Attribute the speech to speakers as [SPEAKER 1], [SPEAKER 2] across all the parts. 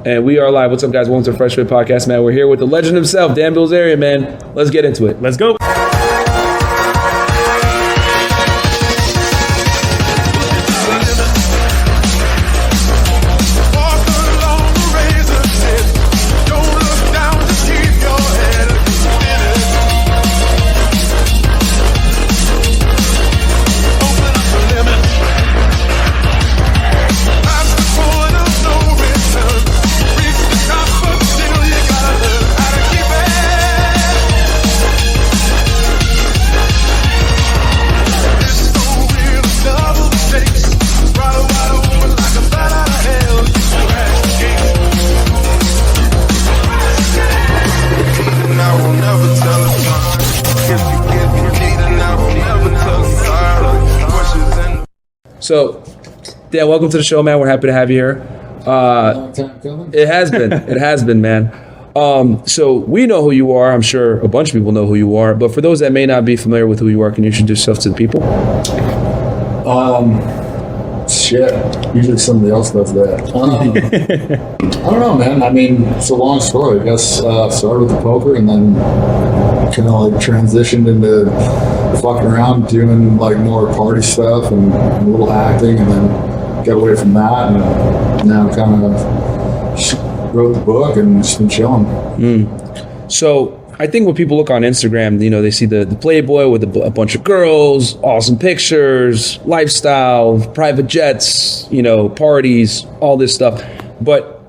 [SPEAKER 1] And we are live. What's up, guys? Welcome to the FreshNFit podcast, man. We're here with the legend himself, Dan Bilzerian, man. Let's get into it.
[SPEAKER 2] Let's go.
[SPEAKER 1] So, Dan, welcome to the show, man. We're happy to have you here. It has been. It has been, man. So we know who you are. I'm sure a bunch of people know who you are. But for those that may not be familiar with who you are, can you introduce yourself to the people?
[SPEAKER 3] Shit. Usually somebody else does that. I don't know, man. I mean, it's a long story. I guess started with the poker and then kind of like transitioned into fucking around doing like more party stuff and a little acting, and then got away from that, and now kind of wrote the book and just been chilling.
[SPEAKER 1] So I think when people look on Instagram, you know, they see the Playboy with a bunch of girls, awesome pictures, lifestyle, private jets, you know, parties, all this stuff. But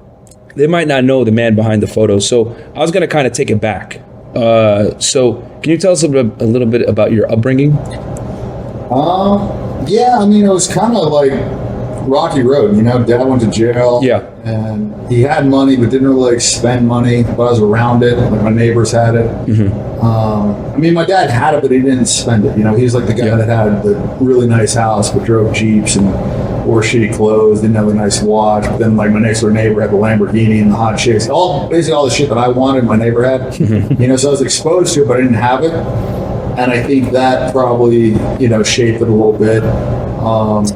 [SPEAKER 1] they might not know the man behind the photos. So I was going to kind of take it back. So can you tell us a little bit about your upbringing?
[SPEAKER 3] Yeah, I mean, it was kind of like rocky road, you know. Dad went to jail.
[SPEAKER 1] Yeah.
[SPEAKER 3] And he had money, but didn't really like spend money. But I was around it. Like my neighbors had it. I mean, my dad had it, but he didn't spend it. You know, he was like the guy that had the really nice house, but drove Jeeps and wore shitty clothes, didn't have a nice watch. But then, like, my next door neighbor had the Lamborghini and the hot chicks. Basically all the shit that I wanted, my neighbor had. You know, so I was exposed to it, but I didn't have it. And I think that probably, you know, shaped it a little bit.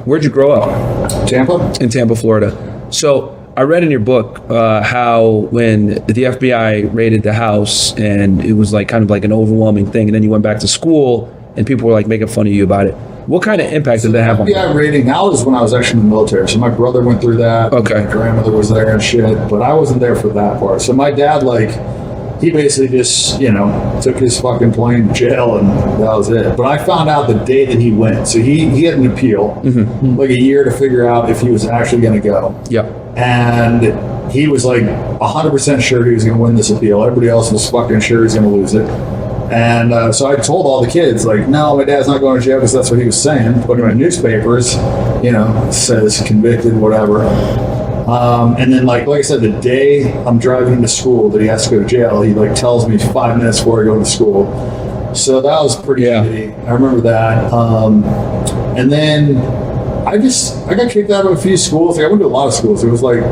[SPEAKER 1] Where'd you grow up?
[SPEAKER 3] Tampa?
[SPEAKER 1] In Tampa, Florida. So I read in your book how when the FBI raided the house and it was like kind of like an overwhelming thing, and then you went back to school and people were like making fun of you about it. What kind of impact did that have on you?
[SPEAKER 3] FBI raiding, that was when I was actually in the military. So my brother went through that.
[SPEAKER 1] Okay.
[SPEAKER 3] My grandmother was there and shit, but I wasn't there for that part. So my dad, like, he basically just, you know, took his fucking plane to jail and that was it. But I found out the day that he went. So he had an appeal, like a year to figure out if he was actually going to go.
[SPEAKER 1] Yep.
[SPEAKER 3] And he was like 100% sure he was going to win this appeal. Everybody else was fucking sure he was going to lose it. And so I told all the kids, like, no, my dad's not going to jail because that's what he was saying. But in the newspapers, you know, it says convicted, whatever. And then, like I said, the day I'm driving to school that he has to go to jail, he like tells me 5 minutes before I go to school. So that was pretty shitty. I remember that. And then I got kicked out of a few schools. I went to a lot of schools. It was like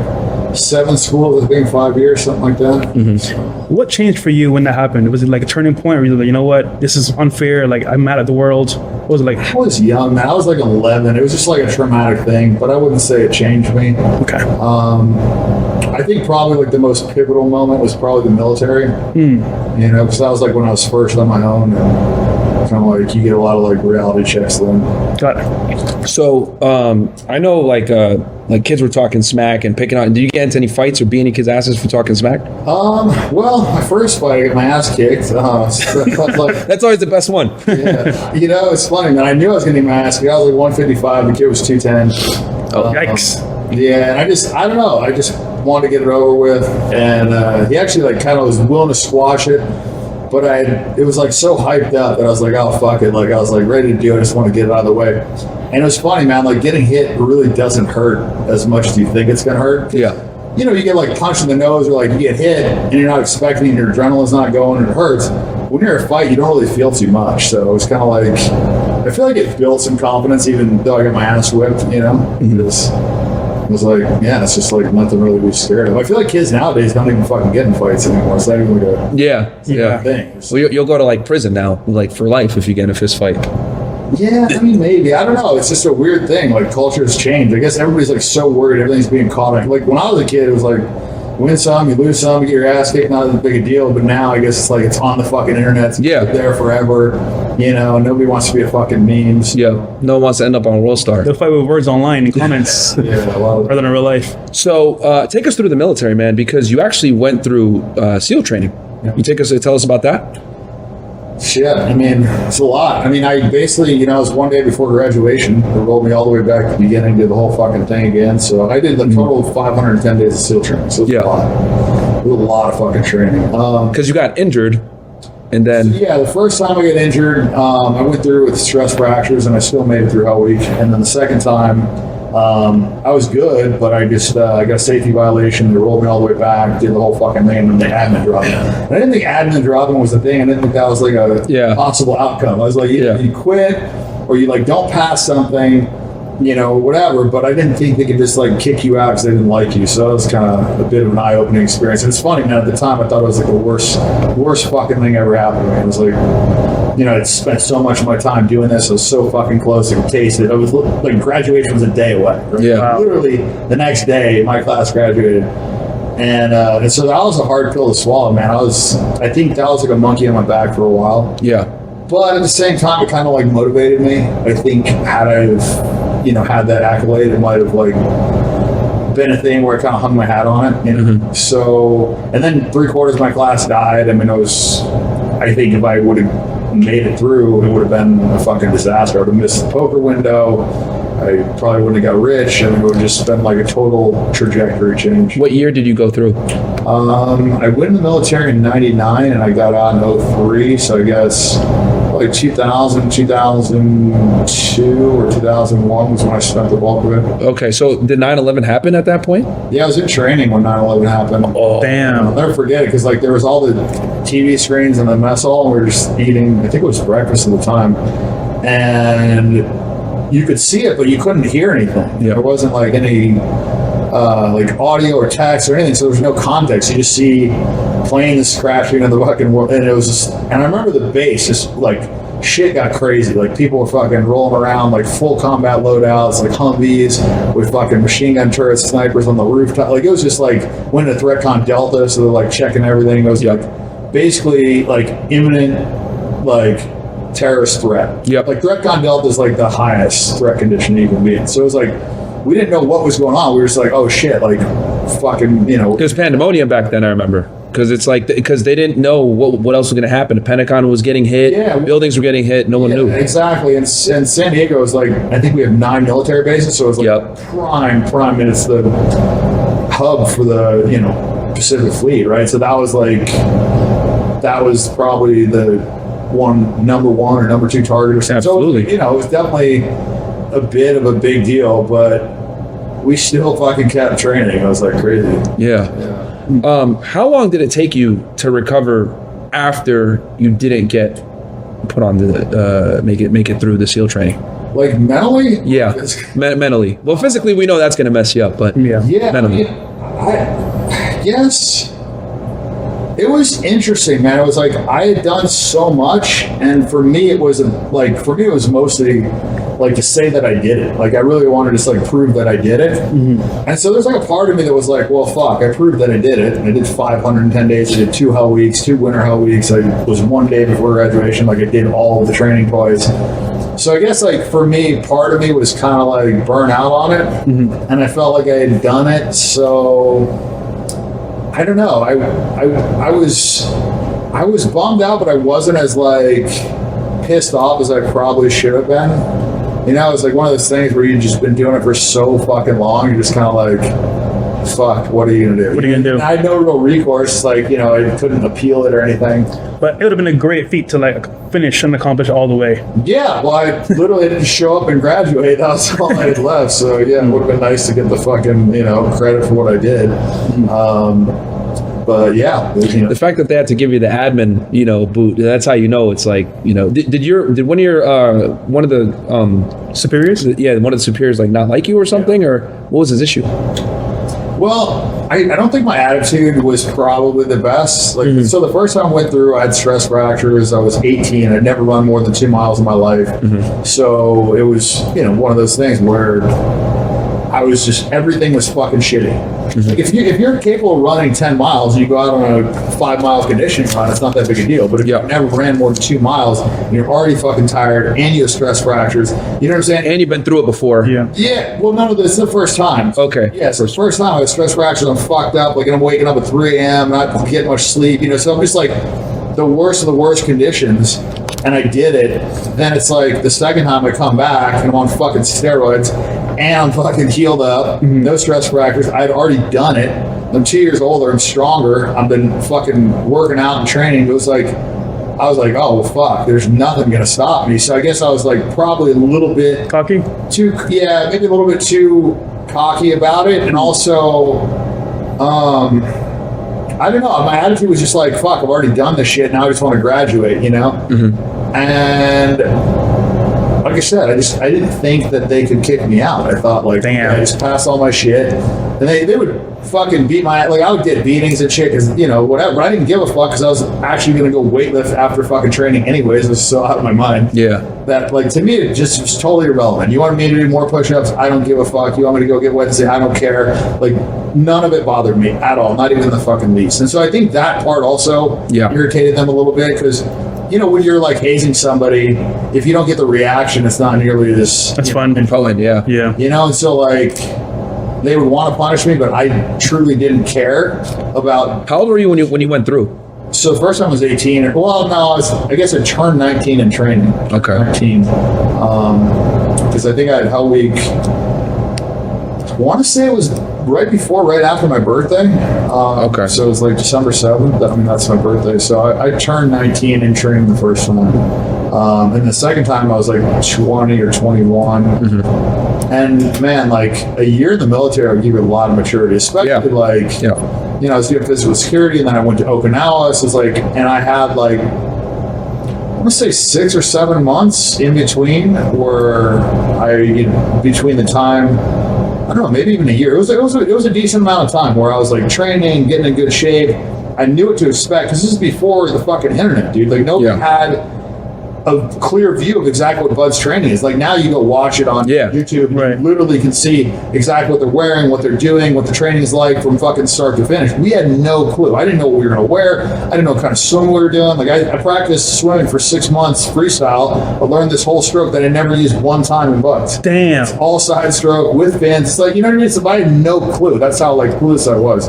[SPEAKER 3] 7 schools, I think 5 years, something like that.
[SPEAKER 2] What changed for you when that happened? Was it like a turning point where you were like, you know what, this is unfair, like I'm mad at the world? What was it like?
[SPEAKER 3] I was young, man. I was like 11. It was just like a traumatic thing, but I wouldn't say it changed me.
[SPEAKER 2] Okay.
[SPEAKER 3] I think probably like the most pivotal moment was probably the military. You know, because that was like when I was first on my own, and kind of like you get a lot of like reality checks then.
[SPEAKER 2] Got it.
[SPEAKER 1] So I know like kids were talking smack and picking on. Did you get into any fights or beat any kids' asses for talking smack?
[SPEAKER 3] Well, my first fight, I got my ass kicked. Like,
[SPEAKER 1] that's always the best one.
[SPEAKER 3] Yeah. You know, it's funny, man. I knew I was going to get my ass kicked. I was like 155. The kid was 210.
[SPEAKER 1] Oh,
[SPEAKER 2] yikes.
[SPEAKER 3] Yeah, and I don't know. I just wanted to get it over with. And he actually like kind of was willing to squash it. But it was like so hyped up that I was like, oh, fuck it. Like I was like ready to do it. I just want to get it out of the way. And it was funny, man. Like getting hit really doesn't hurt as much as you think it's going to hurt.
[SPEAKER 1] Yeah.
[SPEAKER 3] You know, you get like punched in the nose or like you get hit and you're not expecting and your adrenaline's not going and it hurts. When you're in a fight, you don't really feel too much. So it was kind of like, I feel like it built some confidence even though I got my ass whipped, you know? It was like, yeah, it's just like nothing really to be scared of. I feel like kids nowadays don't even fucking get in fights anymore. It's not even like a thing.
[SPEAKER 1] Well, you'll go to like prison now, like for life if you get in a fist fight.
[SPEAKER 3] Yeah, I mean, maybe. I don't know. It's just a weird thing. Like, culture has changed. I guess everybody's like so worried everything's being caught. Like, when I was a kid, it was like, win some, you lose some, you get your ass kicked, not as big a deal. But now I guess it's like it's on the fucking internet. It's there forever. Nobody wants to be a fucking meme. So.
[SPEAKER 1] Yeah, no one wants to end up on World Star.
[SPEAKER 2] They'll fight with words online in comments rather than in real life.
[SPEAKER 1] So take us through the military, man, because you actually went through SEAL training. Yeah. You tell us about that?
[SPEAKER 3] Shit, it's a lot. I basically, it was one day before graduation. They rolled me all the way back to the beginning, did the whole fucking thing again. So I did the total of 510 days of SEAL training. So it was a lot. It was a lot of fucking training.
[SPEAKER 1] Because you got injured, and then...
[SPEAKER 3] the first time I got injured, I went through with stress fractures, and I still made it through Hell Week. And then the second time, I was good, but I just I got a safety violation. They rolled me all the way back, did the whole fucking thing, and then they admin dropped me. I didn't think admin dropping was the thing. I didn't think that was like a possible outcome. I was like, you quit, or you like don't pass something, whatever. But I didn't think they could just like kick you out because they didn't like you. So that was kind of a bit of an eye-opening experience. And it's funny, man. At the time, I thought it was like the worst fucking thing ever happened to me. It was like, I'd spent so much of my time doing this. I was so fucking close to taste it. I was like, graduation was a day away. Right?
[SPEAKER 1] Yeah.
[SPEAKER 3] Literally the next day, my class graduated. And so that was a hard pill to swallow, man. I think that was like a monkey on my back for a while.
[SPEAKER 1] Yeah.
[SPEAKER 3] But at the same time, it kind of like motivated me. I think had I had that accolade, it might have like been a thing where I kind of hung my hat on it.
[SPEAKER 1] Mm-hmm.
[SPEAKER 3] So, and then 3/4 of my class died. I think if I would have made it through, it would have been a fucking disaster. I would have missed the poker window. I probably wouldn't have got rich, and it would have just been like a total trajectory change.
[SPEAKER 1] What year did you go through?
[SPEAKER 3] I went in the military in 99, and I got out in 03, so I guess like 2000, 2002, or 2001 was when I spent the bulk of it.
[SPEAKER 1] Okay, so did 9/11 happen at that point?
[SPEAKER 3] Yeah, I was in training when 9/11 happened.
[SPEAKER 1] Oh,
[SPEAKER 2] damn.
[SPEAKER 3] I'll never forget it, because like there was all the TV screens in the mess hall, and we were just eating, I think it was breakfast at the time, and you could see it, but you couldn't hear anything.
[SPEAKER 1] Yep.
[SPEAKER 3] There wasn't like any like audio or text or anything, so there was no context. You just see planes crashing in the fucking world, and it was just, and I remember the base just like shit got crazy. Like people were fucking rolling around like full combat loadouts, like Humvees with fucking machine gun turrets, snipers on the rooftop. Like it was just like went to ThreatCon Delta, so they're like checking everything. It was like basically like imminent like terrorist threat.
[SPEAKER 1] Yep.
[SPEAKER 3] Like ThreatCon Delta is like the highest threat condition you can be in. So it was like we didn't know what was going on. We were just like, oh shit, like fucking,
[SPEAKER 1] It was pandemonium back then, I remember. Because it's like, because they didn't know what else was going to happen. The Pentagon was getting hit.
[SPEAKER 3] Yeah.
[SPEAKER 1] Buildings were getting hit. No one knew.
[SPEAKER 3] Exactly. And San Diego is like, I think we have 9 military bases. So it's like prime. And it's the hub for the, Pacific Fleet, right? So that was probably the number one or number 2 target or something.
[SPEAKER 1] Absolutely.
[SPEAKER 3] So, it was definitely a bit of a big deal, but we still fucking kept training. I was like crazy.
[SPEAKER 1] Yeah. How long did it take you to recover after you didn't get put on the make it through the SEAL training?
[SPEAKER 3] Like mentally?
[SPEAKER 1] Yeah, mentally. Well, physically, we know that's going to mess you up, but mentally.
[SPEAKER 3] Yes. It was interesting, man. It was like I had done so much, and for me, it was mostly like to say that I did it. Like I really wanted to just like prove that I did it. Mm-hmm. And so there's like a part of me that was like, well, fuck, I proved that I did it. And I did 510 days. I did 2 Hell Weeks, 2 Winter Hell Weeks. I was 1 day before graduation. Like I did all of the training twice. So I guess like for me, part of me was kind of like burnt out on it, and I felt like I had done it. So I don't know. I was bummed out, but I wasn't as like pissed off as I probably should have been. It's like one of those things where you've just been doing it for so fucking long. You're just kind of like, fuck, what are you gonna do?
[SPEAKER 2] What are you gonna do?
[SPEAKER 3] And I had no real recourse. Like, I couldn't appeal it or anything.
[SPEAKER 2] But it would have been a great feat to like finish and accomplish all the way.
[SPEAKER 3] Yeah, well, I literally didn't show up and graduate. That was all I had left. So yeah, it would have been nice to get the fucking credit for what I did. But yeah,
[SPEAKER 1] the fact that they had to give you the admin, boot, that's how it's like, did one of the
[SPEAKER 2] Superiors?
[SPEAKER 1] one of the superiors like not like you or something, or what was his issue?
[SPEAKER 3] Well, I don't think my attitude was probably the best. Like, so the first time I went through, I had stress fractures. I was 18. I'd never run more than 2 miles in my life. So it was, one of those things where I was just, everything was fucking shitty. Like if you're capable of running 10 miles and you go out on a 5-mile conditioning run, it's not that big a deal. But if
[SPEAKER 1] Yeah.
[SPEAKER 3] you never ran more than 2 miles and you're already fucking tired and you have stress fractures, you know what I'm saying?
[SPEAKER 1] And you've been through it before.
[SPEAKER 2] Yeah.
[SPEAKER 3] Yeah, well, no, this is the first time.
[SPEAKER 1] Okay.
[SPEAKER 3] Yeah, so it's the first time I have stress fractures. I'm fucked up. Like, I'm waking up at 3 a.m., not getting much sleep, you know. So I'm just like the worst of the worst conditions, and I did it. Then it's like the second time I come back and I'm on fucking steroids and I'm fucking healed up, no stress fractures. I'd already done it. I'm 2 years older. I'm stronger. I've been fucking working out and training. It was like, I was like, oh, well, fuck, there's nothing going to stop me. So I guess I was like probably a little bit
[SPEAKER 2] Cocky?
[SPEAKER 3] maybe a little bit too cocky about it. And also, I don't know, my attitude was just like, fuck, I've already done this shit. Now I just want to graduate, you know? And like I said, I didn't think that they could kick me out. I thought, like,
[SPEAKER 2] Damn.
[SPEAKER 3] I just passed all my shit. And they would fucking beat my, like, I would get beatings and shit, because, you know, whatever. But I didn't give a fuck, because I was actually going to go weightlift after fucking training anyways. I was so out of my mind.
[SPEAKER 1] Yeah.
[SPEAKER 3] That, like, to me, it just was totally irrelevant. You want me to do more push-ups? I don't give a fuck. You want me to go get Wednesday? I don't care. Like, none of it bothered me at all. Not even the fucking least. And so I think that part also irritated them a little bit, because, you know, when you're like hazing somebody, if you don't get the reaction, it's not nearly this.
[SPEAKER 2] That's fun.
[SPEAKER 1] In Poland, yeah.
[SPEAKER 2] Yeah.
[SPEAKER 3] You know, and so like they would want to punish me, but I truly didn't care about.
[SPEAKER 1] How old were you when you went through?
[SPEAKER 3] So the first time I was 18. Well, no, I guess I turned 19 in training.
[SPEAKER 1] Okay.
[SPEAKER 3] 19. Because I think I had Hell Week. I want to say it was right after my birthday.
[SPEAKER 1] Okay.
[SPEAKER 3] So it was like December 7th. I mean, that's my birthday. So I turned 19 in training the first time. And the second time I was like 20 or 21. And man, like a year in the military will give you a lot of maturity, especially like, you know, I was doing physical security, and then I went to Okinawa. So it's like, and I had like, I want to say 6 or 7 months in between where between the time, I don't know, maybe even a year. It was a decent amount of time where I was like training, getting in good shape. I knew what to expect, because this is before the fucking internet, dude. Like nobody had a clear view of exactly what Bud's training is. Like now you go watch it on YouTube, and you literally can see exactly what they're wearing, what they're doing, what the training is like from fucking start to finish. We had no clue. I didn't know what we were going to wear. I didn't know what kind of swim we were doing. Like I practiced swimming for 6 months freestyle. I learned this whole stroke that I never used one time in Bud's.
[SPEAKER 2] Damn.
[SPEAKER 3] It's all side stroke with fins. It's like, you know what I mean? So I had no clue. That's how like clueless I was.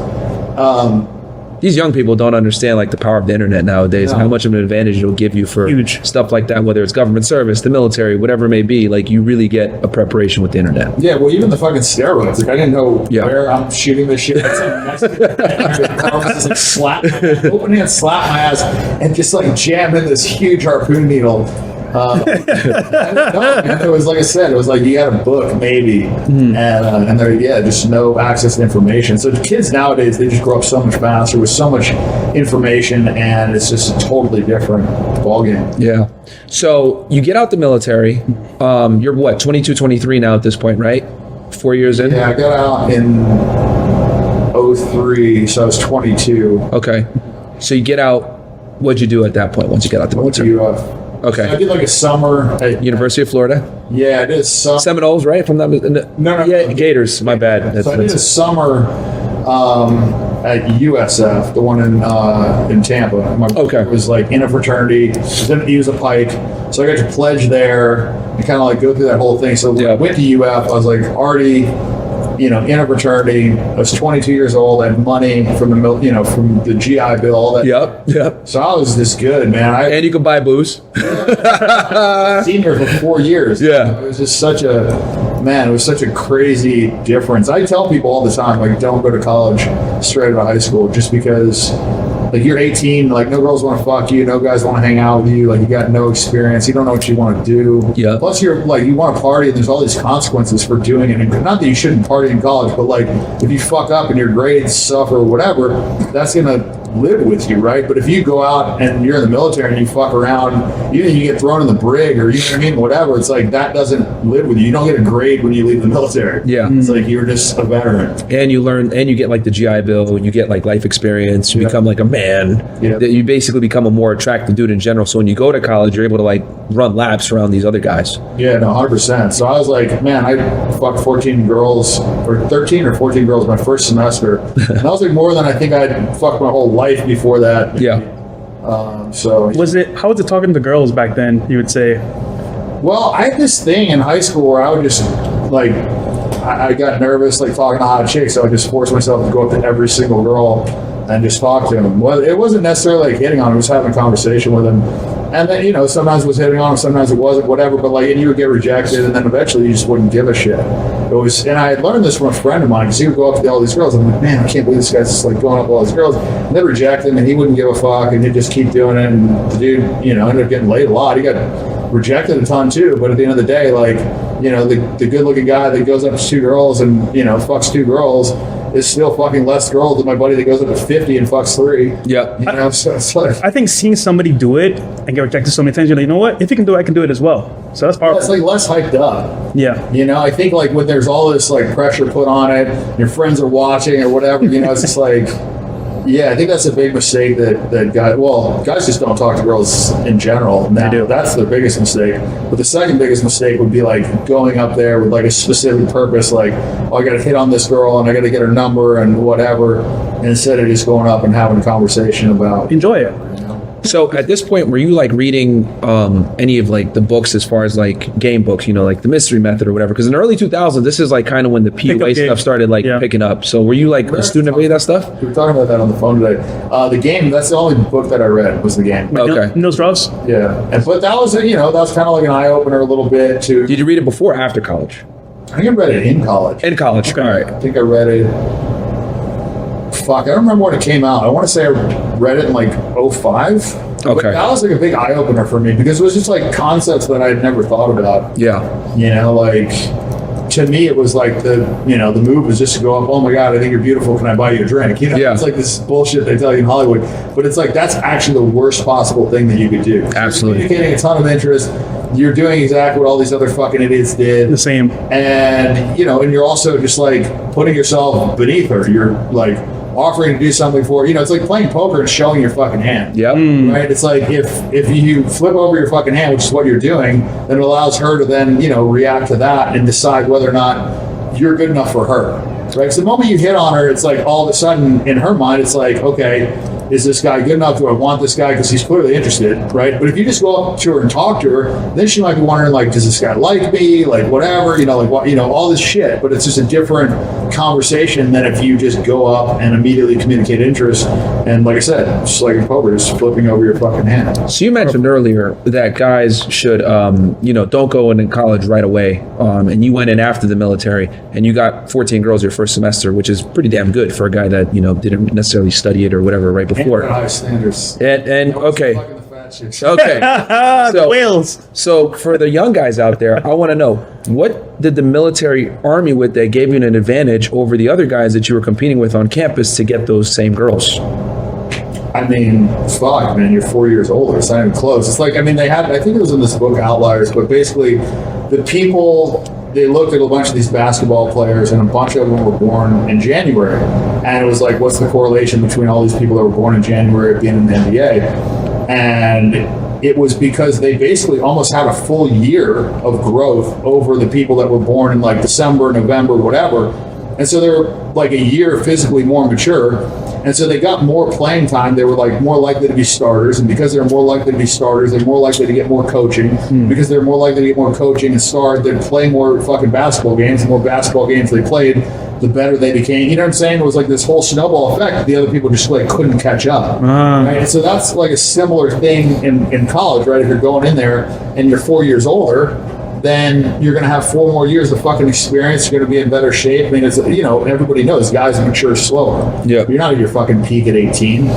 [SPEAKER 1] These young people don't understand like the power of the internet nowadays, and how much of an advantage it'll give you for stuff like that, whether it's government service, the military, whatever it may be. Like you really get a preparation with the internet.
[SPEAKER 3] Yeah, well, even the fucking steroids. Like I didn't know where I'm shooting this shit. That's like slap, open hand, slap my ass, and just like jam in this huge harpoon needle. It was like I said, it was like you had a book maybe, and there, just no access to information. So kids nowadays, they just grow up so much faster with so much information, and it's just a totally different ballgame.
[SPEAKER 1] Yeah. So you get out the military. You're what, 22, 23 now at this point, right? 4 years in?
[SPEAKER 3] Yeah, I got out in 03, so I was 22.
[SPEAKER 1] Okay. So you get out. What'd you do at that point once you get out the military?
[SPEAKER 3] Went to UF.
[SPEAKER 1] Okay.
[SPEAKER 3] So I did like a summer at
[SPEAKER 1] University of Florida?
[SPEAKER 3] Yeah, I did a summer.
[SPEAKER 1] Seminoles, right? From that?
[SPEAKER 3] No.
[SPEAKER 1] Yeah, Gators. My bad.
[SPEAKER 3] So I did a summer at USF, the one in Tampa. My brother was like in a fraternity. He was a Pike, so I got to pledge there and kind of like go through that whole thing. So when I went to UF, I was like already, in a fraternity. I was 22 years old. I had money from the from the GI Bill, all that.
[SPEAKER 1] Yep.
[SPEAKER 3] So I was just good, man.
[SPEAKER 1] And you could buy booze.
[SPEAKER 3] Senior for 4 years.
[SPEAKER 1] Yeah.
[SPEAKER 3] It was just such a crazy difference. I tell people all the time, like, don't go to college straight out of high school, just because, like, you're 18, like, no girls want to fuck you, no guys want to hang out with you, like, you got no experience, you don't know what you want to do.
[SPEAKER 1] Yeah.
[SPEAKER 3] Plus, you're, like, you want to party, and there's all these consequences for doing it. And not that you shouldn't party in college, but, like, if you fuck up and your grades suffer or whatever, that's going to live with you, right? But if you go out and you're in the military and you fuck around, even if you get thrown in the brig or, you know what I mean, whatever, it's like that doesn't live with you. You don't get a grade when you leave the military.
[SPEAKER 1] Yeah.
[SPEAKER 3] It's like you're just a veteran.
[SPEAKER 1] And you learn, and you get like the GI Bill, you get like life experience, you become like a man.
[SPEAKER 3] Yeah.
[SPEAKER 1] You basically become a more attractive dude in general. So when you go to college, you're able to like run laps around these other guys.
[SPEAKER 3] Yeah, no, 100%. So I was like, man, I fucked 14 girls, or 13 or 14 girls my first semester. And that was like more than I think I'd fucked my whole life before that.
[SPEAKER 1] Yeah.
[SPEAKER 3] How was
[SPEAKER 2] it talking to girls back then, you would say?
[SPEAKER 3] Well, I had this thing in high school where I would just like, I got nervous like talking to hot chicks, so I would just force myself to go up to every single girl and just talk to them. Well, it wasn't necessarily like hitting on them, it was having a conversation with them. And then, you know, sometimes it was hitting on them, sometimes it wasn't, whatever, but like, and you would get rejected, and then eventually you just wouldn't give a shit. It was, and I had learned this from a friend of mine, because he would go up to all these girls, I'm like, man, I can't believe this guy's just like going up to all these girls, and they'd reject him, and he wouldn't give a fuck, and he'd just keep doing it, and the dude, you know, ended up getting laid a lot. He got rejected a ton too, but at the end of the day, like, you know, the good-looking guy that goes up to 2 girls and, you know, fucks 2 girls is still fucking less girls than my buddy that goes up to 50 and fucks 3.
[SPEAKER 1] Yeah.
[SPEAKER 3] You know, so it's like,
[SPEAKER 2] I think seeing somebody do it and get rejected so many times, you're like, you know what? If you can do it, I can do it as well. So that's powerful.
[SPEAKER 3] it's like less hyped up.
[SPEAKER 2] Yeah.
[SPEAKER 3] You know, I think like when there's all this like pressure put on it, your friends are watching or whatever, you know, it's just like, yeah, I think that's a big mistake that guys just don't talk to girls in general. Now,
[SPEAKER 2] They do.
[SPEAKER 3] That's their biggest mistake. But the second biggest mistake would be like going up there with like a specific purpose, like, oh, I got to hit on this girl and I got to get her number and whatever, instead of just going up and having a conversation about.
[SPEAKER 2] Enjoy it.
[SPEAKER 1] So at this point, were you like reading any of like the books as far as like game books, you know, like the Mystery Method or whatever? Because in the early 2000s, this is like kind of when the PUA stuff started like picking up. So were you like a student of any of that stuff?
[SPEAKER 3] We were talking about that on the phone today. The game, that's the only book that I read was the game.
[SPEAKER 1] Okay.
[SPEAKER 2] Neil Strauss?
[SPEAKER 3] Yeah. But that was, you know, that was kind of like an eye opener a little bit to.
[SPEAKER 1] Did you read it before or after college?
[SPEAKER 3] I think I read it in college.
[SPEAKER 1] In college.
[SPEAKER 2] Okay.
[SPEAKER 1] All right.
[SPEAKER 3] I think I read it. Fuck, I don't remember when it came out. I want to say I read it in like 05.
[SPEAKER 1] Okay.
[SPEAKER 3] But that was like a big eye opener for me because it was just like concepts that I'd never thought about.
[SPEAKER 1] Yeah.
[SPEAKER 3] You know, like to me, it was like the move was just to go up, oh my God, I think you're beautiful. Can I buy you a drink? You know,
[SPEAKER 1] Yeah.
[SPEAKER 3] It's like this bullshit they tell you in Hollywood. But it's like, that's actually the worst possible thing that you could do.
[SPEAKER 1] Absolutely.
[SPEAKER 3] You're communicating a ton of interest. You're doing exactly what all these other fucking idiots did.
[SPEAKER 2] The same.
[SPEAKER 3] And, you know, and you're also just like putting yourself beneath her. You're like offering to do something for her. You know, it's like playing poker and showing your fucking hand.
[SPEAKER 1] Yep.
[SPEAKER 3] Right? It's like if you flip over your fucking hand, which is what you're doing, then it allows her to then, you know, react to that and decide whether or not you're good enough for her. Right? So the moment you hit on her, it's like all of a sudden in her mind, it's like, okay, is this guy good enough? Do I want this guy? Because he's clearly interested, right? But if you just go up to her and talk to her, then she might be wondering, like, does this guy like me? Like, whatever, you know, like, what, you know, all this shit. But it's just a different conversation than if you just go up and immediately communicate interest. And like I said, just like in poker, just flipping over your fucking hand.
[SPEAKER 1] So you mentioned earlier that guys should, you know, don't go into college right away. And you went in after the military and you got 14 girls your first semester, which is pretty damn good for a guy that, you know, didn't necessarily study it or whatever right before.
[SPEAKER 3] And high standards.
[SPEAKER 1] And okay.
[SPEAKER 3] Fucking the fat chicks.
[SPEAKER 1] Okay.
[SPEAKER 2] The whales.
[SPEAKER 1] So for the young guys out there, I want to know, what did the military army with that gave you an advantage over the other guys that you were competing with on campus to get those same girls?
[SPEAKER 3] I mean, fuck, man, you're 4 years older. It's not even close. It's like, I mean, they had, I think it was in this book, Outliers, but basically the people, they looked at a bunch of these basketball players and a bunch of them were born in January. And it was like, what's the correlation between all these people that were born in January being in the NBA? And it was because they basically almost had a full year of growth over the people that were born in like December, November, whatever. And so they were like a year physically more mature. And so they got more playing time. They were like more likely to be starters. And because they're more likely to be starters, they're more likely to get more coaching. Because they're more likely to get more coaching and start, they'd play more fucking basketball games. The more basketball games they played, the better they became. You know what I'm saying? It was like this whole snowball effect that the other people just like couldn't catch up. Right? And so that's like a similar thing in college, right? If you're going in there and you're 4 years older, then you're going to have 4 more years of fucking experience. You're going to be in better shape. I mean, it's, you know, everybody knows guys mature slower.
[SPEAKER 1] Yeah.
[SPEAKER 3] You're not at your fucking peak at 18.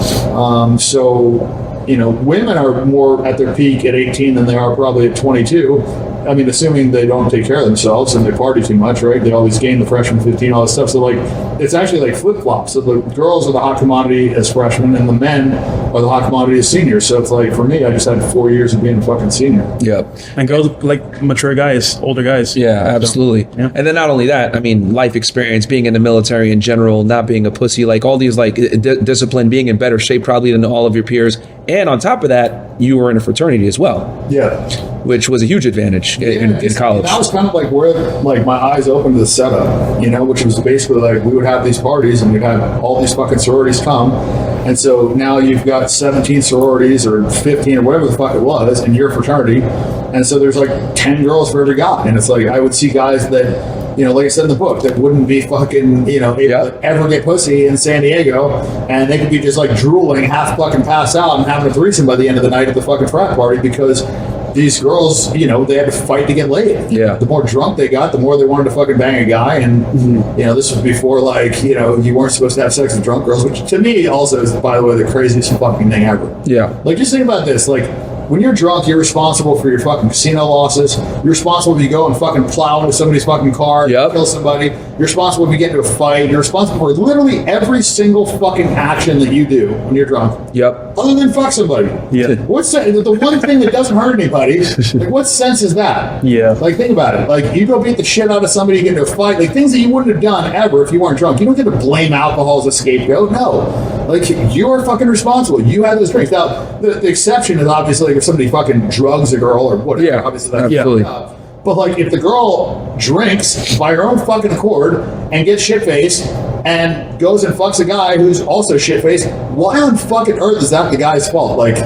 [SPEAKER 3] So, you know, women are more at their peak at 18 than they are probably at 22. I mean, assuming they don't take care of themselves and they party too much, right? They always gain the freshman 15, all this stuff. So, like, it's actually like flip-flops. So the girls are the hot commodity as freshmen, and the men are the hot commodity as seniors. So it's like, for me, I just had 4 years of being a fucking senior.
[SPEAKER 1] Yep.
[SPEAKER 2] And girls like mature guys, older guys.
[SPEAKER 1] Yeah, absolutely.
[SPEAKER 2] So, yeah.
[SPEAKER 1] And then not only that, I mean, life experience, being in the military in general, not being a pussy, like all these like discipline, being in better shape probably than all of your peers. And on top of that, you were in a fraternity as well.
[SPEAKER 3] Yeah.
[SPEAKER 1] Which was a huge advantage in college.
[SPEAKER 3] That was kind of like where like my eyes opened to the setup, you know, which was basically like we would have these parties and we'd have all these fucking sororities come. And so now you've got 17 sororities or 15 or whatever the fuck it was in your fraternity. And so there's like 10 girls for every guy. And it's like I would see guys that, you know, like I said in the book, that wouldn't be fucking, you know, able to ever get pussy in San Diego, and they could be just like drooling, half fucking pass out and having a threesome by the end of the night at the fucking frat party because these girls, you know, they had to fight to get laid.
[SPEAKER 1] Yeah.
[SPEAKER 3] The more drunk they got, the more they wanted to fucking bang a guy. And, you know, this was before, like, you know, you weren't supposed to have sex with drunk girls, which to me also is, by the way, the craziest fucking thing ever.
[SPEAKER 1] Yeah.
[SPEAKER 3] Like, just think about this. Like, when you're drunk, you're responsible for your fucking casino losses. You're responsible if you go and fucking plow into somebody's fucking car, kill somebody. You're responsible if you get into a fight. You're responsible for literally every single fucking action that you do when you're drunk.
[SPEAKER 1] Yep.
[SPEAKER 3] Other than fuck somebody.
[SPEAKER 2] Yeah.
[SPEAKER 3] What's the one thing that doesn't hurt anybody? Like, what sense is that?
[SPEAKER 2] Yeah.
[SPEAKER 3] Like, think about it. Like, you go beat the shit out of somebody, you get into a fight. Like, things that you wouldn't have done ever if you weren't drunk. You don't get to blame alcohol as a scapegoat. No. Like, you're fucking responsible. You had those drinks. Now, the exception is obviously like if somebody fucking drugs a girl or whatever.
[SPEAKER 1] Yeah,
[SPEAKER 3] obviously that's
[SPEAKER 1] absolutely.
[SPEAKER 3] But like, if the girl drinks by her own fucking accord and gets shit-faced and goes and fucks a guy who's also shit-faced, why on fucking earth is that the guy's fault? Like,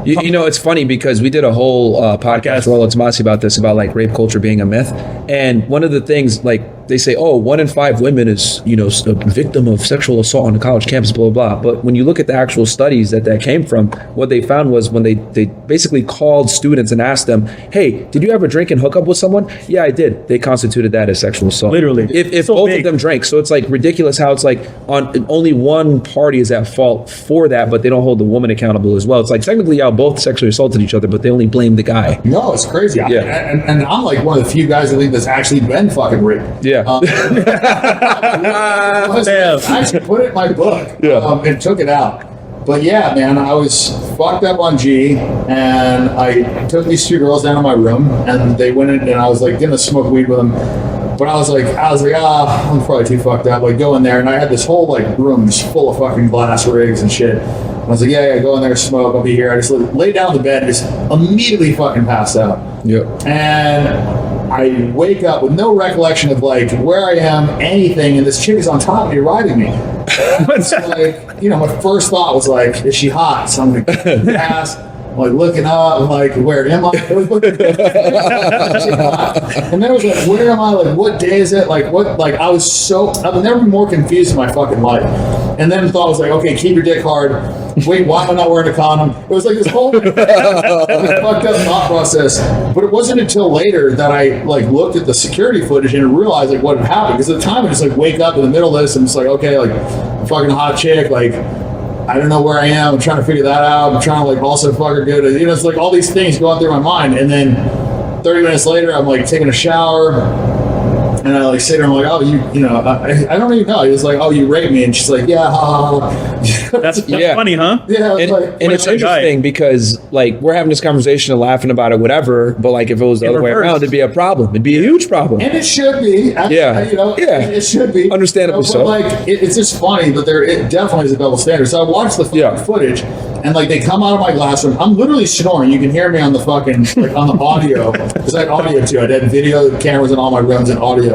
[SPEAKER 1] you know, it's funny because we did a whole podcast, Rollo Tomasi, about this, about like rape culture being a myth. And one of the things, like, they say, oh, 1 in 5 women is, you know, a victim of sexual assault on the college campus, blah, blah, blah. But when you look at the actual studies that came from, what they found was when they basically called students and asked them, hey, did you ever drink and hook up with someone? Yeah, I did. They constituted that as sexual assault.
[SPEAKER 2] Literally.
[SPEAKER 1] If
[SPEAKER 2] so
[SPEAKER 1] both
[SPEAKER 2] big.
[SPEAKER 1] of them drank. So it's like ridiculous how it's like on only one party is at fault for that, but they don't hold the woman accountable as well. It's like technically y'all both sexually assaulted each other, but they only blame the guy.
[SPEAKER 3] no, it's crazy.
[SPEAKER 1] Yeah.
[SPEAKER 3] And I'm like one of the few guys I think that's actually been fucking raped.
[SPEAKER 1] Yeah.
[SPEAKER 3] I actually put it in my book and took it out. But yeah, man, I was fucked up on G, and I took these 2 girls down to my room, and they went in, and I was like gonna smoke weed with them. But I was like, I'm probably too fucked up. Like, go in there, and I had this whole like room just full of fucking glass rigs and shit. And I was like, yeah, go in there, smoke. I'll be here. I just laid down in the bed, and just immediately fucking passed out.
[SPEAKER 1] Yep.
[SPEAKER 3] And I wake up with no recollection of like where I am, anything, and this chick is on top of me riding me. It's like, you know, my first thought was like, is she hot? So I'm like, yes. I'm like looking up, I'm like, where am I? And then it was like, where am I? Like, what day is it? Like, what? Like, I've never been more confused in my fucking life. And then the thought was like, okay, keep your dick hard. Wait, why am I not wearing a condom? It was like this whole fucked up thought process. But it wasn't until later that I like looked at the security footage and realized like what had happened. Because at the time I just like wake up in the middle of this and it's like, okay, like I'm fucking a hot chick, like I don't know where I am. I'm trying to figure that out. I'm trying to like also fuck her good. You know, it's like all these things going through my mind. And then 30 minutes later, I'm like taking a shower. And I like sit there and I'm like, oh, you know, I don't even know. He was like, oh, you raped me. And she's like, yeah, ha, ha, ha.
[SPEAKER 2] That's funny, huh?
[SPEAKER 3] Yeah.
[SPEAKER 1] And it's interesting because like we're having this conversation and laughing about it, whatever. But like if it was the other way around, it'd be a problem. It'd be a huge problem.
[SPEAKER 3] And it should be. You know, it should be.
[SPEAKER 1] Understandably so.
[SPEAKER 3] But like, it's just funny that it definitely is a double standard. So I watched the footage and like they come out of my glass room. I'm literally snoring. You can hear me on the fucking, like on the audio. Because I had audio too. I had video cameras in all my rooms and audio.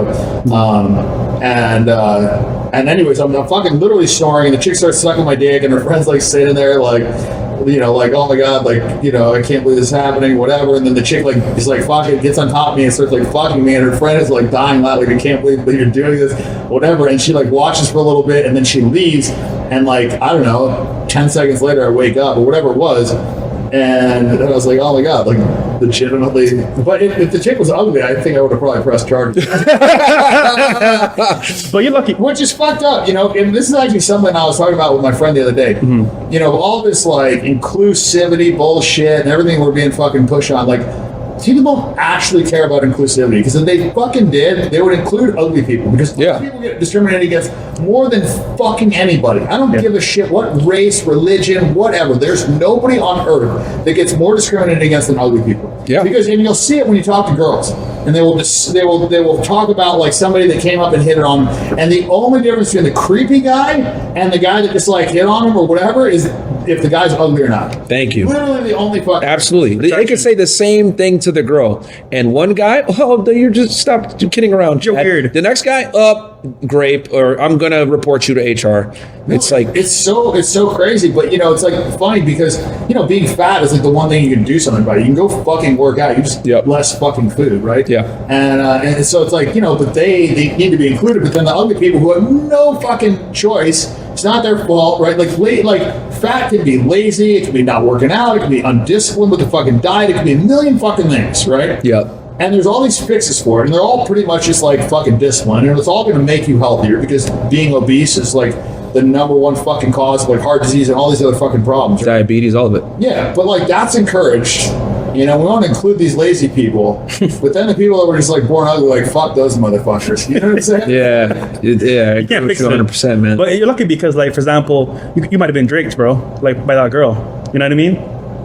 [SPEAKER 3] And anyways, I'm fucking literally snoring, and the chick starts sucking my dick, and her friend's like sitting there, like, you know, like, oh my god, like, you know, I can't believe this is happening, whatever. And then the chick like is like fucking gets on top of me and starts like fucking me, and her friend is like dying loud, like, I can't believe that you're doing this, whatever. And she like watches for a little bit, and then she leaves, and like I don't know, 10 seconds later I wake up or whatever it was. And then I was like, oh my god, like legitimately. But if the chick was ugly, I think I would have probably pressed charges.
[SPEAKER 2] But you're lucky.
[SPEAKER 3] Which is fucked up, you know. And this is actually something I was talking about with my friend the other day. Mm-hmm. You know, all this like inclusivity bullshit and everything we're being fucking pushed on. Like, people don't actually care about inclusivity, because if they fucking did, they would include ugly people, because people get discriminated against more than fucking anybody. I don't give a shit what race, religion, whatever. There's nobody on earth that gets more discriminated against than ugly people.
[SPEAKER 1] Yeah.
[SPEAKER 3] Because, and you'll see it when you talk to girls, and they will talk about like somebody that came up and hit it on them, and the only difference between the creepy guy and the guy that just like hit on him or whatever is if the guy's ugly or not.
[SPEAKER 1] Thank you.
[SPEAKER 3] Literally the only fucking.
[SPEAKER 1] Absolutely. They could say the same thing to the girl. And one guy, you're just stop kidding around.
[SPEAKER 2] You're weird.
[SPEAKER 1] The next guy, grape, or I'm going to report you to HR. It's like.
[SPEAKER 3] It's so crazy. But, it's like funny because, being fat is like the one thing you can do something about. You can go fucking work out. You just less fucking food, right?
[SPEAKER 1] Yeah.
[SPEAKER 3] And so it's like, but they need to be included. But then the ugly people who have no fucking choice, it's not their fault, right? Like fat can be lazy, it can be not working out, it can be undisciplined with the fucking diet, it can be a million fucking things, right?
[SPEAKER 1] Yeah.
[SPEAKER 3] And there's all these fixes for it, and they're all pretty much just like fucking discipline, and it's all going to make you healthier, because being obese is like the number one fucking cause of like heart disease and all these other fucking problems. Right?
[SPEAKER 1] Diabetes, all of it.
[SPEAKER 3] Yeah, but like that's encouraged. We want to include these lazy people, but then the people that were just like born ugly, like fuck those motherfuckers. You know what I'm saying?
[SPEAKER 1] Yeah.
[SPEAKER 2] You can't fix
[SPEAKER 1] 100%, man.
[SPEAKER 2] But you're lucky because, like, for example, you might have been drinked, bro, like by that girl. You know what I mean?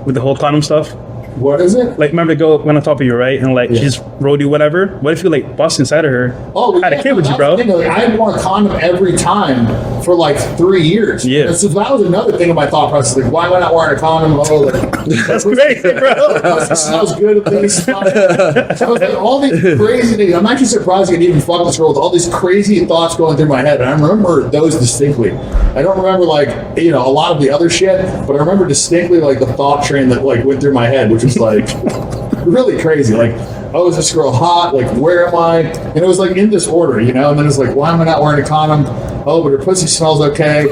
[SPEAKER 2] With the whole condom stuff.
[SPEAKER 3] What is it?
[SPEAKER 2] Like, remember the girl went on top of you, right? And like, she just rode you, whatever. What if you like bust inside of her?
[SPEAKER 3] Oh,
[SPEAKER 2] had a kid with you, bro?
[SPEAKER 3] Like, I had worn a condom every time for like 3 years.
[SPEAKER 2] Yeah.
[SPEAKER 3] And so that was another thing in my thought process. Like, why am I not wearing a condom? Oh, like,
[SPEAKER 2] That's crazy, bro.
[SPEAKER 3] it smells good at least. So I was like, all these crazy things. I'm actually surprised I could even fuck this girl with all these crazy thoughts going through my head. And I remember those distinctly. I don't remember like, a lot of the other shit, but I remember distinctly like the thought train that like went through my head, which was like really crazy. Like, oh, is this girl hot? Like, where am I? And it was like in this order, And then it's like, why am I not wearing a condom? Oh, but her pussy smells okay.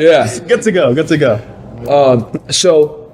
[SPEAKER 1] Yeah.
[SPEAKER 2] Good to go.
[SPEAKER 1] So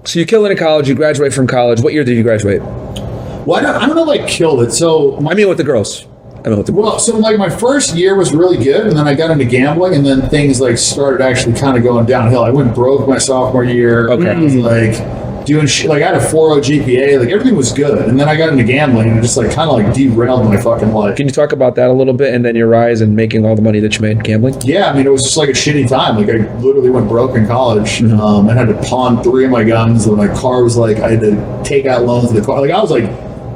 [SPEAKER 1] you kill it in college, you graduate from college. What year did you graduate?
[SPEAKER 3] Well, I don't know, like, killed it. So,
[SPEAKER 1] I mean with the girls.
[SPEAKER 3] Well, so like my first year was really good, and then I got into gambling, and then things like started actually kind of going downhill. I went broke my sophomore year.
[SPEAKER 1] Okay.
[SPEAKER 3] I was like doing shit. Like I had a 4.0 GPA. Like everything was good, and then I got into gambling, and it just like kind of like derailed my fucking life.
[SPEAKER 1] Can you talk about that a little bit, and then your rise and making all the money that you made gambling?
[SPEAKER 3] Yeah, I mean, it was just like a shitty time. Like I literally went broke in college, and had to pawn 3 of my guns. And my car was like, I had to take out loans to the car. Like I was like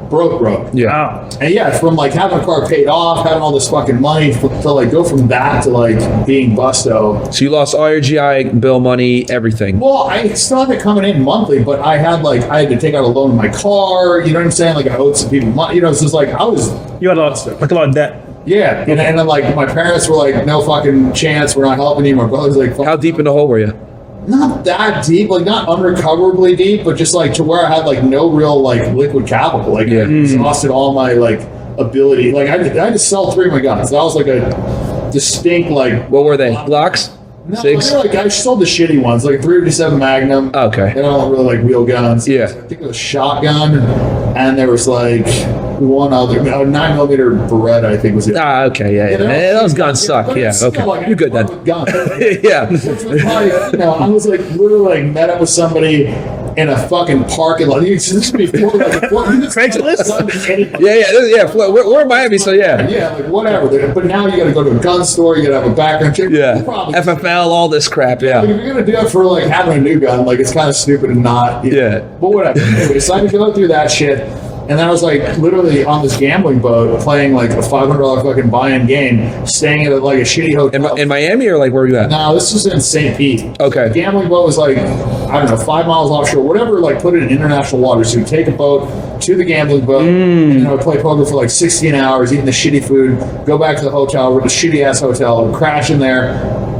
[SPEAKER 3] broke.
[SPEAKER 1] Yeah.
[SPEAKER 2] Wow.
[SPEAKER 3] And yeah, from like having a car paid off, having all this fucking money to like go from that to like being busto.
[SPEAKER 1] So you lost all your GI Bill money, everything.
[SPEAKER 3] Well, I still had it coming in monthly, but I had to take out a loan on my car. You know what I'm saying? Like I owed some people money. It's just like
[SPEAKER 2] You had a lot of debt.
[SPEAKER 3] Yeah, and then like my parents were like, no fucking chance, we're not helping you. My brother's like,
[SPEAKER 1] How deep in the hole were you?
[SPEAKER 3] Not that deep, like not unrecoverably deep, but just like to where I had like no real like liquid capital. Like I exhausted all my like ability. Like I had to sell 3 of my guns. That was like a distinct like.
[SPEAKER 1] What were they? Glocks?
[SPEAKER 3] No,
[SPEAKER 1] Sigs?
[SPEAKER 3] like I sold the shitty ones, like 357 Magnum.
[SPEAKER 1] Okay.
[SPEAKER 3] They don't really like wheel guns.
[SPEAKER 1] Yeah.
[SPEAKER 3] I think it was shotgun, and there was like one other 9mm Beretta. I think was it.
[SPEAKER 1] Okay, yeah. Those guns suck. Yeah, okay.
[SPEAKER 3] Like,
[SPEAKER 1] You're good then. Yeah.
[SPEAKER 3] Which was like, I was like literally like met up with somebody in a fucking parking lot. This is before like
[SPEAKER 2] Craigslist?
[SPEAKER 1] Yeah. We're in Miami, so yeah.
[SPEAKER 3] Yeah, like whatever. But now you got to go to a gun store. You got to have a background check.
[SPEAKER 1] Yeah. FFL, all this crap. Yeah.
[SPEAKER 3] Like, if you're gonna do it for like having a new gun, like it's kind of stupid and not.
[SPEAKER 1] Yeah.
[SPEAKER 3] But whatever. Anyway, so I had to go through that shit. And then I was like literally on this gambling boat playing like a $500 fucking buy-in game, staying at like a shitty hotel.
[SPEAKER 1] In Miami or like where were you at?
[SPEAKER 3] No, this was in St. Pete.
[SPEAKER 1] Okay.
[SPEAKER 3] The gambling boat was like, I don't know, 5 miles offshore, whatever, like put it in international waters. So you take a boat to the gambling boat, and then I would play poker for like 16 hours, eating the shitty food, go back to the hotel, with a shitty ass hotel, crash in there.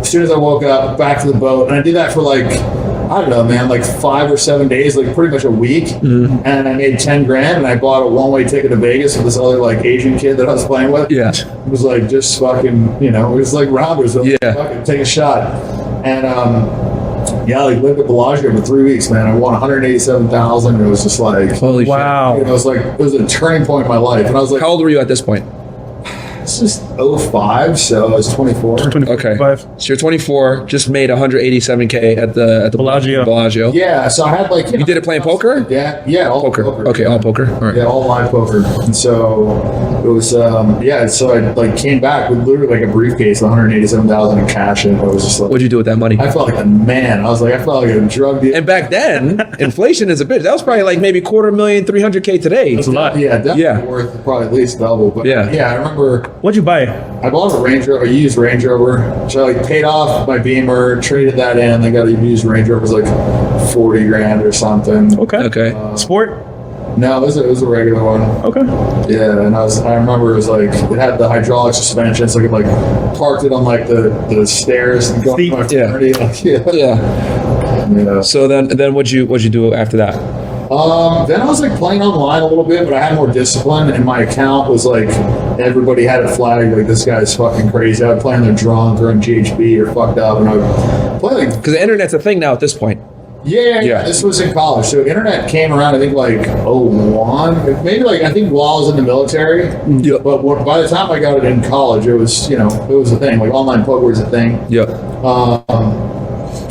[SPEAKER 3] As soon as I woke up, back to the boat. And I did that for like, I don't know, man, like 5 or 7 days, like pretty much a week. And I made 10 grand, and I bought a one-way ticket to Vegas with this other like Asian kid that I was playing with.
[SPEAKER 1] Yeah.
[SPEAKER 3] It was like just fucking, it was like rounders. So
[SPEAKER 1] Yeah.
[SPEAKER 3] fucking take a shot. And yeah, like lived at Bellagio for 3 weeks, man. I won 187,000. It was just like,
[SPEAKER 1] Holy
[SPEAKER 2] wow.
[SPEAKER 3] it was like, it was a turning point in my life. And I was like,
[SPEAKER 1] How old were you at this point?
[SPEAKER 3] this is 05, so I was 24.
[SPEAKER 2] 25.
[SPEAKER 1] So you're 24, just made 187K at the
[SPEAKER 2] Bellagio.
[SPEAKER 3] Yeah, so I had like...
[SPEAKER 1] You did it playing poker?
[SPEAKER 3] Yeah, all
[SPEAKER 1] Poker. Okay, all poker. All right.
[SPEAKER 3] Yeah, all live poker. And so it was, so I like came back with literally like a briefcase, 187,000 in cash, and I was just like...
[SPEAKER 1] What'd you do with that money?
[SPEAKER 3] I felt like a man. I felt like a drug dealer.
[SPEAKER 1] And back then, inflation is a bitch. That was probably like maybe $250,000, $300K today.
[SPEAKER 2] That's a lot.
[SPEAKER 3] Yeah, definitely worth probably at least double. But yeah, I remember...
[SPEAKER 2] What'd you buy?
[SPEAKER 3] I bought a used Range Rover. So I like paid off my Beamer, traded that in. I got a used Range Rover. It was like 40 grand or something.
[SPEAKER 2] Okay. Sport?
[SPEAKER 3] No, it was a regular one.
[SPEAKER 2] Okay.
[SPEAKER 3] Yeah, and I remember it was like, it had the hydraulic suspension, so I could like parked it on like the stairs and go to my fraternity. Yeah.
[SPEAKER 1] So then what'd you do after that?
[SPEAKER 3] Then I was like playing online a little bit, but I had more discipline, and my account was like, everybody had it flagged like, this guy's fucking crazy. I would play on their drunk or on GHB or fucked up, and I would play like...
[SPEAKER 1] Because the internet's a thing now at this point.
[SPEAKER 3] Yeah, this was in college. So internet came around, I think, like, 01. Maybe, like, I think while I was in the military.
[SPEAKER 1] Yeah.
[SPEAKER 3] But by the time I got it in college, it was, it was a thing. Like, online poker was a thing.
[SPEAKER 1] Yeah.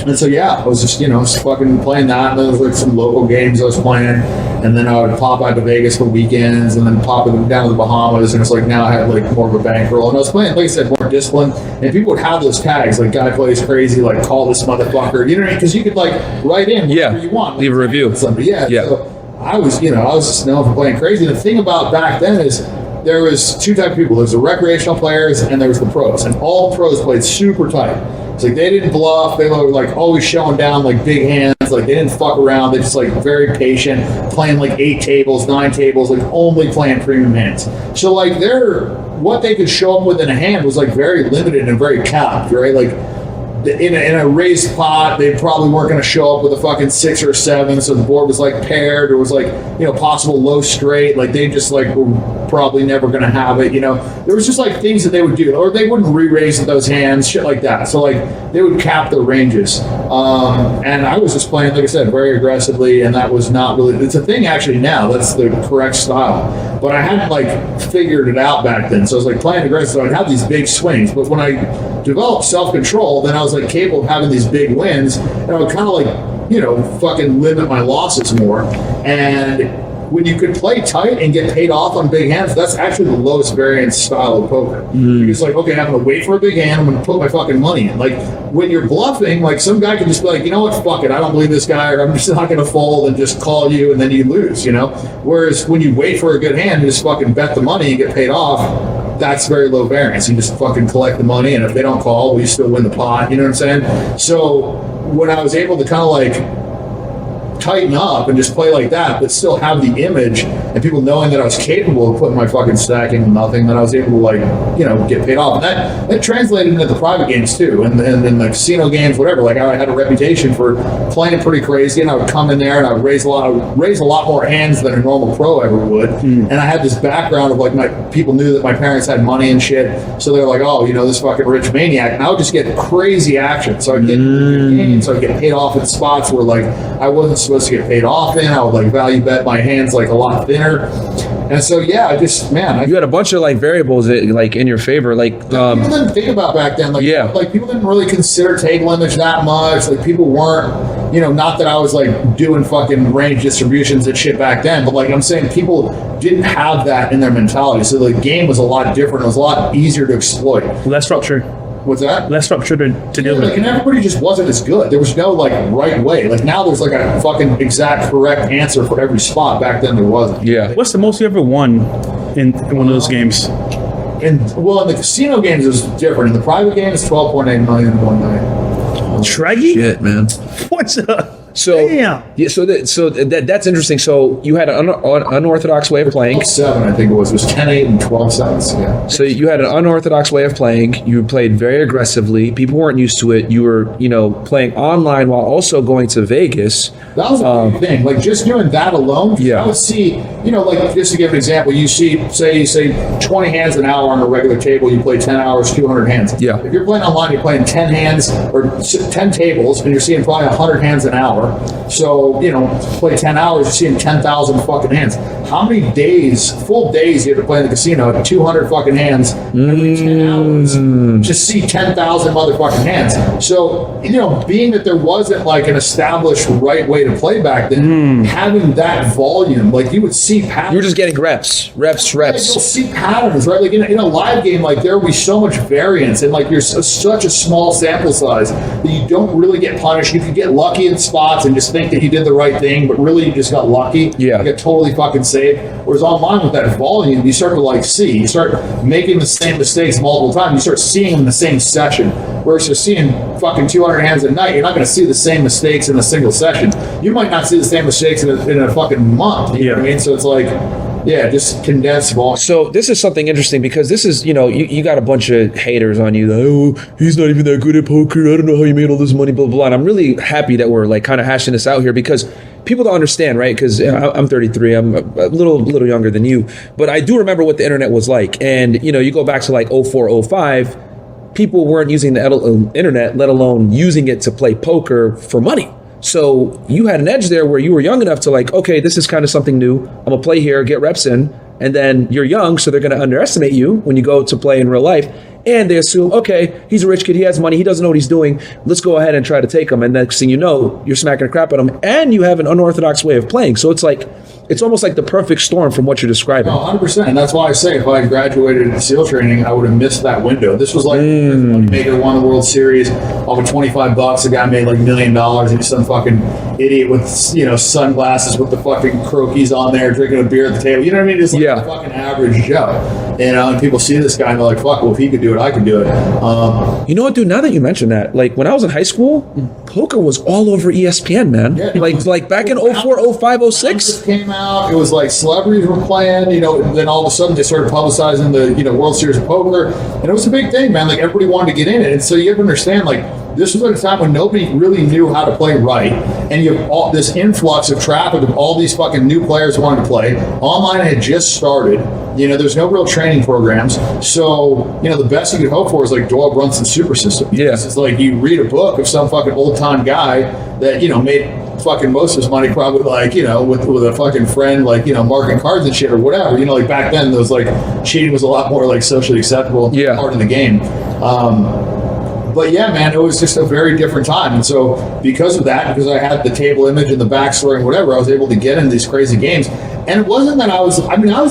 [SPEAKER 3] And so, I was just, fucking playing that. And then there was, like, some local games I was playing. And then I would pop out to Vegas for weekends and then pop down to the Bahamas. And it's like, now I had, like, more of a bankroll. And I was playing, like I said, more discipline. And people would have those tags, like, guy plays crazy, like, call this motherfucker. You know what I mean? Because you could, like, write in whatever you want.
[SPEAKER 1] Leave a review.
[SPEAKER 3] Yeah. So I was just known for playing crazy. The thing about back then is there was two types of people. There was the recreational players and there was the pros. And all pros played super tight. It's like they didn't bluff. They were like always showing down like big hands. Like they didn't fuck around. They just like very patient, playing like 8 tables, 9 tables, like only playing premium hands. So like what they could show up with in a hand was like very limited and very capped, right? Like in a raised pot, they probably weren't going to show up with a fucking 6 or 7. So the board was like paired or was like, possible low straight. Like they just like were probably never going to have it. There was just like things that they would do, or they wouldn't re-raise those hands, shit like that. So like they would cap their ranges. And I was just playing, like I said, very aggressively, and that was not really, it's a thing actually now. That's the correct style. But I hadn't like figured it out back then. So I was like playing aggressive. I'd have these big swings, but when I developed self-control, then I was like capable of having these big wins, and I would kind of like, fucking limit my losses more. And when you could play tight and get paid off on big hands, that's actually the lowest variance style of poker. Because like, okay, I'm gonna wait for a big hand, I'm gonna put my fucking money in. Like when you're bluffing, like some guy can just be like, you know what, fuck it, I don't believe this guy, or I'm just not gonna fold and just call you, and then you lose, Whereas when you wait for a good hand and just fucking bet the money and get paid off, that's very low variance. You just fucking collect the money, and if they don't call, well, you still win the pot. You know what I'm saying? So when I was able to kind of like tighten up and just play like that, but still have the image and people knowing that I was capable of putting my fucking stack into nothing, then I was able to like, get paid off. And that translated into the private games too, and the casino games, whatever. Like I had a reputation for playing pretty crazy, and I would come in there and I would raise a lot more hands than a normal pro ever would. And I had this background of like my people knew that my parents had money and shit, so they're like, oh, this fucking rich maniac, and I would just get crazy action. So I'd get games, so I'd get paid off at spots where like I wasn't supposed to get paid off in. I would like value bet my hands like a lot thinner. And so you had a bunch of like variables that, like in your favor, like people didn't think about back then, like people didn't really consider table image that much. Like people weren't, not that I was like doing fucking range distributions and shit back then, but like I'm saying people didn't have that in their mentality, so the game was a lot different. It was a lot easier to exploit.
[SPEAKER 2] Less structure.
[SPEAKER 3] What's that?
[SPEAKER 2] Less structure to deal with.
[SPEAKER 3] And everybody just wasn't as good. There was no like right way. Like now there's like a fucking exact correct answer for every spot. Back then there wasn't.
[SPEAKER 1] Yeah.
[SPEAKER 2] What's the most you ever won in one of those games?
[SPEAKER 3] In the casino games it was different. In the private games, 12.8 million in one night.
[SPEAKER 2] Traggy?
[SPEAKER 1] Shit, man.
[SPEAKER 2] What's up?
[SPEAKER 1] So
[SPEAKER 2] damn.
[SPEAKER 1] Yeah, that's interesting. So you had an unorthodox way of playing.
[SPEAKER 3] 7, I think it was. It was 10-8 and 12 cents. Yeah.
[SPEAKER 1] So you had an unorthodox way of playing. You played very aggressively. People weren't used to it. You were, playing online while also going to Vegas.
[SPEAKER 3] That was a big thing. Like just doing that alone. Yeah. I would see, like just to give an example, you see, say 20 hands an hour on a regular table. You play 10 hours, 200 hands.
[SPEAKER 1] Yeah.
[SPEAKER 3] If you're playing online, you're playing 10 hands or 10 tables, and you're seeing probably 100 hands an hour. hour. So, play 10 hours, you're seeing 10,000 fucking hands. How many days, full days, you have to play in the casino at 200 fucking hands every 10 hours? Just see 10,000 motherfucking hands. So, being that there wasn't like an established right way to play back then, having that volume, like you would see patterns.
[SPEAKER 1] You were just getting reps.
[SPEAKER 3] Yeah, you'll see patterns, right? Like in a live game, like there will be so much variance, and like you're such a small sample size that you don't really get punished. You could get lucky in spots and just think that you did the right thing, but really you just got lucky.
[SPEAKER 1] Yeah.
[SPEAKER 3] You get totally fucking saved. Whereas online with that volume, you start to like see, you start making the same mistakes multiple times. You start seeing them in the same session. Whereas you're seeing fucking 200 hands a night, you're not going to see the same mistakes in a single session. You might not see the same mistakes in a fucking month. You know what I mean? So it's like, yeah, just condensed volume.
[SPEAKER 1] So this is something interesting because this is, you got a bunch of haters on you. Like, oh, he's not even that good at poker. I don't know how you made all this money, blah, blah, blah. And I'm really happy that we're like kind of hashing this out here because people don't understand, right? Because I'm 33. I'm a little younger than you. But I do remember what the internet was like. And, you go back to like 04, 05, people weren't using the internet, let alone using it to play poker for money. So you had an edge there where you were young enough to like, okay, this is kind of something new. I'm gonna play here, get reps in, and then you're young, so they're gonna underestimate you when you go to play in real life. And they assume, okay, he's a rich kid, he has money, he doesn't know what he's doing. Let's go ahead and try to take him. And next thing you know, you're smacking the crap at him, and you have an unorthodox way of playing. So it's almost like the perfect storm from what you're describing.
[SPEAKER 3] No, 100%. And that's why I say if I graduated in SEAL training, I would have missed that window. This was like Moneymaker won the World Series off of $25. The guy made like $1 million, and he's some fucking idiot with sunglasses with the fucking croquis on there, drinking a beer at the table. You know what I mean? Just like a fucking average Joe. And people see this guy and they're like, fuck, well, if he could do it, I can do it.
[SPEAKER 1] You know what, dude? Now that you mention that, like when I was in high school, poker was all over ESPN, man. Yeah, like back in 04, 05, 06.
[SPEAKER 3] Came out, it was like celebrities were playing, then all of a sudden they started publicizing the World Series of Poker, and it was a big thing, man. Like everybody wanted to get in it, and so you have to understand, like this was at a time when nobody really knew how to play right, and you have all this influx of traffic of all these fucking new players wanting to play. Online had just started. There's no real training programs, so the best you could hope for is like Doyle Brunson's super system. It's like you read a book of some fucking old time guy that made fucking most of his money probably like with a fucking friend, like marking cards and shit or whatever. Like back then there was like cheating was a lot more like socially acceptable part of the game. But yeah, man, it was just a very different time. And so because of that, because I had the table image and the backstory and whatever, I was able to get into these crazy games. And it wasn't that I was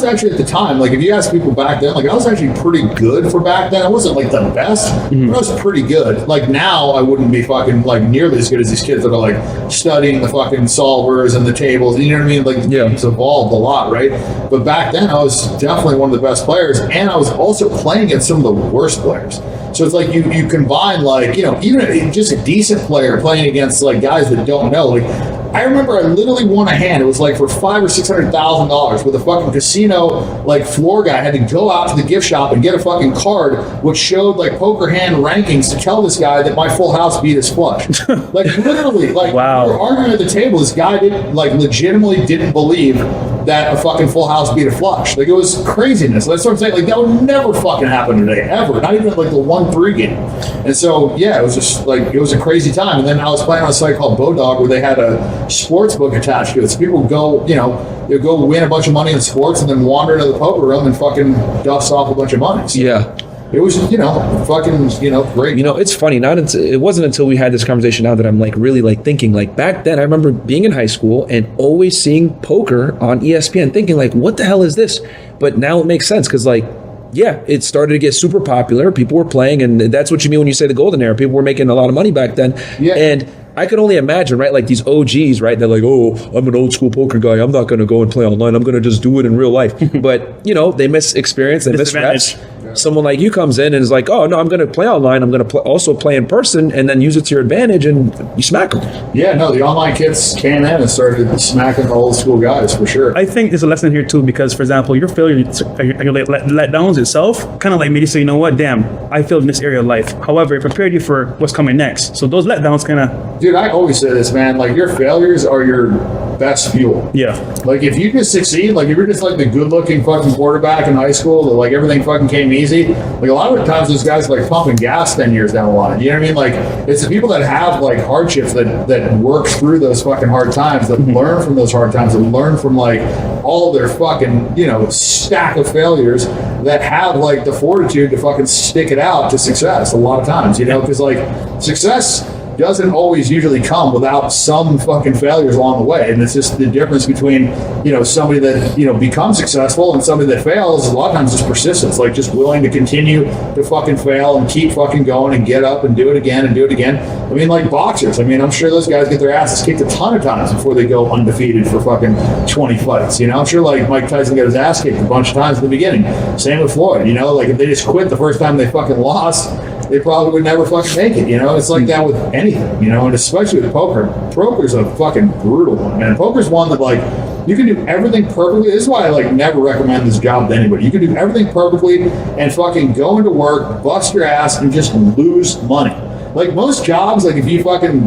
[SPEAKER 3] actually at the time, like if you ask people back then, like I was actually pretty good for back then. I wasn't like the best, but I was pretty good. Like now I wouldn't be fucking like nearly as good as these kids that are like studying the fucking solvers and the tables. You know what I mean? Like the game's evolved a lot, right? But back then I was definitely one of the best players, and I was also playing against some of the worst players. So it's like you combine like, even just a decent player playing against like guys that don't know. Like I remember I literally won a hand. It was like for $500,000 or $600,000 with a fucking casino like floor guy. I had to go out to the gift shop and get a fucking card which showed like poker hand rankings to tell this guy that my full house beat his flush. Like literally, like
[SPEAKER 2] wow.
[SPEAKER 3] We were arguing at the table. This guy legitimately didn't believe that a fucking full house beat a flush. Like it was craziness. That's what I'm saying. Like that would never fucking happen today, ever. Not even like the 1-3 game. And so yeah, it was just like it was a crazy time. And then I was playing on a site called Bodog where they had a sports book attached to it. So people would go, they'd go win a bunch of money in sports and then wander into the poker room and fucking dust off a bunch of money. So it was, fucking, great.
[SPEAKER 1] It's funny. It wasn't until we had this conversation now that I'm like really like thinking like back then I remember being in high school and always seeing poker on ESPN thinking like, what the hell is this? But now it makes sense because like, yeah, it started to get super popular. People were playing, and that's what you mean when you say the golden era. People were making a lot of money back then. Yeah. And I could only imagine, right, like these OGs, right? They're like, oh, I'm an old school poker guy. I'm not going to go and play online. I'm going to just do it in real life. But, they miss experience. They miss reps. Someone like you comes in and is like, oh, no, I'm going to play online. I'm going to also play in person and then use it to your advantage, and you smack them. Yeah, no, the online kids came in and started smacking the old school guys for sure.
[SPEAKER 2] I think there's a lesson here too because, for example, your failure, your letdowns itself kind of like made you say, you know what, damn, I failed in this area of life. However, it prepared you for what's coming next. So those letdowns kind of...
[SPEAKER 3] Dude, I always say this, man, like your failures are your best fuel.
[SPEAKER 2] Yeah.
[SPEAKER 3] Like if you just succeed, like if you're just like the good-looking fucking quarterback in high school, that like everything fucking came easy. Like a lot of the times, those guys are like pumping gas 10 years down the line. You know what I mean? Like it's the people that have like hardships that work through those fucking hard times, that learn from those hard times, that learn from like all of their fucking stack of failures, that have like the fortitude to fucking stick it out to success. A lot of times, because like success doesn't always usually come without some fucking failures along the way. And it's just the difference between, somebody that, becomes successful and somebody that fails. A lot of times it's persistence, like just willing to continue to fucking fail and keep fucking going and get up and do it again and do it again. I mean, like boxers. I mean, I'm sure those guys get their asses kicked a ton of times before they go undefeated for fucking 20 fights. I'm sure like Mike Tyson got his ass kicked a bunch of times in the beginning. Same with Floyd, like if they just quit the first time they fucking lost, they probably would never fucking make it. It's like that with anything, and especially with poker. Poker's a fucking brutal one, man. Poker's one that like you can do everything perfectly. This is why I like never recommend this job to anybody. You can do everything perfectly and fucking go into work, bust your ass, and just lose money. Like most jobs, like if you fucking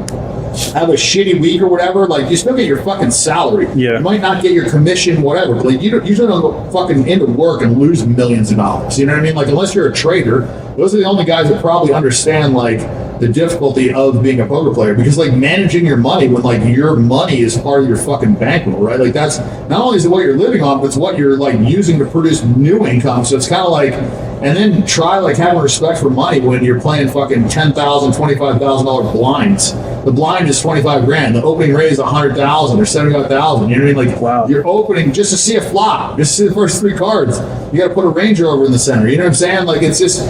[SPEAKER 3] have a shitty week or whatever, like you still get your fucking salary.
[SPEAKER 2] Yeah.
[SPEAKER 3] You might not get your commission, whatever. But like you usually don't go fucking into work and lose millions of dollars. You know what I mean? Like unless you're a trader, those are the only guys that probably understand like the difficulty of being a poker player, because like managing your money when like your money is part of your fucking bankroll, right? Like that's not only is it what you're living on, but it's what you're like using to produce new income. So it's kind of like, and then try like having respect for money when you're playing fucking $10,000, $25,000 blinds. The blind is 25 grand. The opening raise 100,000 or 75,000. You know what I mean? Like
[SPEAKER 2] wow.
[SPEAKER 3] You're opening just to see a flop, just to see the first three cards. You got to put a Range Rover in the center. You know what I'm saying? Like it's just,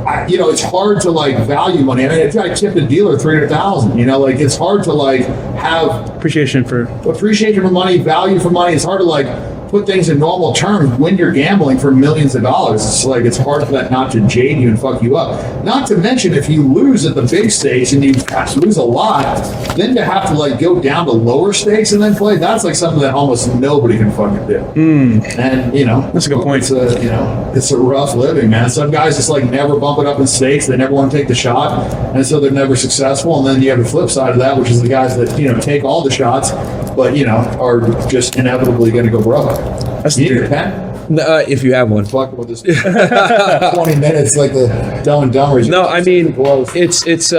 [SPEAKER 3] it's hard to like value money. I mean, if I tipped a dealer 300,000, like it's hard to like have
[SPEAKER 2] appreciation for
[SPEAKER 3] money, value for money. It's hard to like put things in normal terms when you're gambling for millions of dollars. It's like it's hard for that not to jade you and fuck you up. Not to mention if you lose at the big stakes and you lose a lot, then to have to like go down to lower stakes and then play, that's like something that almost nobody can fucking do. And
[SPEAKER 2] that's a good point.
[SPEAKER 3] It's a rough living, man. Some guys just like never bump it up in stakes. They never want to take the shot, and so they're never successful. And then you have the flip side of that, which is the guys that take all the shots, but are just inevitably going to go broke.
[SPEAKER 2] That's
[SPEAKER 3] you need a pen?
[SPEAKER 1] If you have one.
[SPEAKER 3] Fuck with this 20 minutes like the Dumb and Dumber.
[SPEAKER 1] No, I mean it's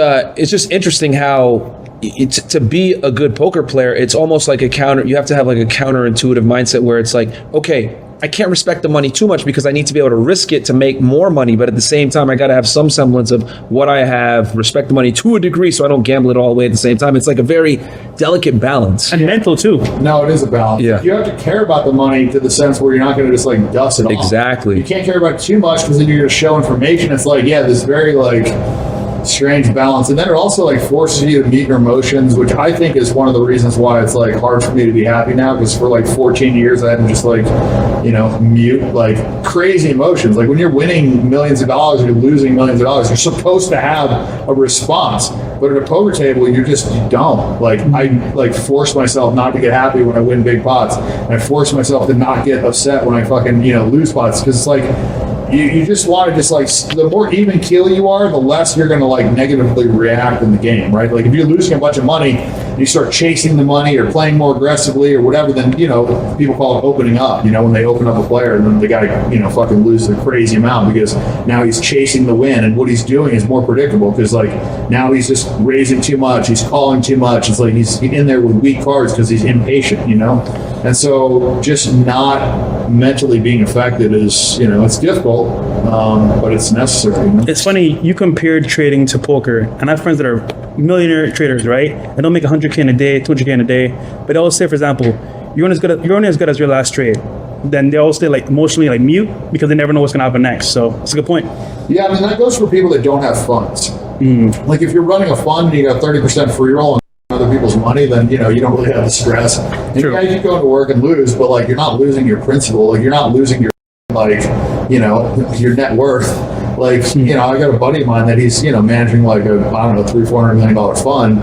[SPEAKER 1] just interesting how to be a good poker player, it's almost like you have to have like a counterintuitive mindset where it's like, okay, I can't respect the money too much because I need to be able to risk it to make more money. But at the same time, I got to have some semblance of what I have, respect the money to a degree so I don't gamble it all away at the same time. It's like a very delicate balance.
[SPEAKER 2] And mental too.
[SPEAKER 3] No, it is a balance.
[SPEAKER 1] Yeah.
[SPEAKER 3] You have to care about the money to the sense where you're not going to just like dust it off.
[SPEAKER 1] Exactly.
[SPEAKER 3] You can't care about it too much because then you're going to show information. It's like, this very like strange balance. And then it also like forces you to meet your emotions, which I think is one of the reasons why it's like hard for me to be happy now, because for like 14 years I had to just like mute like crazy emotions. Like when you're winning millions of dollars or you're losing millions of dollars, you're supposed to have a response, but at a poker table you don't. Like I like force myself not to get happy when I win big pots, and I force myself to not get upset when I fucking lose pots, because it's like you just want to just like, the more even keel you are, the less you're going to like negatively react in the game, right? Like if you're losing a bunch of money and you start chasing the money or playing more aggressively or whatever, then people call it opening up. When they open up a player, and then the guy fucking loses a crazy amount because now he's chasing the win, and what he's doing is more predictable because like now he's just raising too much, he's calling too much. It's like he's in there with weak cards because he's impatient, and so just not mentally being affected is it's difficult, but it's necessary.
[SPEAKER 2] It's funny, you compared trading to poker, and I have friends that are millionaire traders, right? They don't make 100K in a day, 200K in a day, but they always say, for example, you're only as good as your last trade. Then they always stay like emotionally like mute because they never know what's gonna happen next. So it's a good point.
[SPEAKER 3] Yeah, I mean that goes for people that don't have funds. Like if you're running a fund and you got 30% free roll on other people's money, then you don't really have the stress. And
[SPEAKER 2] True.
[SPEAKER 3] you go to work and lose, but like you're not losing your principal, like you're not losing your like your net worth. Like I got a buddy of mine that he's managing like a $300-400 million fund,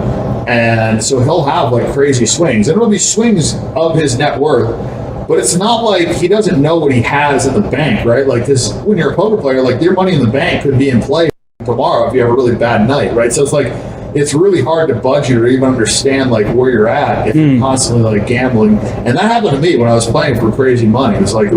[SPEAKER 3] and so he'll have like crazy swings, and it'll be swings of his net worth. But it's not like he doesn't know what he has in the bank, right? Like, because when you're a poker player, like your money in the bank could be in play tomorrow if you have a really bad night, right? So it's like it's really hard to budget or even understand like where you're at if you're constantly like gambling. And that happened to me when I was playing for crazy money. It was like,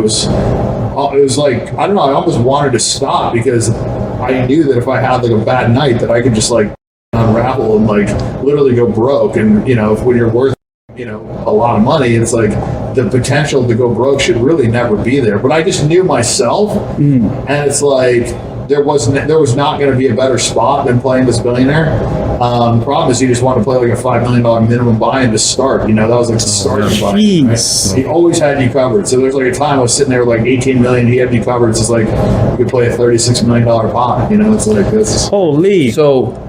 [SPEAKER 3] I don't know, I almost wanted to stop because I knew that if I had like a bad night that I could just like unravel and like literally go broke. And you know, when you're worth, you know, a lot of money, it's like the potential to go broke should really never be there. But I just knew myself, and it's like there was not going to be a better spot than playing this billionaire. The problem is you just want to play like a $5 million minimum buy-in to start. You know, that was like the starting buy-in. Right? He always had you covered. So there's like a time I was sitting there with like 18 million. He had you covered. It's just like you could play a $36 million pot. You know, it's like this.
[SPEAKER 2] Holy.
[SPEAKER 1] So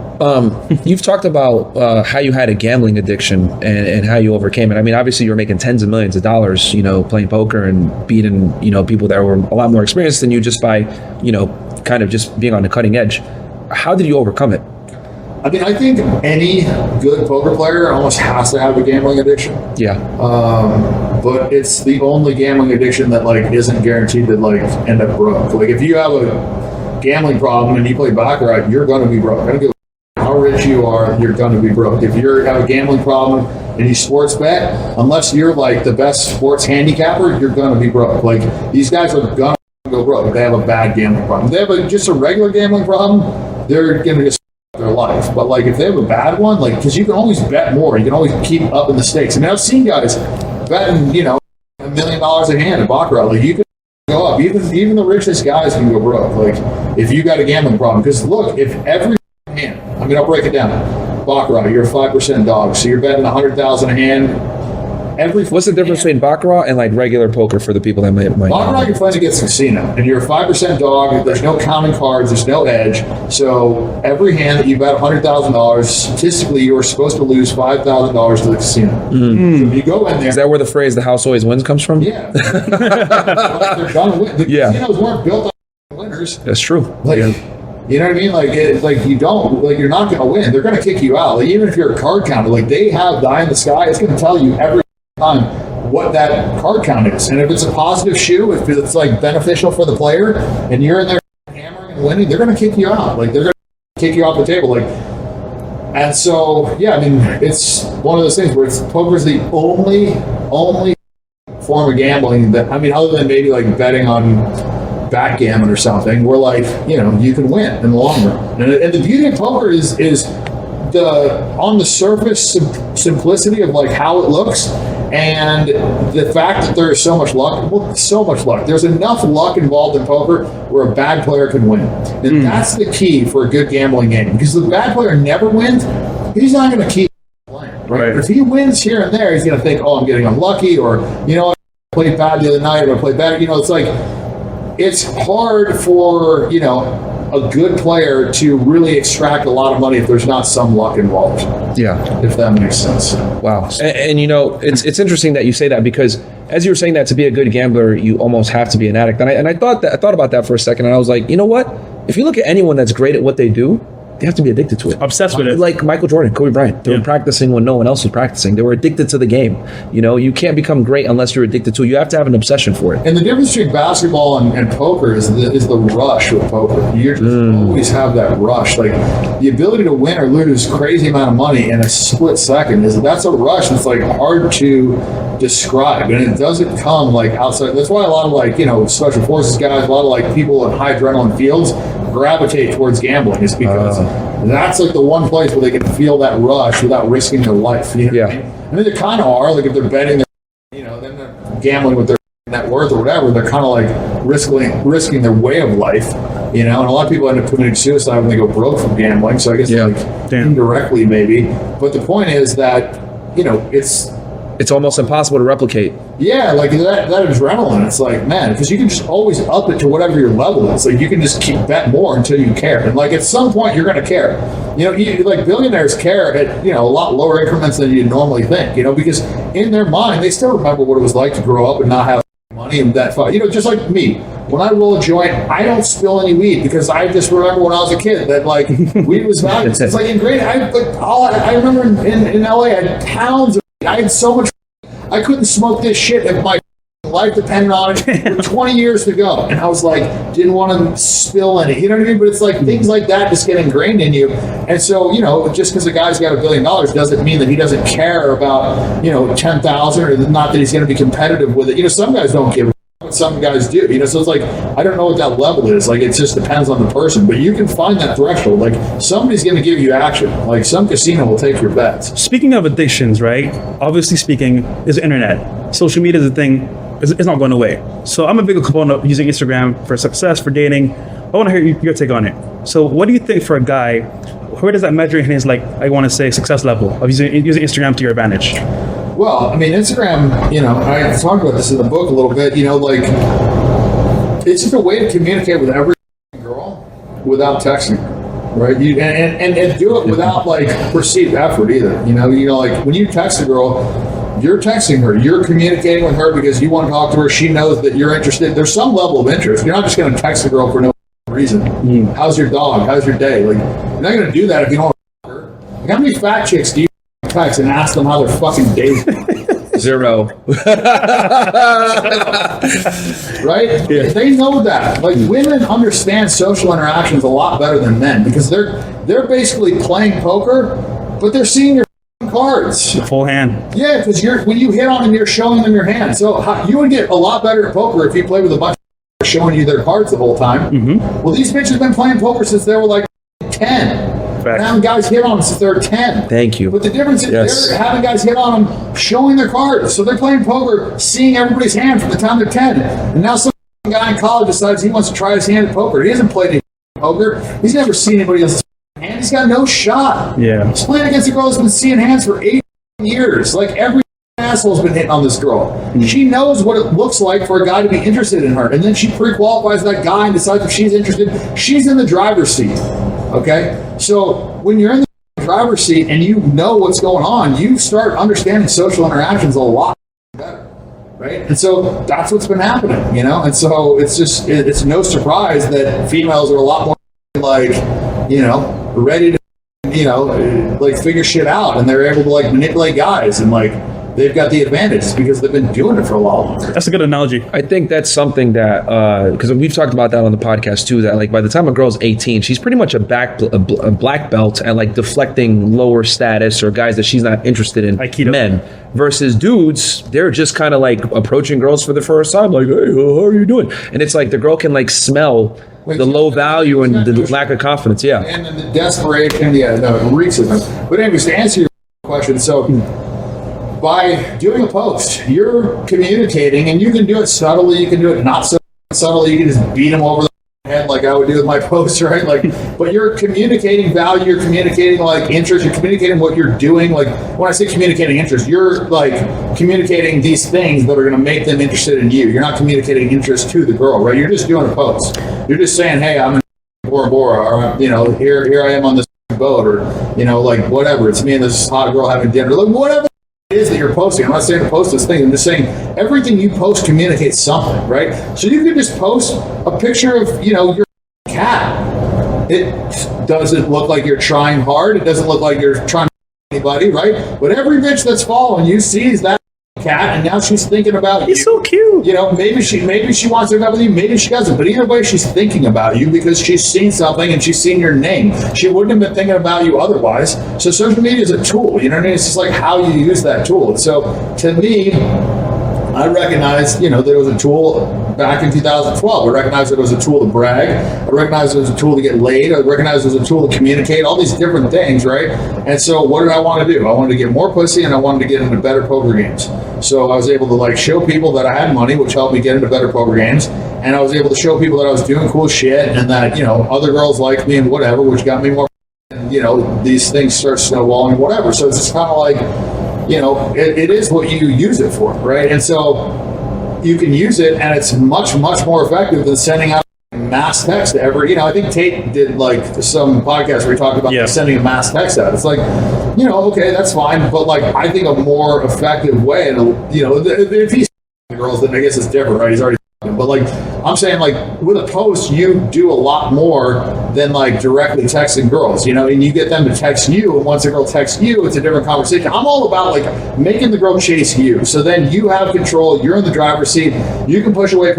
[SPEAKER 1] you've talked about how you had a gambling addiction and how you overcame it. I mean, obviously you were making tens of millions of dollars, you know, playing poker and beating, you know, people that were a lot more experienced than you just by, you know, kind of just being on the cutting edge. How did you overcome it?
[SPEAKER 3] I mean, I think any good poker player almost has to have a gambling addiction.
[SPEAKER 1] Yeah.
[SPEAKER 3] But it's the only gambling addiction that like isn't guaranteed to like end up broke. Like if you have a gambling problem and you play baccarat, you're going to be broke. I don't give a how rich you are, you're going to be broke. If you have a gambling problem and you sports bet, unless you're like the best sports handicapper, you're going to be broke. Like these guys are going to go broke if they have a bad gambling problem. If they have just a regular gambling problem, they're going to just their life. But like if they have a bad one, like because you can always bet more, you can always keep up in the stakes. I mean, I've seen guys betting, you know, $1 million a hand at baccarat. Like you can go up. Even the richest guys can go broke. Like if you got a gambling problem, because look, if every hand, I mean, I'll break it down. Baccarat, you're a 5% dog, so you're betting 100,000 a hand.
[SPEAKER 1] What's the difference between baccarat and like regular poker for the people that might
[SPEAKER 3] Baccarat, you're playing against a casino, and you're a 5% dog. There's no counting cards. There's no edge. So every hand that you bet $100,000, statistically, you are supposed to lose $5,000 to the casino. So if you go in there,
[SPEAKER 1] is that where the phrase "the house always wins" comes from?
[SPEAKER 3] Yeah. They're gonna win. The casinos weren't built on winners.
[SPEAKER 1] That's true.
[SPEAKER 3] Like, you know what I mean? Like, you're not going to win. They're going to kick you out. Like, even if you're a card counter, like they have the eye in the sky. It's going to tell you every time what that card count is. And if it's a positive shoe, if it's like beneficial for the player, and you're in there hammering and winning, they're going to kick you out. Like they're going to kick you off the table. Like, and so yeah, I mean, it's one of those things where poker is the only form of gambling that, I mean, other than maybe like betting on backgammon or something, where like, you know, you can win in the long run. And the beauty of poker is the on the surface simplicity of like how it looks, and the fact that there is so much luck. Well, so much luck. There's enough luck involved in poker where a bad player can win, and that's the key for a good gambling game. Because the bad player never wins, he's not going to keep playing. Right? If he wins here and there, he's going to think, "Oh, I'm getting unlucky," or you know, I played bad the other night, or I played better. You know, it's like it's hard for, you know, a good player to really extract a lot of money if there's not some luck involved.
[SPEAKER 1] Yeah.
[SPEAKER 3] If that makes sense.
[SPEAKER 1] Wow. And you know, it's interesting that you say that, because as you were saying that, to be a good gambler, you almost have to be an addict. And I thought about that for a second, and I was like, you know what? If you look at anyone that's great at what they do, they have to be addicted to it.
[SPEAKER 2] Obsessed with it.
[SPEAKER 1] Like Michael Jordan, Kobe Bryant. They were practicing when no one else was practicing. They were addicted to the game. You know, you can't become great unless you're addicted to it. You have to have an obsession for it.
[SPEAKER 3] And the difference between basketball and poker is the rush with poker. You just always have that rush. Like the ability to win or lose crazy amount of money in a split second, that's a rush that's like hard to describe, and it doesn't come like outside. That's why a lot of like, you know, special forces guys, a lot of like people in high adrenaline fields gravitate towards gambling, is because that's like the one place where they can feel that rush without risking their life. You know what I mean? I mean, they kind of are, like if they're betting, you know, then they're gambling with their net worth or whatever, they're kind of like risking their way of life, you know. And a lot of people end up committing suicide when they go broke from gambling. So I guess like indirectly maybe, but the point is that, you know, it's almost impossible to replicate. Yeah, like that adrenaline. It's like, man, because you can just always up it to whatever your level is. Like you can just keep bet more until you care. And like at some point you're going to care. You know, like billionaires care at, you know, a lot lower increments than you normally think. You know, because in their mind they still remember what it was like to grow up and not have money and that. You know, just like me. When I roll a joint, I don't spill any weed because I just remember when I was a kid that like weed was valuable. It's like in grade, I remember in LA I had pounds of. I had so much. I couldn't smoke this shit if my life depended on it, 20 years to go. And I was like, didn't want to spill any, you know what I mean? But it's like things like that just get ingrained in you. And so, you know, just because a guy's got $1 billion doesn't mean that he doesn't care about, you know, 10,000, or not that he's going to be competitive with it. You know, some guys don't give a but some guys do, you know, so it's like, I don't know what that level is. Like, it just depends on the person, but you can find that threshold. Like, somebody's going to give you action. Like, some casino will take your bets.
[SPEAKER 2] Speaking of addictions, right? Obviously speaking, is the internet. Social media is a thing. It's not going away. So I'm a big component of using Instagram for success, for dating. I want to hear your take on it. So what do you think for a guy, where does that measure in his, like, I want to say, success level of using Instagram to your advantage?
[SPEAKER 3] Well, I mean, Instagram, you know, I talked about this in the book a little bit, you know, like, it's just a way to communicate with every girl without texting her, right? You, and do it without, like, perceived effort either. You know, like, when you text a girl, you're texting her, you're communicating with her because you want to talk to her, she knows that you're interested. There's some level of interest. You're not just going to text a girl for no reason. How's your dog? How's your day? Like, you're not going to do that if you don't want to her. Like, how many fat chicks do you text and ask them how their fucking day is?
[SPEAKER 1] 0.
[SPEAKER 3] Right? Yeah. They know that. Like, women understand social interactions a lot better than men because they're basically playing poker, but they're seeing your cards.
[SPEAKER 2] The full hand.
[SPEAKER 3] Yeah, because when you hit on them, you're showing them your hand. So you would get a lot better at poker if you play with a bunch of showing you their cards the whole time. Well, these bitches have been playing poker since they were like 10. Having guys hit on them since they're 10.
[SPEAKER 1] Thank you.
[SPEAKER 3] But the difference is they're having guys hit on them showing their cards. So they're playing poker, seeing everybody's hand from the time they're 10. And now some guy in college decides he wants to try his hand at poker. He hasn't played any poker. He's never seen anybody else's hand. He's got no shot.
[SPEAKER 2] Yeah.
[SPEAKER 3] He's playing against a girl who's been seeing hands for 8 years. Like, every asshole's been hitting on this girl. She knows what it looks like for a guy to be interested in her. And then she pre-qualifies that guy and decides if she's interested. She's in the driver's seat. Okay? So when you're in the driver's seat and you know what's going on, you start understanding social interactions a lot better. Right? And so that's what's been happening, you know? And so it's no surprise that females are a lot more like, you know, ready to, you know, like, figure shit out, and they're able to, like, manipulate guys, and, like, they've got the advantage because they've been doing it for a lot longer.
[SPEAKER 2] That's a good analogy.
[SPEAKER 1] I think that's something that, because we've talked about that on the podcast too, that, like, by the time a girl's 18, she's pretty much a black belt at, like, deflecting lower status or guys that she's not interested in,
[SPEAKER 2] Aikido.
[SPEAKER 1] men. Versus dudes, they're just kind of, like, approaching girls for the first time, like, hey, how are you doing? And it's like the girl can, like, smell the low value and the lack of confidence. Yeah.
[SPEAKER 3] And then the desperation, the reeks of them. But anyways, to answer your question, so by doing a post, you're communicating, and you can do it subtly, you can do it not so subtly, you can just beat them over the head like I would do with my posts, right? Like, but you're communicating value, you're communicating, like, interest, you're communicating what you're doing. Like, when I say communicating interest, you're, like, communicating these things that are going to make them interested in you. You're not communicating interest to the girl, right? You're just doing a post. You're just saying, hey, I'm in Bora Bora, or, you know, here I am on this boat, or, you know, like, whatever. It's me and this hot girl having dinner. Like, whatever it is that you're posting. I'm not saying to post this thing. I'm just saying everything you post communicates something, right? So you could just post a picture of, you know, your cat. It doesn't look like you're trying hard. It doesn't look like you're trying to anybody, right? But every bitch that's following you sees that cat, and now she's thinking about you.
[SPEAKER 2] He's so cute.
[SPEAKER 3] You know, maybe she wants to hook up with you, maybe she doesn't. But either way, she's thinking about you because she's seen something and she's seen your name. She wouldn't have been thinking about you otherwise. So social media is a tool. You know what I mean? It's just like how you use that tool. And so to me, I recognized, you know, that it was a tool back in 2012. I recognized that it was a tool to brag. I recognized it was a tool to get laid. I recognized it was a tool to communicate, all these different things, right? And so what did I want to do? I wanted to get more pussy, and I wanted to get into better poker games. So I was able to, like, show people that I had money, which helped me get into better poker games. And I was able to show people that I was doing cool shit, and that, you know, other girls liked me and whatever, which got me more, and, you know, these things start snowballing and whatever. So it's just kind of like, you know, it is what you use it for, right? And so you can use it, and it's much, much more effective than sending out mass text to every, you know, I think Tate did, like, some podcast where he talked about sending a mass text out. It's like, you know, okay, that's fine, but, like, I think a more effective way, and, you know, if he's girls, then I guess it's different, right? He's already But like, I'm saying, like, with a post, you do a lot more than like directly texting girls, you know, and you get them to text you. And once a girl texts you, it's a different conversation. I'm all about like making the girl chase you. So then you have control. You're in the driver's seat. You can push away.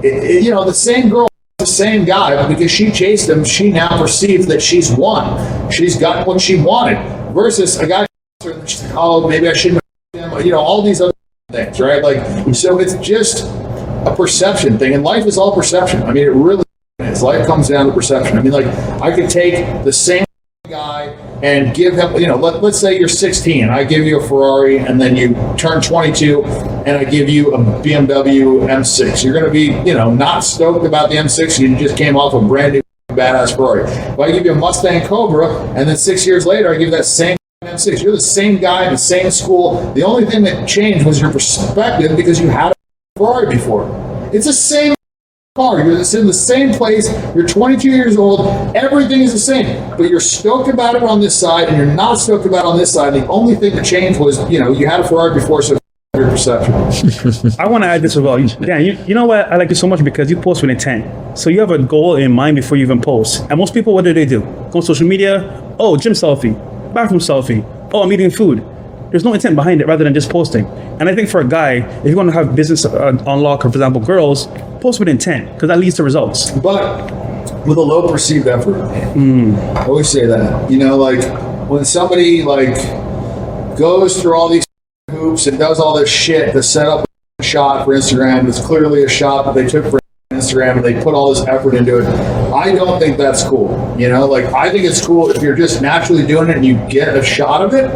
[SPEAKER 3] You know, the same girl, the same guy, but because she chased him, she now perceives that she's won. She's gotten what she wanted. Versus a guy, she's like, oh, maybe I shouldn't have him. You know, all these other things, right? Like, so it's just a perception thing, and life is all perception. I mean, it really is. Life comes down to perception. I mean, like, I could take the same guy and give him, you know, let's say you're 16, I give you a Ferrari, and then you turn 22, and I give you a BMW M6. You're going to be, you know, not stoked about the M6. You just came off a brand new badass Ferrari. If I give you a Mustang Cobra, and then 6 years later, I give you that same M6. You're the same guy in the same school. The only thing that changed was your perspective because you had a Ferrari before. It's the same car. You're in the same place. You're 22 years old. Everything is the same, but you're stoked about it on this side, and you're not stoked about it on this side. The only thing that changed was, you know, you had a Ferrari before, so your perception.
[SPEAKER 2] I want to add this as well. Dan, you know what? I like you so much because you post with intent. So you have a goal in mind before you even post. And most people, what do? Go on social media. Oh, gym selfie, bathroom selfie. Oh, I'm eating food. There's no intent behind it rather than just posting. And I think for a guy, if you want to have business unlock, or for example, girls, post with intent because that leads to results.
[SPEAKER 3] But with a low perceived effort. I always say that. You know, like when somebody like goes through all these hoops and does all this shit to set up a shot for Instagram, it's clearly a shot that they took for Instagram and they put all this effort into it. I don't think that's cool. You know, like I think it's cool if you're just naturally doing it and you get a shot of it.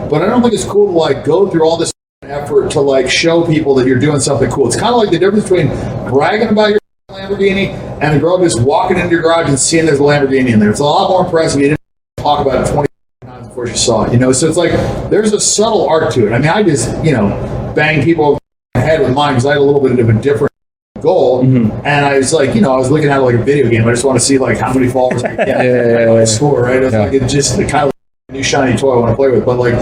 [SPEAKER 3] But I don't think it's cool to like go through all this effort to like show people that you're doing something cool. It's kind of like the difference between bragging about your Lamborghini and a girl just walking into your garage and seeing there's a Lamborghini in there. It's a lot more impressive. You didn't talk about it 20 times before she saw it, you know? So it's like, there's a subtle art to it. I mean, I just, you know, bang people over the head with mine because I had a little bit of a different goal. And I was like, you know, I was looking at it like a video game. I just want to see like how many followers I can get. I score, right? It's like, it's just kind of new shiny toy I want to play with, but like,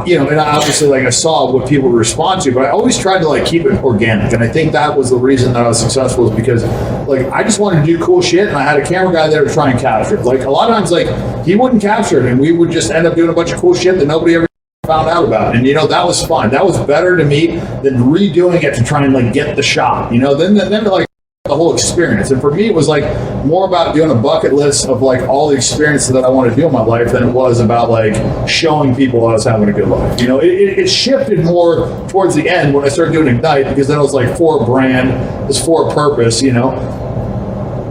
[SPEAKER 3] you know, and obviously like I saw what people would respond to, but I always tried to like keep it organic, and I think that was the reason that I was successful, is because like I just wanted to do cool shit, and I had a camera guy there to try and capture it. Like a lot of times like he wouldn't capture it, and we would just end up doing a bunch of cool shit that nobody ever found out about. And you know, that was fun. That was better to me than redoing it to try and like get the shot, you know. Then like the whole experience. And for me, it was like more about doing a bucket list of like all the experiences that I wanted to do in my life than it was about like showing people I was having a good life. You know, it shifted more towards the end when I started doing Ignite, because then it was like for a brand, it was for a purpose, you know.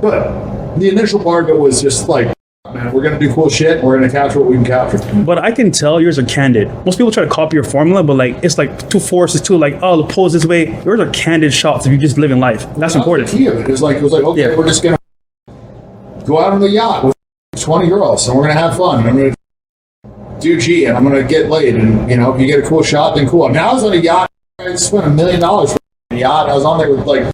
[SPEAKER 3] But the initial part of it was just like, man, we're going to do cool shit. We're going to capture what we can capture.
[SPEAKER 2] But I can tell yours are candid. Most people try to copy your formula, but like it's like too forced. It's too like, oh, pose this way. Yours are candid shots if you're just living life. That's important.
[SPEAKER 3] The key of it. It was like, okay, we're just going to go out on the yacht with 20 girls, and we're going to have fun. And I'm going to do G, and I'm going to get laid. And you know, if you get a cool shot, then cool. I mean, I was on a yacht. I spent $1 million for a yacht. I was on there with like,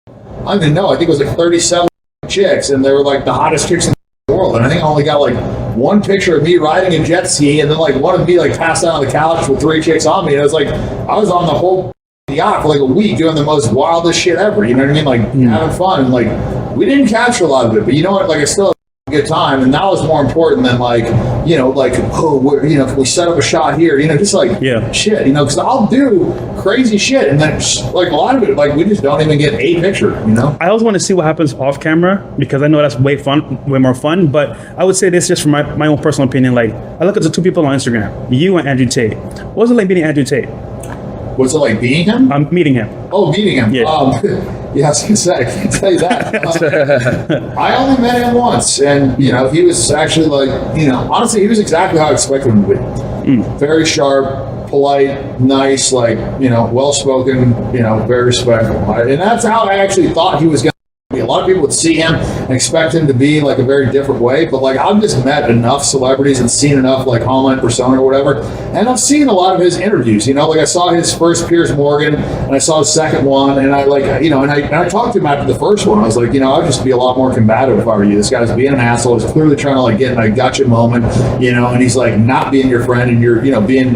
[SPEAKER 3] I don't even know. I think it was like 37 chicks, and they were like the hottest chicks in the world. And I think I only got like one picture of me riding a jet ski, and then like one of me like passed out on the couch with 3 chicks on me. And it was like I was on the whole yacht for like a week doing the most wildest shit ever. You know what I mean? Like having fun. And like we didn't capture a lot of it, but you know what? Like I still had a good time, and that was more important than like, you know, like, oh, you know, can we set up a shot here? You know, just like shit. You know, because I'll do crazy shit, and then like a lot of it, like we just don't even get a picture. You know. I
[SPEAKER 2] always want to see what happens off camera, because I know that's way more fun. But I would say this just from my own personal opinion. Like I look at the 2 people on Instagram, you and Andrew Tate. What was it like meeting Andrew Tate?
[SPEAKER 3] What's it like being him?
[SPEAKER 2] I'm meeting him.
[SPEAKER 3] Oh, meeting him.
[SPEAKER 2] Yeah.
[SPEAKER 3] Yeah, I was gonna say, I can't tell you that. I only met him once, and you know, he was actually like, you know, honestly, he was exactly how I expected him to be. Very sharp, polite, nice, like, you know, well-spoken, you know, very respectful. And that's how I actually thought he was gonna be. A lot of people would see him and expect him to be like a very different way, but like I've just met enough celebrities and seen enough like online persona or whatever, and I've seen a lot of his interviews. You know, like I saw his first Piers Morgan, and I saw his second one, and I like, you know, and I talked to him after the first one. I was like, you know, I'd just be a lot more combative if I were you. This guy's being an asshole. He's clearly trying to like get a gotcha moment, you know, and he's like not being your friend, and you're, you know, being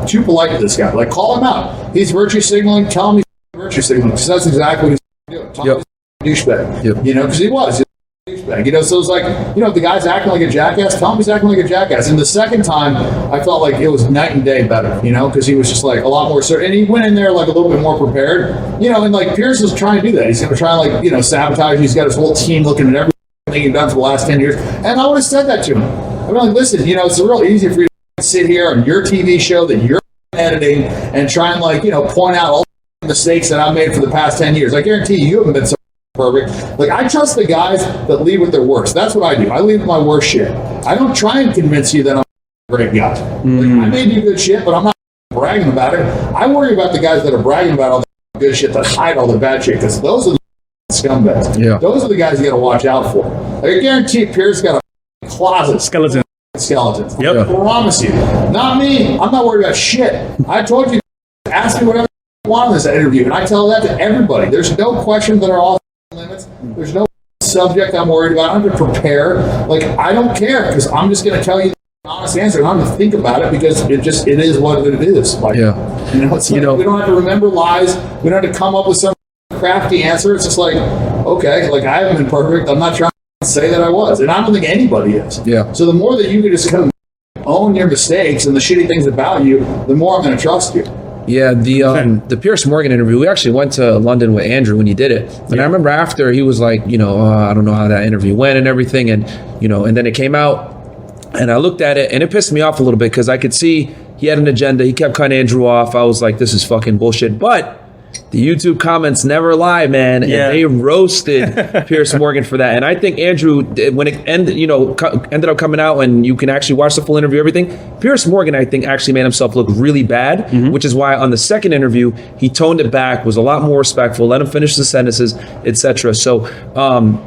[SPEAKER 3] too polite to this guy. Like call him out. He's virtue signaling. Tell him he's virtue virtue signaling, because that's exactly what he's doing. Tommy's a douchebag.
[SPEAKER 1] Yep.
[SPEAKER 3] You know, because he was. You know, so it's like, you know, the guy's acting like a jackass, Tommy's acting like a jackass. And the second time, I felt like it was night and day better, you know, because he was just like a lot more certain. And he went in there like a little bit more prepared, you know, and like Pierce is trying to do that. He's going to try and like, you know, sabotage. He's got his whole team looking at everything he's done for the last 10 years. And I would have said that to him. I'm like, listen, you know, it's real easy for you to sit here on your TV show that you're editing and try and like, you know, point out all the mistakes that I've made for the past 10 years. I guarantee you haven't been so perfect. Like, I trust the guys that lead with their worst. That's what I do. I lead with my worst shit. I don't try and convince you that I'm a great guy. Like, I may do good shit, but I'm not bragging about it. I worry about the guys that are bragging about all the good shit that hide all the bad shit, because those are the scumbags.
[SPEAKER 1] Yeah.
[SPEAKER 3] Those are the guys you got to watch out for. Like, I guarantee Pierce got a closet
[SPEAKER 2] Skeleton.
[SPEAKER 3] skeletons.
[SPEAKER 2] Yep.
[SPEAKER 3] I promise you. Not me. I'm not worried about shit. I told you, ask me whatever you want in this interview, and I tell that to everybody. There's no questions that are off limits. There's no subject I'm worried about. I'm going to prepare. Like, I don't care, because I'm just going to tell you the honest answer, and I'm going to think about it, because it is what it is. Like, you know, it's like, we don't have to remember lies. We don't have to come up with some crafty answer. It's just like, okay, like, I haven't been perfect. I'm not trying to say that I was, and I don't think anybody is.
[SPEAKER 1] Yeah.
[SPEAKER 3] So the more that you can just kind of own your mistakes and the shitty things about you, the more I'm going to trust you.
[SPEAKER 1] Yeah, the Pierce Morgan interview, we actually went to London with Andrew when he did it. And I remember after, he was like, you know, I don't know how that interview went and everything. And, you know, and then it came out and I looked at it and it pissed me off a little bit, because I could see he had an agenda. He kept cutting Andrew off. I was like, this is fucking bullshit. But the YouTube comments never lie, man. And they roasted Pierce Morgan for that. And I think Andrew, when it ended, you know, ended up coming out and you can actually watch the full interview, everything, Pierce Morgan, I think, actually made himself look really bad, which is why on the second interview, he toned it back, was a lot more respectful, let him finish the sentences, etc. So,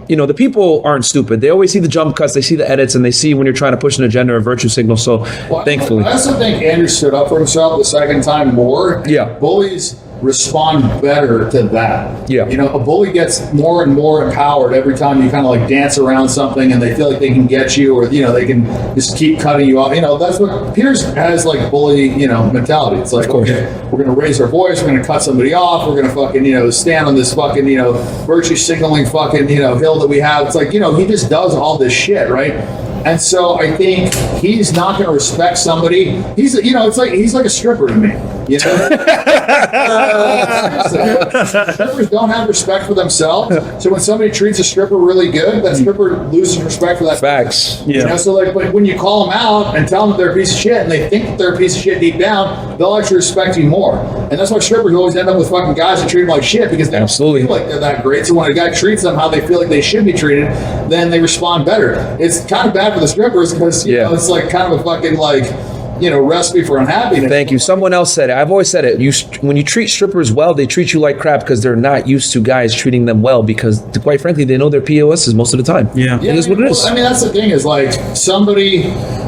[SPEAKER 1] you know, the people aren't stupid. They always see the jump cuts, they see the edits, and they see when you're trying to push an agenda or a virtue signal. So, thankfully.
[SPEAKER 3] I also think Andrew stood up for himself the second time more.
[SPEAKER 1] Yeah.
[SPEAKER 3] Bullies respond better to that.
[SPEAKER 1] Yeah.
[SPEAKER 3] You know, a bully gets more and more empowered every time you kind of like dance around something and they feel like they can get you, or, you know, they can just keep cutting you off. You know, that's what Pierce has, like, bully, you know, mentality. It's like, okay, we're going to raise our voice, we're going to cut somebody off, we're going to fucking, you know, stand on this fucking, you know, virtue signaling fucking, you know, hill that we have. It's like, you know, he just does all this shit, right? And so I think he's not going to respect somebody. He's, you know, it's like, he's like a stripper to me. You know, strippers don't have respect for themselves. So when somebody treats a stripper really good, that stripper loses respect for that.
[SPEAKER 1] Facts.
[SPEAKER 3] Yeah. You know, so like, but when you call them out and tell them they're a piece of shit, and they think that they're a piece of shit deep down, they'll actually respect you more. And that's why strippers always end up with fucking guys that treat them like shit, because they don't feel like they're that great. So when a guy treats them how they feel like they should be treated, then they respond better. It's kind of bad for the strippers, because you know, it's like kind of a fucking like, you know, recipe for unhappiness.
[SPEAKER 1] Thank you. Someone else said it. I've always said it. When you treat strippers well, they treat you like crap, because they're not used to guys treating them well, because quite frankly, they know their POSs most of the time.
[SPEAKER 2] Yeah.
[SPEAKER 1] It is what it is.
[SPEAKER 3] I mean, that's the thing, is like, somebody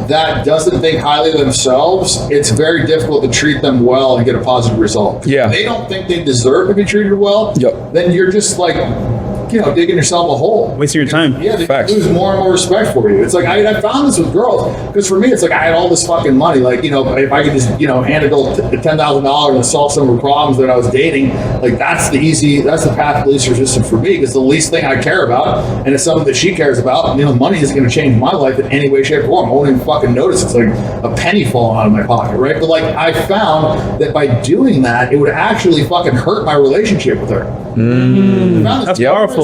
[SPEAKER 3] that doesn't think highly of themselves, it's very difficult to treat them well and get a positive result.
[SPEAKER 1] Yeah.
[SPEAKER 3] If they don't think they deserve to be treated well, then you're just like, you know, digging yourself a hole.
[SPEAKER 2] Wasting your time.
[SPEAKER 3] Yeah, they lose more and more respect for you. It's like, I found this with girls, because for me, it's like, I had all this fucking money. Like, you know, if I could just, you know, hand a girl $10,000 and solve some of the problems that I was dating, like, that's the path of least resistance for me, because the least thing I care about, and it's something that she cares about, and, you know, money isn't going to change my life in any way, shape, or form. I won't even fucking notice it's like a penny falling out of my pocket, right? But like, I found that by doing that, it would actually fucking hurt my relationship with her.
[SPEAKER 2] That's powerful.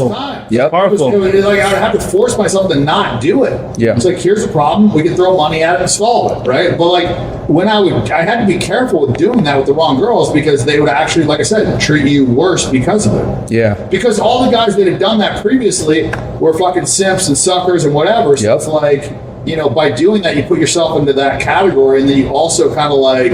[SPEAKER 1] Yep.
[SPEAKER 2] Powerful.
[SPEAKER 3] Like, I would have to force myself to not do it.
[SPEAKER 1] Yeah.
[SPEAKER 3] It's like, here's the problem. We can throw money at it and solve it, right? But like, when I had to be careful with doing that with the wrong girls, because they would actually, like I said, treat you worse because of it.
[SPEAKER 1] Yeah.
[SPEAKER 3] Because all the guys that had done that previously were fucking simps and suckers and whatever. So it's like, you know, by doing that, you put yourself into that category, and then you also kind of like,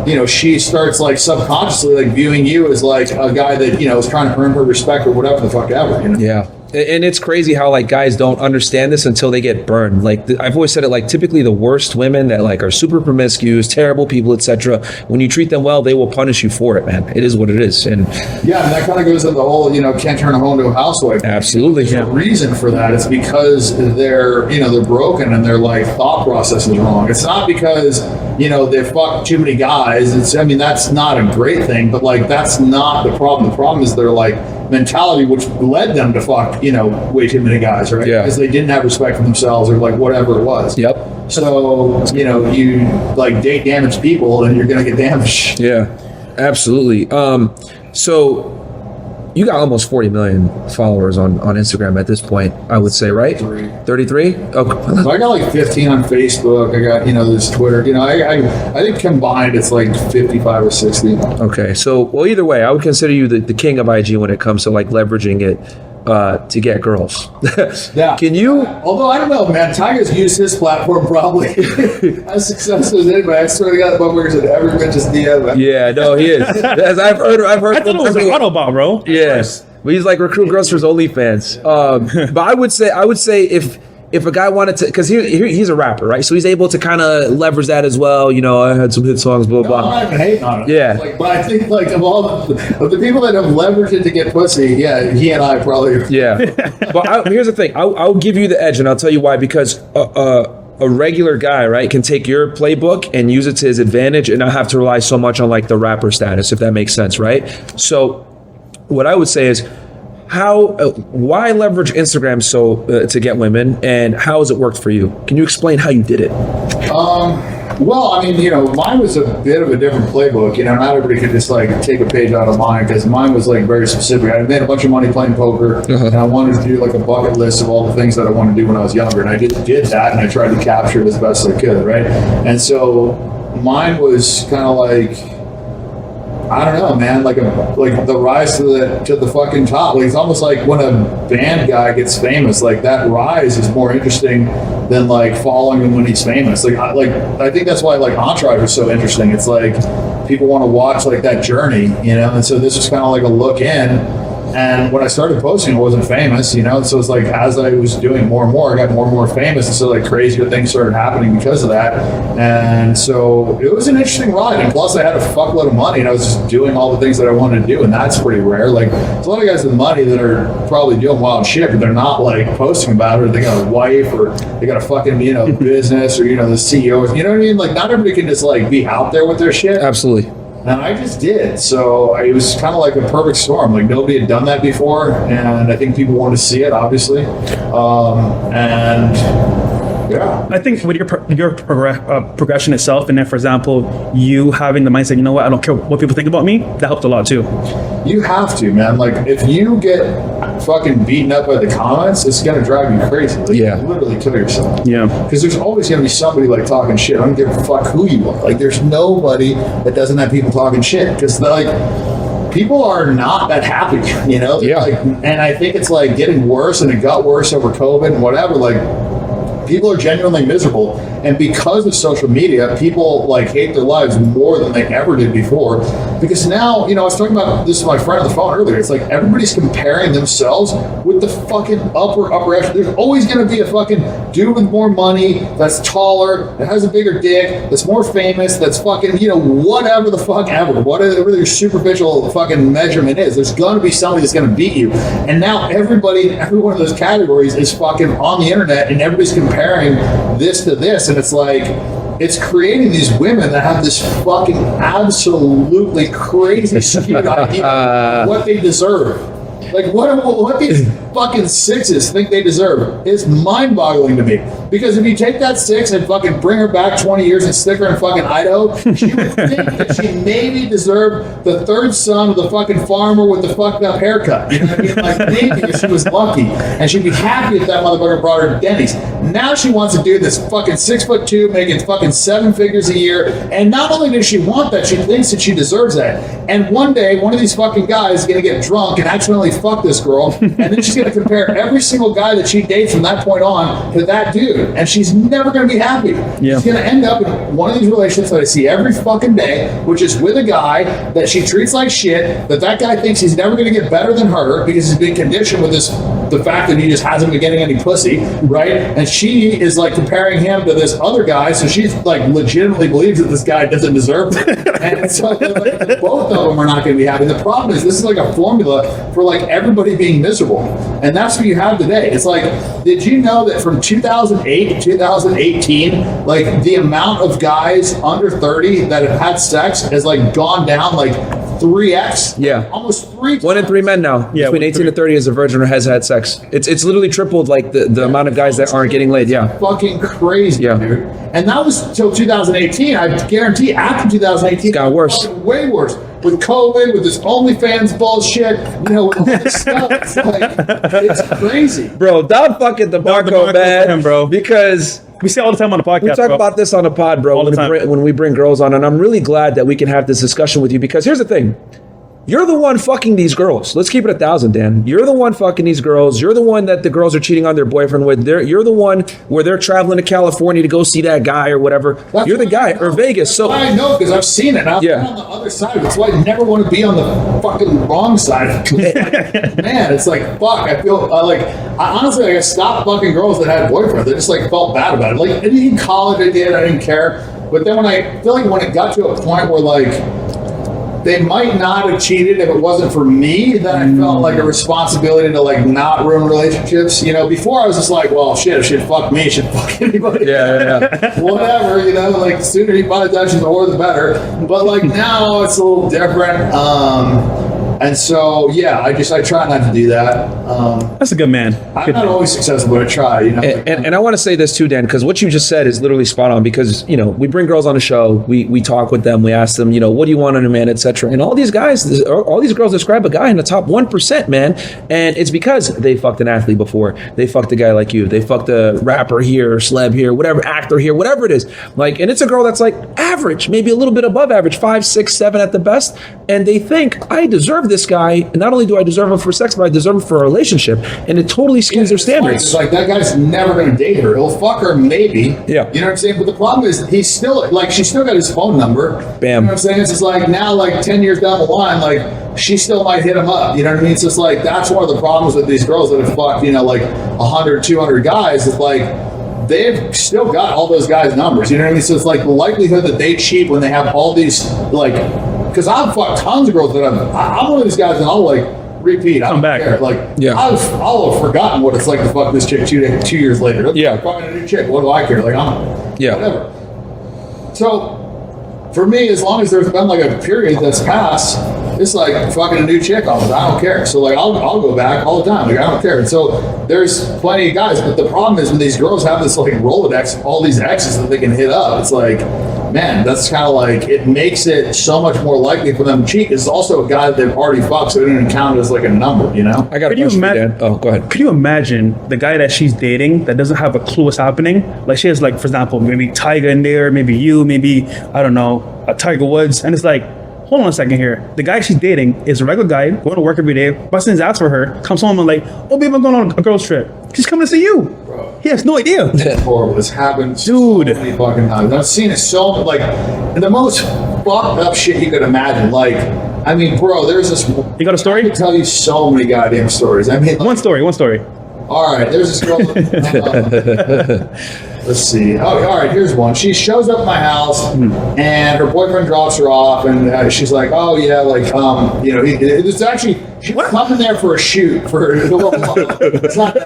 [SPEAKER 3] you know, she starts like subconsciously like viewing you as like a guy that, you know, is trying to earn her respect or whatever the fuck ever, you know?
[SPEAKER 1] Yeah. And it's crazy how like guys don't understand this until they get burned. Like I've always said it, like typically the worst women that like are super promiscuous, terrible people, etc. When you treat them well, they will punish you for it, man. It is what it is. And
[SPEAKER 3] yeah, and that kind of goes into the whole, can't turn a home to a housewife.
[SPEAKER 1] Absolutely.
[SPEAKER 3] The reason for that is because they're broken and their like thought process is wrong. It's not because, they fucked too many guys. That's not a great thing, but like that's not the problem. The problem is their like mentality, which led them to fuck, way too many guys, right?
[SPEAKER 1] Yeah.
[SPEAKER 3] Because they didn't have respect for themselves or like whatever it was.
[SPEAKER 1] Yep.
[SPEAKER 3] So, you like date damaged people and you're going to get damaged.
[SPEAKER 1] Yeah, absolutely. So you got almost 40 million followers on Instagram at this point, I would say, right? 33? Okay.
[SPEAKER 3] So I got like 15 on Facebook. I got, this Twitter. I think combined it's like 55 or 60.
[SPEAKER 1] Okay. So, well, either way, I would consider you the king of IG when it comes to like leveraging it to get girls.
[SPEAKER 3] Yeah.
[SPEAKER 1] Can you?
[SPEAKER 3] Although I don't know, man. Tiger's used his platform probably as successful as anybody. I swear to God, the motherfuckers had ever been just DM.
[SPEAKER 1] Yeah, no, he is. As I've heard.
[SPEAKER 2] I thought it was an Autobot, bro.
[SPEAKER 1] Yes, but he's like recruit girls for his OnlyFans. But I would say if a guy wanted to, because he's a rapper, right? So he's able to kind of leverage that as well. I had some hit songs, blah blah.
[SPEAKER 3] I'm not even hating on it.
[SPEAKER 1] Yeah.
[SPEAKER 3] But I think like of the people that have leveraged it to get pussy, yeah, he and I probably.
[SPEAKER 1] Yeah. But here's the thing. I'll give you the edge, and I'll tell you why. Because a regular guy, right, can take your playbook and use it to his advantage, and not have to rely so much on like the rapper status, if that makes sense, right? So what I would say is, why leverage Instagram to get women, and how has it worked for you? Can you explain how you did it?
[SPEAKER 3] Well, mine was a bit of a different playbook. Not everybody could just like take a page out of mine, because mine was like very specific. I made a bunch of money playing poker, and I wanted to do like a bucket list of all the things that I wanted to do when I was younger, and I did that, and I tried to capture it as best I could, right? And so mine was kind of like, I don't know, man, like the rise to the fucking top. Like it's almost like when a band guy gets famous, like that rise is more interesting than like following him when he's famous. I think that's why like Entourage was so interesting. It's like people want to watch like that journey, and so this was kind of like a look in. And when I started posting, I wasn't famous, so it's like as I was doing more and more, I got more and more famous, and so like crazier things started happening because of that. And so it was an interesting ride, and plus I had a fuckload of money, and I was just doing all the things that I wanted to do, and that's pretty rare. Like there's a lot of guys with money that are probably doing wild shit, but they're not like posting about it, or they got a wife, or they got a fucking business, or the CEO, you know what I mean? Like not everybody can just like be out there with their shit.
[SPEAKER 1] Absolutely.
[SPEAKER 3] And I just did. So it was kind of like a perfect storm. Like nobody had done that before, and I think people wanted to see it, obviously. And yeah,
[SPEAKER 2] I think with your progression itself, and then for example, you having the mindset, I don't care what people think about me, that helped a lot too.
[SPEAKER 3] You have to, man. Like if you get fucking beaten up by the comments, it's gonna drive you crazy. Like,
[SPEAKER 1] Yeah.
[SPEAKER 3] you literally kill yourself.
[SPEAKER 2] Yeah.
[SPEAKER 3] Because there's always gonna be somebody like talking shit. I don't give a fuck who you are. Like there's nobody that doesn't have people talking shit. Because like people are not that happy,
[SPEAKER 1] Yeah.
[SPEAKER 3] Like, and I think it's like getting worse, and it got worse over COVID and whatever. Like people are genuinely miserable, and because of social media, people like hate their lives more than they ever did before. Because now, I was talking about this with my friend on the phone earlier. It's like everybody's comparing themselves with the fucking upper echelon. There's always going to be a fucking dude with more money, that's taller, that has a bigger dick, that's more famous, that's fucking, whatever the fuck ever, whatever your superficial fucking measurement is. There's going to be somebody that's going to beat you. And now everybody in every one of those categories is fucking on the internet, and everybody's comparing this to this, and it's like, it's creating these women that have this fucking absolutely crazy skewed idea of what they deserve. Like what these fucking sixes think they deserve is mind-boggling to me. Because if you take that six and fucking bring her back 20 years and stick her in fucking Idaho, she would think that she maybe deserved the third son of the fucking farmer with the fucked up haircut. You know what I mean? Like maybe if she was lucky, and she'd be happy if that motherfucker brought her to Denny's. Now she wants a dude that's fucking 6'2", making fucking 7 figures a year. And not only does she want that, she thinks that she deserves that. And one day, one of these fucking guys is gonna get drunk and accidentally fuck this girl, and then she's gonna compare every single guy that she dates from that point on to that dude, and she's never gonna be happy.
[SPEAKER 2] Yeah.
[SPEAKER 3] She's gonna end up in one of these relationships that I see every fucking day, which is with a guy that she treats like shit, that guy thinks he's never gonna get better than her because he's been conditioned with this the fact that he just hasn't been getting any pussy, right? And she is like comparing him to this other guy, so she's like legitimately believes that this guy doesn't deserve it. And so like, both of them are not going to be happy. The problem is this is like a formula for like everybody being miserable, and that's what you have today. It's like, did you know that from 2008 to 2018, like the amount of guys under 30 that have had sex has like gone down like 3x?
[SPEAKER 1] Yeah.
[SPEAKER 3] Almost 3 times.
[SPEAKER 1] 1 in 3 men now between 18 to 30 is a virgin or has had sex. It's literally tripled like the amount of guys that aren't getting laid. Yeah.
[SPEAKER 3] Fucking crazy,
[SPEAKER 1] Yeah.
[SPEAKER 3] dude. And that was till 2018. I guarantee after 2018,
[SPEAKER 1] It's gotten worse.
[SPEAKER 3] Way worse. With COVID, with this OnlyFans bullshit, you know, with all this stuff. It's like, it's crazy.
[SPEAKER 1] Bro, don't fucking DeMarco, man.
[SPEAKER 2] bro.
[SPEAKER 1] Because
[SPEAKER 2] We say all the time on the podcast.
[SPEAKER 1] we talk
[SPEAKER 2] bro.
[SPEAKER 1] about this on the pod, bro,
[SPEAKER 2] All the time.
[SPEAKER 1] when we bring girls on. And I'm really glad that we can have this discussion with you, because here's the thing. You're the one fucking these girls. Let's keep it 1,000, Dan. You're the one fucking these girls. You're the one that the girls are cheating on their boyfriend with. You're the one where they're traveling to California to go see that guy or whatever. You're the guy, or Vegas. So
[SPEAKER 3] I know, because I've seen it. I've
[SPEAKER 1] Yeah.
[SPEAKER 3] been on the other side. That's why I never want to be on the fucking wrong side. Man, it's like, fuck. I feel I honestly, I stopped fucking girls that had boyfriends. I just like felt bad about it. Like in college, I did. I didn't care. But then when I feel like when it got to a point where like they might not have cheated if it wasn't for me, then I felt like a responsibility to like not ruin relationships. You know, before I was just like, well, shit, if she'd fuck me, she'd fuck anybody.
[SPEAKER 1] yeah.
[SPEAKER 3] Whatever, you know, like the sooner he finds out she's a whore, the better. But like now it's a little different. And so, yeah, I try not to do that.
[SPEAKER 2] That's a good man.
[SPEAKER 3] I'm not always successful, but I try, you know.
[SPEAKER 1] And I want to say this too, Dan, because what you just said is literally spot on. Because you know, we bring girls on the show, we talk with them, we ask them, you know, what do you want in a man, etc. And all these guys, all these girls describe a guy in the top 1%, man. And it's because they fucked an athlete before, they fucked a guy like you, they fucked a rapper here, celeb here, whatever, actor here, whatever it is. Like, and it's a girl that's like average, maybe a little bit above average, 5, 6, 7 at the best, and they think I deserve this guy. And not only do I deserve him for sex, but I deserve him for a relationship. And it totally skews their standards.
[SPEAKER 3] It's like that guy's never going to date her. He'll fuck her maybe.
[SPEAKER 1] Yeah.
[SPEAKER 3] You know what I'm saying? But the problem is he's still like, she's still got his phone number.
[SPEAKER 1] Bam.
[SPEAKER 3] You know what I'm saying? It's just like now, like 10 years down the line, like she still might hit him up. You know what I mean? It's just like, that's one of the problems with these girls that have fucked, you know, like 100, 200 guys. It's like, they've still got all those guys' numbers. You know what I mean? So it's like the likelihood that they cheat when they have all these, like, because I've fucked tons of girls that I'm one of these guys and I'll like repeat. I don't
[SPEAKER 2] back.
[SPEAKER 3] care. Like,
[SPEAKER 1] Yeah.
[SPEAKER 3] I'll have forgotten what it's like to fuck this chick 2 years later.
[SPEAKER 1] Yeah.
[SPEAKER 3] I'm fucking a new chick. What do I care? Like,
[SPEAKER 1] Yeah.
[SPEAKER 3] whatever. So, for me, as long as there's been like a period that's passed, it's like fucking a new chick almost. I don't care. So like I'll go back all the time. Like I don't care. And so there's plenty of guys, but the problem is when these girls have this like Rolodex, all these exes that they can hit up, it's like, man, that's kind of like, it makes it so much more likely for them to cheat. It's also a guy that they've already fucked, so they don't even count it as like a number, you know?
[SPEAKER 1] I got a
[SPEAKER 2] Could you
[SPEAKER 1] question for you,
[SPEAKER 2] imagine-
[SPEAKER 1] Dan. Oh, go ahead.
[SPEAKER 2] Could you imagine the guy that she's dating that doesn't have a clue what's happening? Like she has like, for example, maybe Tiger in there, maybe you, maybe, I don't know, a Tiger Woods. And it's like, hold on a second here. The guy she's dating is a regular guy, going to work every day, busting his ass for her, comes home and like, oh babe, I'm going on a girl's trip. She's coming to see you.
[SPEAKER 3] Bro.
[SPEAKER 2] He has no idea.
[SPEAKER 3] It's horrible. This happens
[SPEAKER 2] Dude.
[SPEAKER 3] so many fucking times. I've seen it so, like, the most fucked up shit you could imagine. Like, I mean, bro, there's this.
[SPEAKER 2] You got a story?
[SPEAKER 3] I could tell you so many goddamn stories. I mean, like,
[SPEAKER 2] One story.
[SPEAKER 3] all right, there's this girl. Let's see. Oh, all right, here's one. She shows up at my house, and her boyfriend drops her off, and she's like, "Oh yeah, like, you know, it's actually she's coming there for a shoot for. It's not.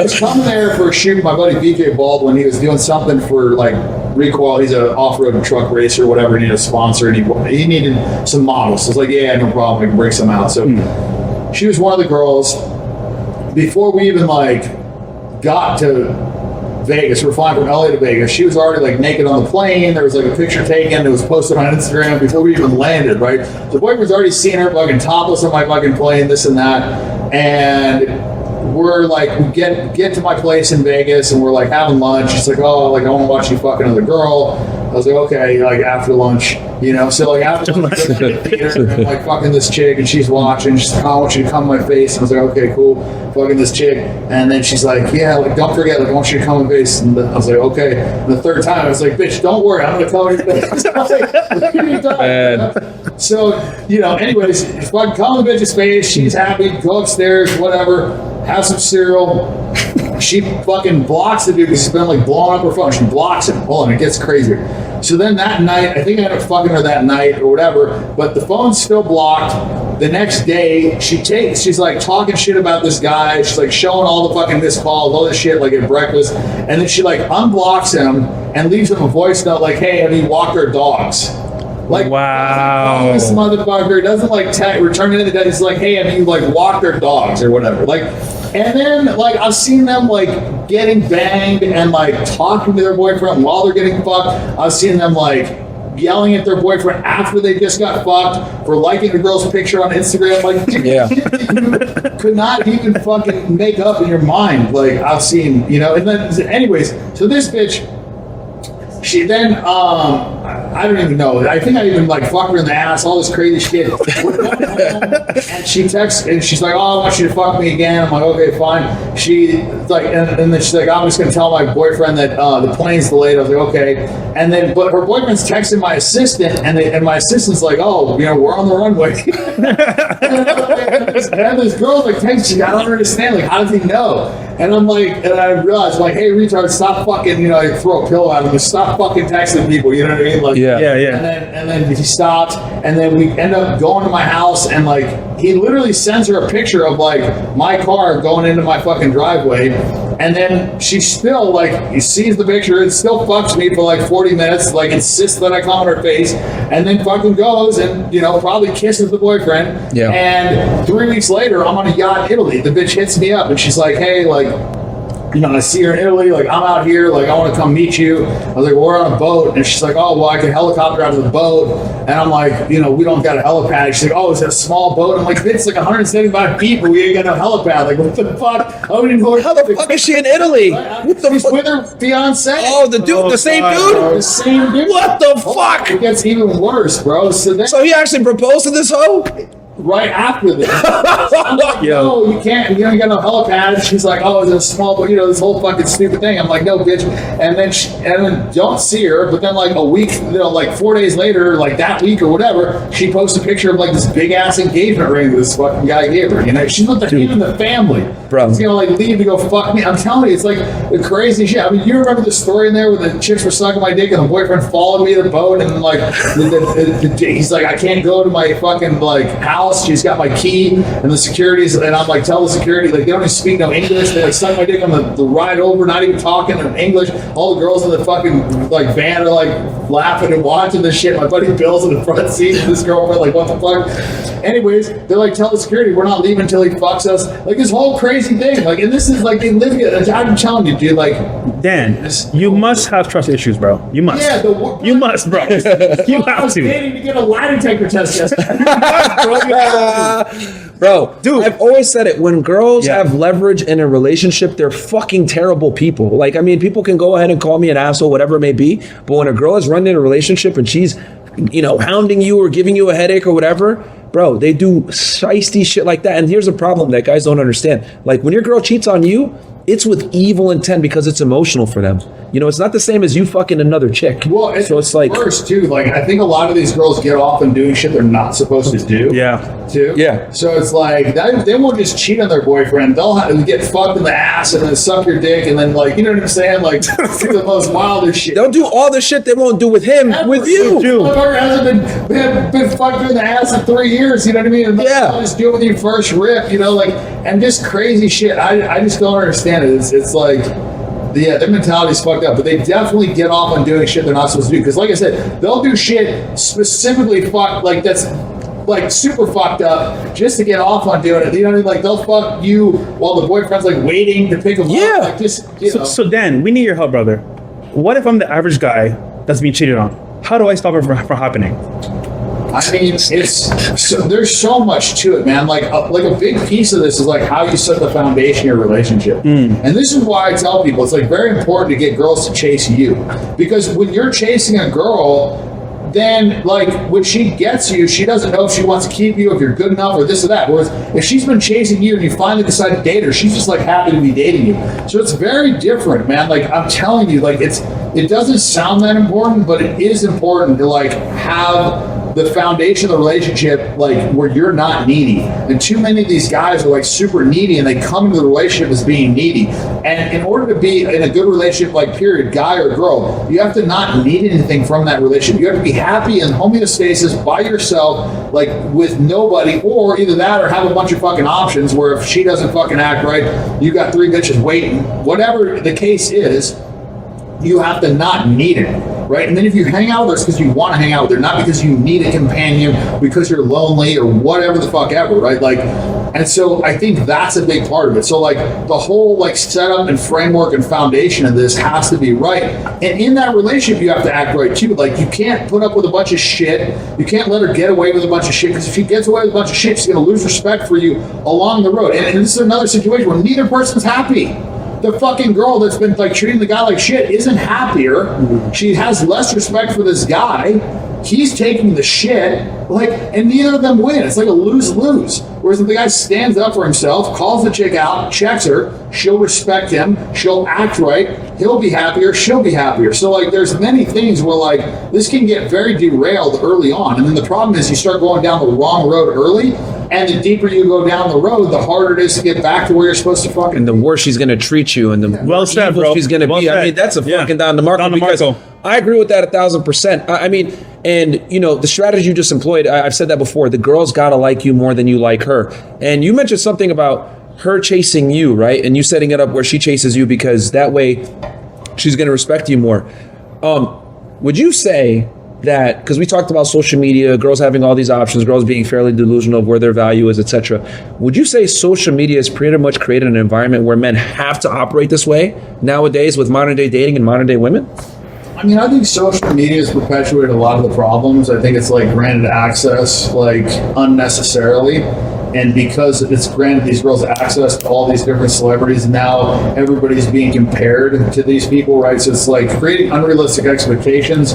[SPEAKER 3] She's coming there for a shoot. My buddy BJ Baldwin, he was doing something for like Recoil. He's an off-road truck racer, whatever. He needed a sponsor, and he needed some models. So it's like, yeah, no problem. We can bring some out. So she was one of the girls. Before we even like got to Vegas, we're flying from LA to Vegas, she was already like naked on the plane. There was like a picture taken that was posted on Instagram before we even landed, right? The boyfriend's already seen her fucking topless on my fucking plane, this and that. And we're like, we get to my place in Vegas and we're like having lunch. She's like, oh, like I want to watch you fuck another girl. I was like, okay, like after lunch, you know. So like after lunch, I'm like fucking this chick and she's watching. She's like, oh, I want you to come in my face. And I was like, okay, cool, fucking this chick. And then she's like, yeah, like don't forget, like I want you to come in my face. And I was like, okay. And the third time, I was like, bitch, don't worry, I'm gonna come in your face. I was like, what are you talking about? So you know, anyways, fucking come in the bitch's face. She's happy. Go upstairs, whatever. have some cereal. She fucking blocks the dude because he's been like blowing up her phone. She blocks him. Oh, and it gets crazier. So then that night, I think I ended up fucking her that night or whatever, but the phone's still blocked. The next day, she's like talking shit about this guy. She's like showing all the fucking missed calls, all this shit, like at breakfast. And then she like unblocks him and leaves him a voice note like, hey, have you walked our dogs? Like,
[SPEAKER 2] wow.
[SPEAKER 3] This motherfucker doesn't like return it. It's like, hey, have you like walked their dogs or whatever? Like, and then like I've seen them like getting banged and like talking to their boyfriend while they're getting fucked. I've seen them like yelling at their boyfriend after they just got fucked for liking the girl's picture on Instagram. Like,
[SPEAKER 1] Yeah.
[SPEAKER 3] you could not even fucking make up in your mind. Like I've seen, you know. And then, anyways, so this bitch. She then, I don't even know. I think I even like fucked her in the ass, all this crazy shit. We're going home, and she texts, and she's like, "Oh, I want you to fuck me again." I'm like, "Okay, fine." She like, and then she's like, "I'm just gonna tell my boyfriend that the plane's delayed." I was like, "Okay." And then, but her boyfriend's texting my assistant, and my assistant's like, "Oh, you know, we're on the runway." and this girl's like, texting, I don't understand. Like, how does he know? And I'm like, and I realized, like, hey, retard, stop fucking, you know, I throw a pillow at him, just stop fucking texting people, you know what I mean? Like,
[SPEAKER 1] Yeah.
[SPEAKER 3] And then he stopped, and then we end up going to my house, and like, he literally sends her a picture of like my car going into my fucking driveway, and then she still like, he sees the picture, it still fucks me for like 40 minutes, like insists that I come on her face, and then fucking goes and, you know, probably kisses the boyfriend.
[SPEAKER 1] Yeah.
[SPEAKER 3] And 3 weeks later, I'm on a yacht in Italy. The bitch hits me up, and she's like, hey, like, you know, I see her in Italy, like, I'm out here, like, I want to come meet you. I was like, well, we're on a boat. And she's like, oh, well, I can helicopter out of the boat. And I'm like, you know, we don't got a helipad. She's like, oh, is it a small boat? I'm like, it's like 175 people. We ain't got no helipad. Like, what the fuck? I don't even know
[SPEAKER 1] How the fuck is she in Italy? What the
[SPEAKER 3] She's
[SPEAKER 1] fuck?
[SPEAKER 3] with her fiance.
[SPEAKER 1] Oh, the dude, the same dude?
[SPEAKER 3] The same dude.
[SPEAKER 1] What the fuck?
[SPEAKER 3] It gets even worse, bro. So then,
[SPEAKER 1] So he actually proposed to this hoe?
[SPEAKER 3] right after this, I'm like, no, you can't. You don't got no helipad. She's like, oh, it's a small, but you know, this whole fucking stupid thing. I'm like, no, bitch. And then don't see her. But then like a week, you know, like 4 days later, like that week or whatever, she posts a picture of like this big ass engagement ring that this fucking guy gave her. You know, she's not even the family.
[SPEAKER 1] Bro.
[SPEAKER 3] She's gonna like leave to go fuck me. I'm telling you, it's like the crazy shit. I mean, you remember the story in there where the chicks were sucking my dick and the boyfriend followed me to the boat and like he's like, I can't go to my fucking like house. She's got my key and the securities, and I'm like, tell the security, like, they don't even speak no English. They like suck my dick on the ride over, not even talking in English. All the girls in the fucking like van are like laughing and watching this shit. My buddy Bill's in the front seat with his girlfriend, like, what the fuck? Anyways, they're like, tell the security we're not leaving until he fucks us. Like this whole crazy thing. Like, and this is like, they live it. I'm telling you, dude, like,
[SPEAKER 2] Dan, you must have trust issues, bro. You must.
[SPEAKER 3] yeah,
[SPEAKER 2] You must, bro. You
[SPEAKER 3] I
[SPEAKER 2] have
[SPEAKER 3] was
[SPEAKER 2] to.
[SPEAKER 3] waiting to get a lie detector test yesterday.
[SPEAKER 1] Bro, dude, I've always said it. When girls
[SPEAKER 2] Yeah.
[SPEAKER 1] have leverage in a relationship, they're fucking terrible people. Like, I mean, people can go ahead and call me an asshole, whatever it may be. But when a girl is running a relationship and she's, you know, hounding you or giving you a headache or whatever, bro, they do shiesty shit like that. And here's the problem that guys don't understand. Like, when your girl cheats on you, it's with evil intent because it's emotional for them. You know, it's not the same as you fucking another chick.
[SPEAKER 3] Well,
[SPEAKER 1] so it's like
[SPEAKER 3] worse too. Like, I think a lot of these girls get off on doing shit they're not supposed to do.
[SPEAKER 2] Yeah.
[SPEAKER 3] Too.
[SPEAKER 1] Yeah.
[SPEAKER 3] So it's like they won't just cheat on their boyfriend. They'll get fucked in the ass and then suck your dick and then, like, you know what I'm saying? Like, do the most wildest shit.
[SPEAKER 1] they'll do all the shit they won't do with him, with you.
[SPEAKER 3] Motherfucker hasn't been fucked in the ass in 3 years. You know what I mean? And
[SPEAKER 1] Yeah.
[SPEAKER 3] they'll just do it with you first rip. You know, like, and just crazy shit. I just don't understand it. It's like. Yeah, their mentality's fucked up, but they definitely get off on doing shit they're not supposed to do. Because, like I said, they'll do shit specifically fucked, like that's like super fucked up just to get off on doing it. You know what I mean? Like, they'll fuck you while the boyfriend's like waiting to pick them
[SPEAKER 1] Yeah.
[SPEAKER 3] up. Like, just, you know.
[SPEAKER 2] So Dan, we need your help, brother. What if I'm the average guy that's being cheated on? How do I stop it from happening?
[SPEAKER 3] I mean, there's so much to it, man. Like a big piece of this is like how you set the foundation of your relationship. And this is why I tell people it's like very important to get girls to chase you, because when you're chasing a girl, then like when she gets you, she doesn't know if she wants to keep you, if you're good enough or this or that. Whereas if she's been chasing you and you finally decide to date her, she's just like happy to be dating you. So it's very different, man. Like, I'm telling you, like, it doesn't sound that important, but it is important to like have the foundation of the relationship, like where you're not needy. And too many of these guys are like super needy, and they come into the relationship as being needy. And in order to be in a good relationship, like period, guy or girl, you have to not need anything from that relationship. You have to be happy in homeostasis by yourself, like with nobody, or either that or have a bunch of fucking options where if she doesn't fucking act right, you got 3 bitches waiting. Whatever the case is, you have to not need it, right? And then if you hang out with her, it's because you want to hang out with her, not because you need a companion, because you're lonely or whatever the fuck ever, right? Like, and so I think that's a big part of it. So like the whole like setup and framework and foundation of this has to be right. And in that relationship, you have to act right too. Like you can't put up with a bunch of shit. You can't let her get away with a bunch of shit, because if she gets away with a bunch of shit, she's going to lose respect for you along the road. And this is another situation where neither person's happy. The fucking girl that's been like treating the guy like shit isn't happier. She has less respect for this guy. He's taking the shit, like, and neither of them win. It's like a lose-lose. Whereas if the guy stands up for himself, calls the chick out, checks her, she'll respect him, she'll act right, he'll be happier, she'll be happier. So like there's many things where like this can get very derailed early on. And then the problem is you start going down the wrong road early, and the deeper you go down the road, the harder it is to get back to where you're supposed to fucking.
[SPEAKER 1] And the worse she's going to treat you, and the
[SPEAKER 2] Well said,
[SPEAKER 1] evil
[SPEAKER 2] bro.
[SPEAKER 1] she's going to
[SPEAKER 2] Well
[SPEAKER 1] be.
[SPEAKER 2] said.
[SPEAKER 1] I mean, that's a fucking Don DeMarco.
[SPEAKER 2] Don
[SPEAKER 1] because
[SPEAKER 2] DeMarco.
[SPEAKER 1] I agree with that 1,000%. I mean, and you know, the strategy you just employed, I've said that before. The girl's got to like you more than you like her. And you mentioned something about her chasing you, right? And you setting it up where she chases you because that way she's going to respect you more. Would you say that, because we talked about social media, girls having all these options, girls being fairly delusional of where their value is, etc. Would you say social media has pretty much created an environment where men have to operate this way nowadays with modern day dating and modern day women?
[SPEAKER 3] I mean, I think social media has perpetuated a lot of the problems. I think it's like granted access like unnecessarily. And because it's granted these girls access to all these different celebrities, now everybody's being compared to these people, right? So it's like creating unrealistic expectations.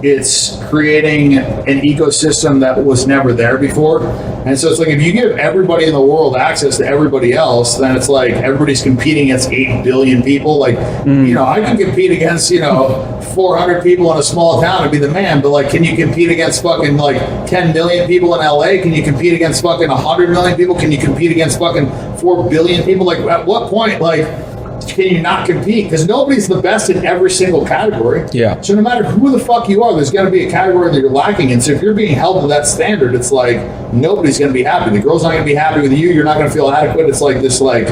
[SPEAKER 3] It's creating an ecosystem that was never there before. And so it's like if you give everybody in the world access to everybody else, then it's like everybody's competing against 8 billion people. Like, you know, I can compete against, 400 people in a small town and be the man, but like, can you compete against fucking like 10 million people in LA? Can you compete against fucking 100 million people? Can you compete against fucking 4 billion people? Like, at what point, like, can you not compete? Because nobody's the best in every single category.
[SPEAKER 1] Yeah.
[SPEAKER 3] So no matter who the fuck you are, there's going to be a category that you're lacking in. So if you're being held to that standard, it's like nobody's going to be happy. The girl's not going to be happy with you. You're not going to feel adequate. It's like this, like,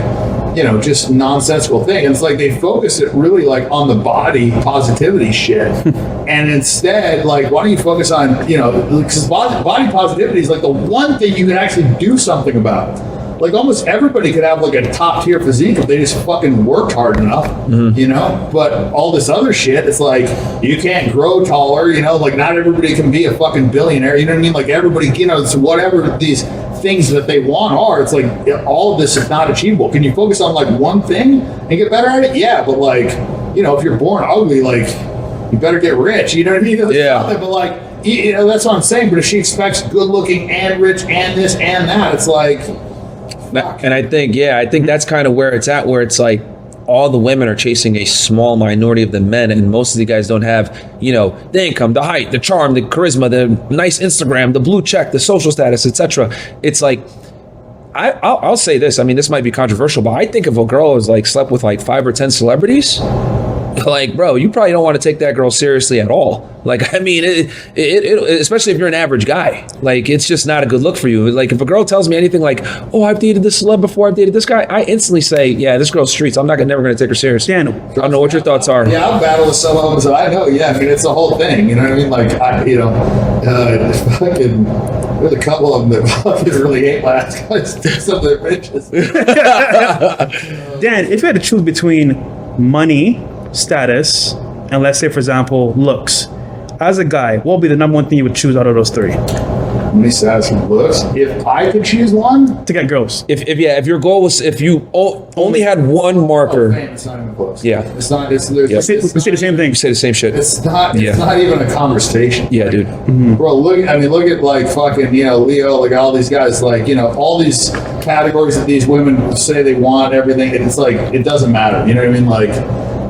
[SPEAKER 3] just nonsensical thing. And it's like they focus it really like on the body positivity shit. And instead, like, why don't you focus on, because body positivity is like the one thing you can actually do something about. Like almost everybody could have like a top tier physique if they just fucking worked hard enough, but all this other shit, it's like you can't grow taller, like not everybody can be a fucking billionaire, you know what I mean? Like everybody, so whatever these things that they want are, it's like all of this is not achievable. Can you focus on like one thing and get better at it? Yeah, but like, if you're born ugly, like you better get rich, you know what I mean?
[SPEAKER 1] Yeah.
[SPEAKER 3] But like, that's what I'm saying. But if she expects good looking and rich and this and that, it's like,
[SPEAKER 1] and I think that's kind of where it's at, where it's like all the women are chasing a small minority of the men, and most of the guys don't have, the income, the height, the charm, the charisma, the nice Instagram, the blue check, the social status, etc. It's like, I'll say this. I mean, this might be controversial, but I think if a girl has like slept with like 5 or 10 celebrities, like, bro, you probably don't want to take that girl seriously at all. Like, I mean, it especially if you're an average guy, like, it's just not a good look for you. Like, if a girl tells me anything like, oh, I've dated this celeb before, I've dated this guy, I instantly say, yeah, this girl's streets. I'm never going to take her seriously.
[SPEAKER 2] Dan,
[SPEAKER 1] I don't know what your thoughts are.
[SPEAKER 3] Yeah, I've battled with some of them, so I know. Yeah, I mean, it's the whole thing. You know what I mean? Like, fucking, there's a couple of them that fucking really hate my ass guys. Some of their bitches.
[SPEAKER 2] Dan, if you had to choose between money, status, and let's say, for example, looks, as a guy, what would be the number one thing you would choose out of those 3?
[SPEAKER 3] Money, status, and looks. If I could choose one,
[SPEAKER 2] To get girls.
[SPEAKER 1] If your goal was, if you only had one marker,
[SPEAKER 3] it's not even close.
[SPEAKER 1] Yeah.
[SPEAKER 3] It's not. It's
[SPEAKER 2] We say the same thing.
[SPEAKER 1] you say the same shit.
[SPEAKER 3] It's not.
[SPEAKER 1] Yeah.
[SPEAKER 3] It's not even a conversation.
[SPEAKER 1] Yeah, dude.
[SPEAKER 3] Bro, look at like fucking, Leo, like all these guys, like, all these categories that these women say they want, everything. And it's like, it doesn't matter. You know what I mean? Like,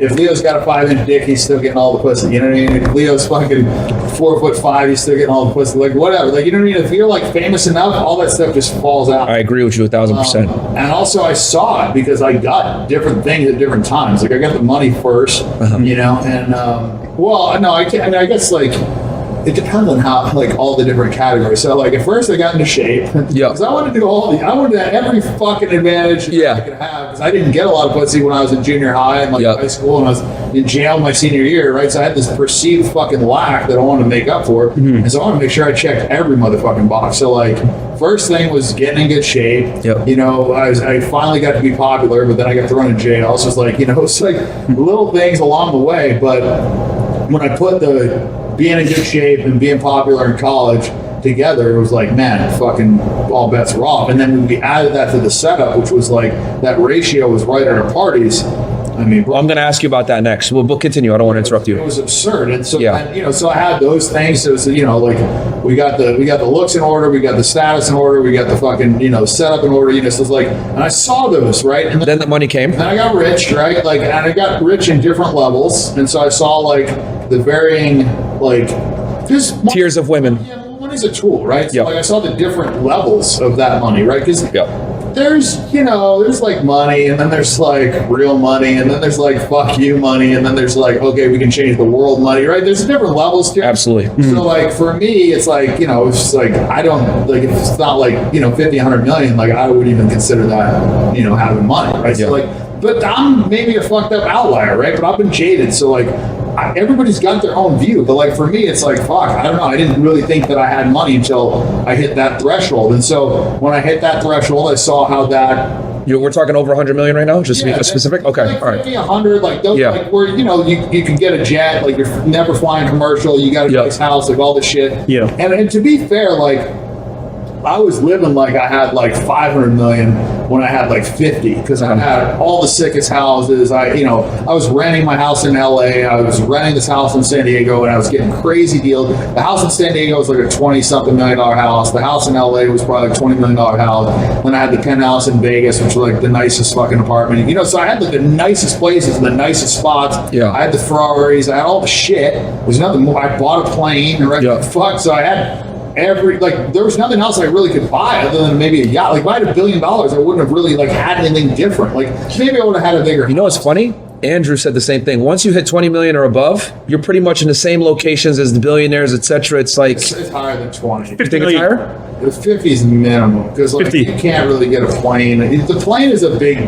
[SPEAKER 3] if Leo's got a 5-inch dick, he's still getting all the pussy. You know what I mean? If Leo's fucking 4'5", he's still getting all the pussy. Like whatever. Like you know what I mean? If you're like famous enough, all that stuff just falls out.
[SPEAKER 1] I agree with you 1,000%.
[SPEAKER 3] And also, I saw it because I got different things at different times. Like I got the money first, you know, and well, no, I can't. I mean, I guess like. It depends on how, like, all the different categories. So, like, at first I got into shape.
[SPEAKER 1] Yeah.
[SPEAKER 3] Because I wanted to do I wanted to have every fucking advantage I could have. Because I didn't get a lot of pussy when I was in junior high and, like, high school. And I was in jail my senior year, right? So I had this perceived fucking lack that I wanted to make up for. And so I wanted to make sure I checked every motherfucking box. So, like, first thing was getting in good shape.
[SPEAKER 1] Yep.
[SPEAKER 3] You know, I finally got to be popular, but then I got thrown in jail. So it's like, you know, it's like little things along the way. But when I put the being in good shape and being popular in college together, it was like, man, fucking all bets were off. And then when we added that to the setup, which was like that ratio was right at our parties. I mean,
[SPEAKER 1] Well, I'm going to ask you about that next. We'll continue. I don't want to interrupt you.
[SPEAKER 3] It was absurd, and so and, you know, so I had those things. So, you know, like we got the looks in order, we got the status in order, we got the fucking, you know, setup in order. You know, so it's like, and I saw those, right, and
[SPEAKER 1] then the money came.
[SPEAKER 3] And I got rich, right, like, and I got rich in different levels, and so I saw like the varying like just
[SPEAKER 1] tiers of women.
[SPEAKER 3] Yeah, money's a tool, right? So
[SPEAKER 1] Yep.
[SPEAKER 3] like I saw the different levels of that money, right? Because there's, you know, there's like money, and then there's like real money, and then there's like fuck you money, and then there's like, okay, we can change the world money, right? There's different levels to it.
[SPEAKER 1] Absolutely.
[SPEAKER 3] So like for me, it's like, you know, it's just like, I don't, like, if it's not like, you know, 50, 100 million, like I wouldn't even consider that, you know, having money, right? So like, but I'm maybe a fucked up outlier, right? But I've been jaded, so like, everybody's got their own view, but like for me, it's like, fuck, I don't know. I didn't really think that I had money until I hit that threshold. And so when I hit that threshold, I saw how that.
[SPEAKER 1] We're talking over 100 million right now, just to be specific. Okay,
[SPEAKER 3] like
[SPEAKER 1] all right.
[SPEAKER 3] 50, 100, like those, like where, you know, you can get a jet, like you're never flying commercial, you got a nice house, like all this shit.
[SPEAKER 2] Yeah.
[SPEAKER 3] And to be fair, like I was living like I had like 500 million when I had like 50, because I had all the sickest houses. I was renting my house in LA. I was renting this house in San Diego, and I was getting crazy deals. The house in San Diego was like a $20-something million house. The house in LA was probably like $20 million house. Then I had the penthouse in Vegas, which was like the nicest fucking apartment. You know, so I had like the nicest places and the nicest spots.
[SPEAKER 1] Yeah.
[SPEAKER 3] I had the Ferraris. I had all the shit. There's nothing more. I bought a plane, right? Fuck. So I had there was nothing else I really could buy other than maybe a yacht. Like if I had $1 billion, I wouldn't have really like had anything different. Like maybe I would have had a bigger.
[SPEAKER 1] You know what's funny? Andrew said the same thing. Once you hit 20 million or above, you're pretty much in the same locations as the billionaires, etc. It's like
[SPEAKER 3] it's higher than 20.
[SPEAKER 2] 50
[SPEAKER 1] think it's
[SPEAKER 2] million.
[SPEAKER 1] higher?
[SPEAKER 3] 50 is minimum, because like
[SPEAKER 2] 50.
[SPEAKER 3] you can't really get a plane. The plane is a big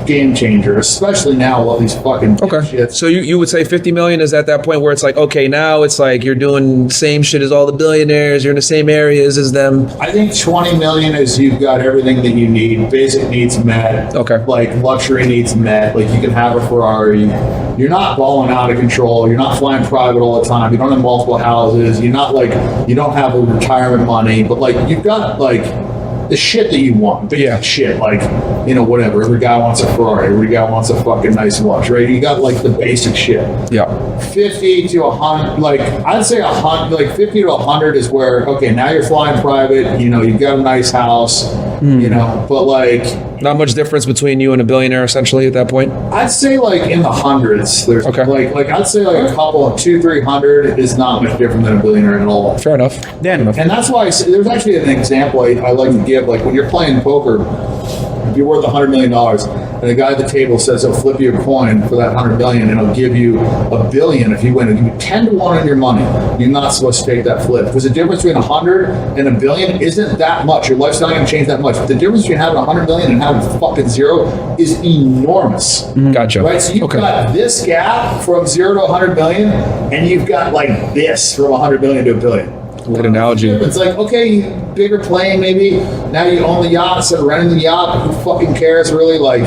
[SPEAKER 3] game changer, especially now with all these fucking shits.
[SPEAKER 1] So you would say 50 million is at that point where it's like, okay, now it's like you're doing the same shit as all the billionaires, you're in the same areas as them.
[SPEAKER 3] I think 20 million is you've got everything that you need. Basic needs met.
[SPEAKER 1] Okay.
[SPEAKER 3] Like luxury needs met. Like you can have a Ferrari. You're not balling out of control. You're not flying private all the time. You don't have multiple houses. You're not like, you don't have a retirement money, but like you've got like the shit that you want. Basic shit, like, you know, whatever. Every guy wants a Ferrari. Every guy wants a fucking nice watch, right? You got like the basic shit.
[SPEAKER 1] Yeah.
[SPEAKER 3] 50 to 100, like I'd say 100, like 50 to 100 is where, okay, now you're flying private, you know, you've got a nice house, you know, but like
[SPEAKER 1] not much difference between you and a billionaire essentially at that point.
[SPEAKER 3] I'd say like in the hundreds. There's like I'd say like a couple of 200-300 is not much different than a billionaire at all.
[SPEAKER 1] Fair enough.
[SPEAKER 2] Dan,
[SPEAKER 3] And that's why there's actually an example I like to give. Like when you're playing poker, if you're worth $100 million, and the guy at the table says he'll flip you a coin for that 100 million, and he'll give you $1 billion if you win. He'll give you 10 to 1 on your money. You're not supposed to take that flip, because the difference between 100 and $1 billion isn't that much. Your life's not going to change that much. But the difference between having 100 million and having fucking zero is enormous.
[SPEAKER 1] Gotcha.
[SPEAKER 3] Right, so you've got this gap from 0 to 100 million, and you've got like this from 100 million to $1 billion.
[SPEAKER 1] Good analogy.
[SPEAKER 3] It's like, okay, bigger plane maybe. Now you own the yacht instead of renting the yacht. Who fucking cares really? Like,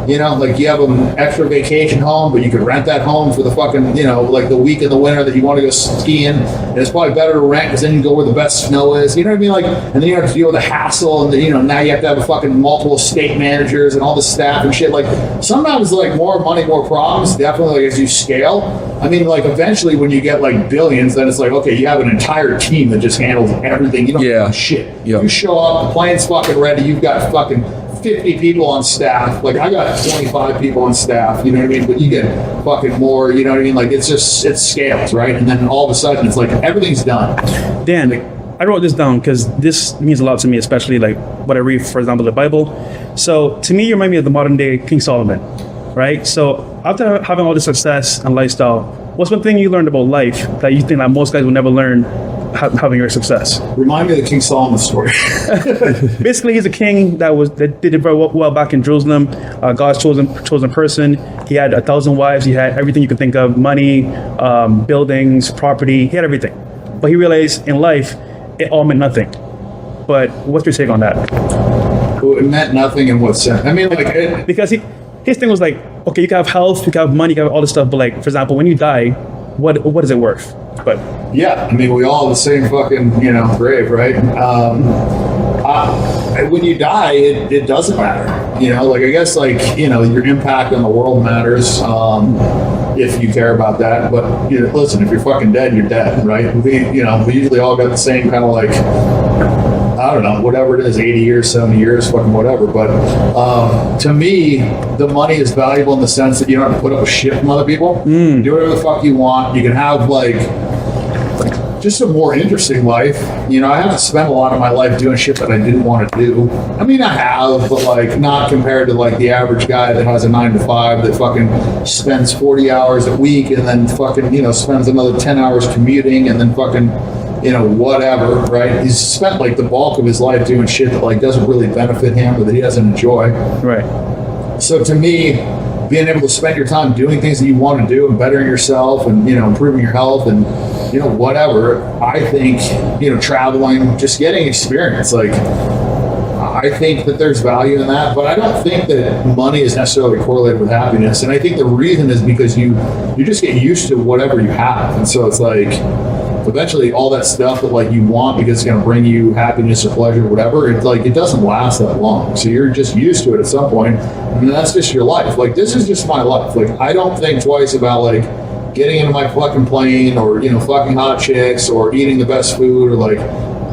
[SPEAKER 3] you know, like you have an extra vacation home, but you could rent that home for the fucking, you know, like the week in the winter that you want to go skiing. And it's probably better to rent, because then you go where the best snow is. You know what I mean? Like, and then you have to deal with the hassle, and you know, now you have to have a fucking multiple state managers and all the staff and shit. Like sometimes like more money, more problems. Definitely like as you scale. I mean, like eventually when you get like billions, then it's like, okay, you have an entire team that just handles everything. You don't do shit.
[SPEAKER 1] Yeah.
[SPEAKER 3] You show up, the plane's fucking ready, you've got fucking 50 people on staff. Like I got 25 people on staff, you know what I mean? But you get fucking more, you know what I mean? Like it's scales, right? And then all of a sudden it's like everything's done.
[SPEAKER 2] Dan, I wrote this down because this means a lot to me, especially like what I read, for example, the Bible. So to me, you remind me of the modern day King Solomon, right? So after having all this success and lifestyle, what's one thing you learned about life that you think that most guys will never learn having your success?
[SPEAKER 3] Remind me of the King Solomon story.
[SPEAKER 2] Basically, he's a king that did it very well back in Jerusalem. God's chosen person. He had 1,000 wives. He had everything you could think of: money, buildings, property. He had everything. But he realized in life, it all meant nothing. But what's your take on that?
[SPEAKER 3] Well, it meant nothing in what sense? I mean, like
[SPEAKER 2] Because his thing was like, okay, you can have health, you can have money, you can have all this stuff, but like, for example, when you die, what is it worth? But
[SPEAKER 3] yeah, I mean, we all have the same fucking, grave, right? When you die, it doesn't matter. Like I guess like, your impact on the world matters if you care about that. But listen, if you're fucking dead, you're dead, right? We usually all got the same kind of like, I don't know, whatever it is, 80 years, 70 years, fucking whatever. But to me, the money is valuable in the sense that you don't have to put up with shit from other people. Do whatever the fuck you want. You can have like just a more interesting life. I haven't spent a lot of my life doing shit that I didn't want to do. I mean, I have, but like not compared to like the average guy that has a 9-to-5 that fucking spends 40 hours a week and then fucking, spends another 10 hours commuting and then fucking, whatever, right? He's spent like the bulk of his life doing shit that like doesn't really benefit him or that he doesn't enjoy.
[SPEAKER 2] Right.
[SPEAKER 3] So to me, being able to spend your time doing things that you want to do and bettering yourself and, improving your health and, whatever, I think, traveling, just getting experience, like, I think that there's value in that, but I don't think that money is necessarily correlated with happiness. And I think the reason is because you just get used to whatever you have. And so it's like, eventually all that stuff that like you want because it's going to bring you happiness or pleasure or whatever, it's like, it doesn't last that long. So you're just used to it at some point, and that's just your life. Like, this is just my life. Like, I don't think twice about like getting into my fucking plane or, fucking hot chicks or eating the best food or like,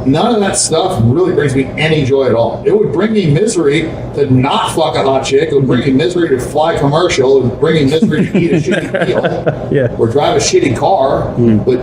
[SPEAKER 3] none of that stuff really brings me any joy at all. It would bring me misery to not fuck a hot chick. It would bring me misery to fly commercial. It would bring me misery to eat a shitty meal or drive a shitty car. But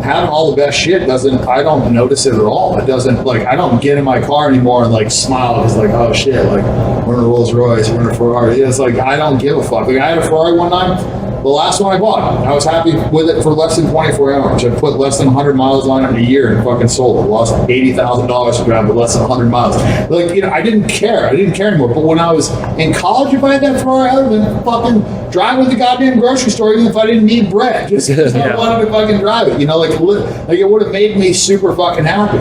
[SPEAKER 3] having all the best shit I don't notice it at all. It doesn't, like, I don't get in my car anymore and like smile. It's like, oh shit, like we're in a Rolls Royce, we're in a Ferrari. It's like, I don't give a fuck. Like, I had a Ferrari one time. The last one I bought, I was happy with it for less than 24 hours. I put less than 100 miles on it in a year and fucking sold it. Lost $80,000 to drive with less than 100 miles. Like, I didn't care. I didn't care anymore. But when I was in college, if I had that Ferrari, I would have been fucking driving to the goddamn grocery store even if I didn't need bread. Just because I wanted to fucking drive it. Like it would have made me super fucking happy.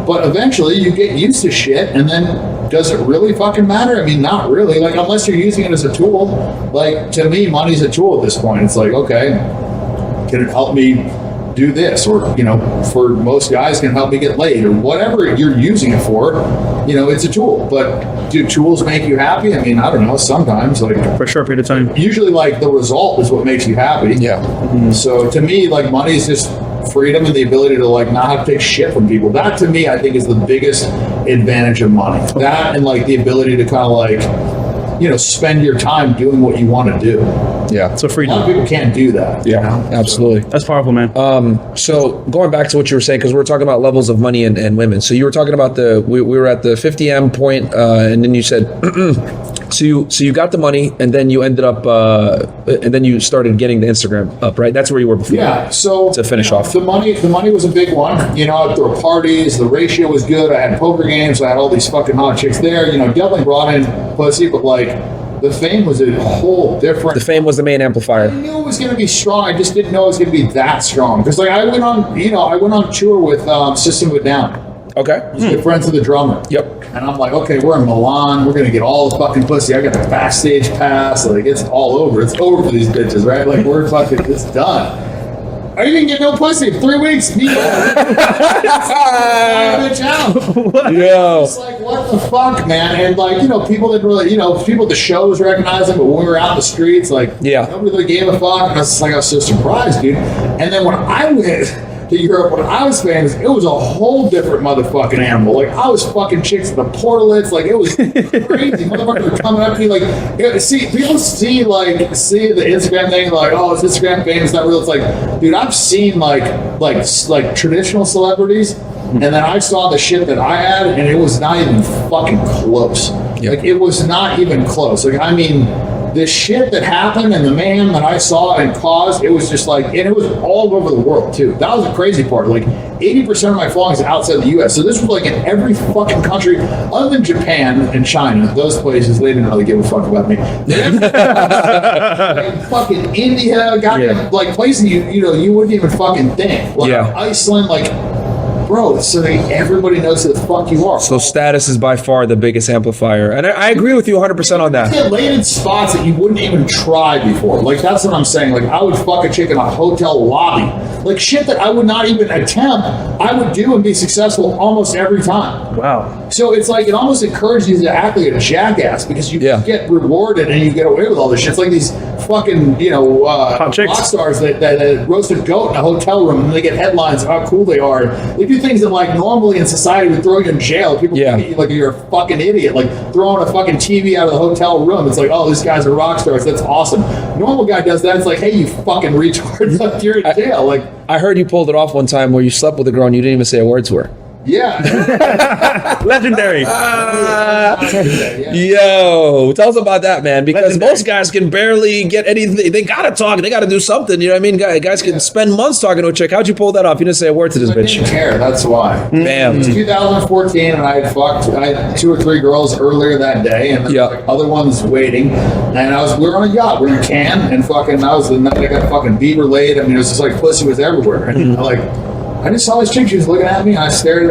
[SPEAKER 3] But eventually you get used to shit, and then does it really fucking matter? I mean, not really. Like, unless you're using it as a tool. Like, to me, money's a tool at this point. It's like, okay, can it help me do this? Or, for most guys, can it help me get laid? Or whatever you're using it for, it's a tool. But do tools make you happy? I mean, I don't know. Sometimes, like,
[SPEAKER 2] for a short period of time.
[SPEAKER 3] Usually, like, the result is what makes you happy.
[SPEAKER 1] Yeah.
[SPEAKER 3] So to me, like, money is just freedom and the ability to like not have to take shit from people. That to me, I think, is the biggest advantage of money. That and like the ability to kind of like, spend your time doing what you want to do.
[SPEAKER 1] Yeah.
[SPEAKER 2] So
[SPEAKER 3] A
[SPEAKER 2] freedom.
[SPEAKER 3] lot of people can't do that.
[SPEAKER 1] Yeah, absolutely.
[SPEAKER 2] That's powerful, man.
[SPEAKER 1] So going back to what you were saying, because we were talking about levels of money and women. So you were talking about we were at the 50M point, and then you said, so you got the money, and then you ended up, and then you started getting the Instagram up, right? That's where you were before.
[SPEAKER 3] Yeah. So
[SPEAKER 1] to finish off,
[SPEAKER 3] the money was a big one. I'd throw parties. The ratio was good. I had poker games. I had all these fucking hot chicks there. Definitely brought in pussy, but like, the fame was a whole different.
[SPEAKER 1] The fame was the main amplifier.
[SPEAKER 3] I knew it was going to be strong. I just didn't know it was going to be that strong. Because like I went on tour with System of a Down.
[SPEAKER 1] Okay.
[SPEAKER 3] I was good friends with the drummer.
[SPEAKER 1] Yep.
[SPEAKER 3] And I'm like, okay, we're in Milan. We're going to get all the fucking pussy. I got the backstage pass. Like, it's all over. It's over for these bitches, right? Like, we're fucking, it's done. I didn't get no pussy for 3 weeks. Me, bitch out.
[SPEAKER 1] Yo.
[SPEAKER 3] It's like, what the fuck, man? And like, people didn't really, people at the shows recognized them, but when we were out in the streets, like,
[SPEAKER 1] yeah,
[SPEAKER 3] nobody really gave a fuck. And I was so surprised, dude. And then when I went to Europe when I was famous, it was a whole different motherfucking animal. Like, I was fucking chicks in the portalets. Like, it was crazy. Motherfuckers were coming up to me like, see, people see the Instagram thing, like, oh, it's Instagram famous, not real. It's like, dude, I've seen like traditional celebrities, and then I saw the shit that I had, and it was not even fucking close. Like, it was not even close. Like, I mean, the shit that happened and the mayhem that I saw and caused, it was just like, and it was all over the world too. That was the crazy part. Like, 80% of my following is outside the US. So this was like in every fucking country other than Japan and China. Those places, they didn't really give a fuck about me. Like, fucking India, goddamn, like places you wouldn't even fucking think. Like Iceland, like, bro, so everybody knows who the fuck you are.
[SPEAKER 1] So status is by far the biggest amplifier. And I agree with you 100% on that.
[SPEAKER 3] You get laid in spots that you wouldn't even try before. Like, that's what I'm saying. Like, I would fuck a chick in a hotel lobby. Like, shit that I would not even attempt, I would do and be successful almost every time.
[SPEAKER 2] Wow.
[SPEAKER 3] So it's like, it almost encourages you to act like a jackass because you get rewarded and you get away with all this shit. It's like these fucking, rock stars that roast a goat in a hotel room and they get headlines of how cool they are. They do things that, like, normally in society would throw you in jail. People look at you like you're a fucking idiot. Like, throwing a fucking TV out of the hotel room. It's like, oh, this guy's a rock star. So that's awesome. Normal guy does that. It's like, hey, you fucking retard. Like, you're in jail. Like,
[SPEAKER 1] I heard you pulled it off one time where you slept with a girl and you didn't even say a word to her.
[SPEAKER 3] Yeah.
[SPEAKER 2] Legendary.
[SPEAKER 1] Yo, tell us about that, man, because most guys can barely get anything. They gotta talk. They gotta do something. You know what I mean? Guys can spend months talking to a chick. How'd you pull that off? You didn't say a word to this bitch.
[SPEAKER 3] I didn't care. That's why.
[SPEAKER 1] Bam.
[SPEAKER 3] It was 2014, and I had 2 or 3 girls earlier that day, and then other ones waiting. And we were on a yacht. We were in Cannes, and fucking, that was the night I got fucking beaver laid. I mean, it was just like pussy was everywhere. And I just saw this chick, she was looking at me, and I stared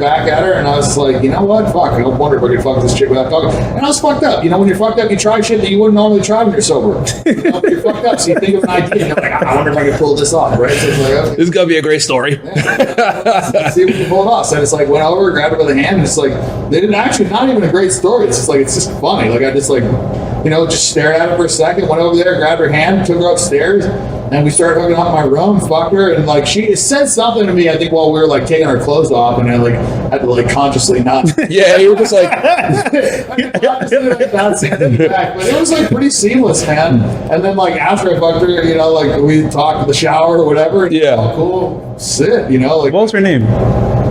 [SPEAKER 3] back at her, and I was like, you know what, fuck, I wonder if I could fuck this chick without talking. And I was fucked up. You know, when you're fucked up, you try shit that you wouldn't normally try when you're sober. You're fucked up, so you think of an idea, and you're like, I wonder if I could pull this off, right? So it's like, okay.
[SPEAKER 1] This is gonna be a great story.
[SPEAKER 3] See if we can pull it off. So I just like went over, grabbed her by the hand, and it's like, they didn't actually, not even a great story. It's just like, it's just funny. Like, I just like, just stared at her for a second, went over there, grabbed her hand, took her upstairs, and we started hooking up in my room, fucked her, and like she said something to me, I think, while we were like taking our clothes off, and I like had to like consciously not.
[SPEAKER 1] Yeah, you were just like,
[SPEAKER 3] bouncing back, but it was like pretty seamless, man. And then like after I fucked her, like we talked in the shower or whatever. And, oh, cool, sit, like.
[SPEAKER 2] What was her name?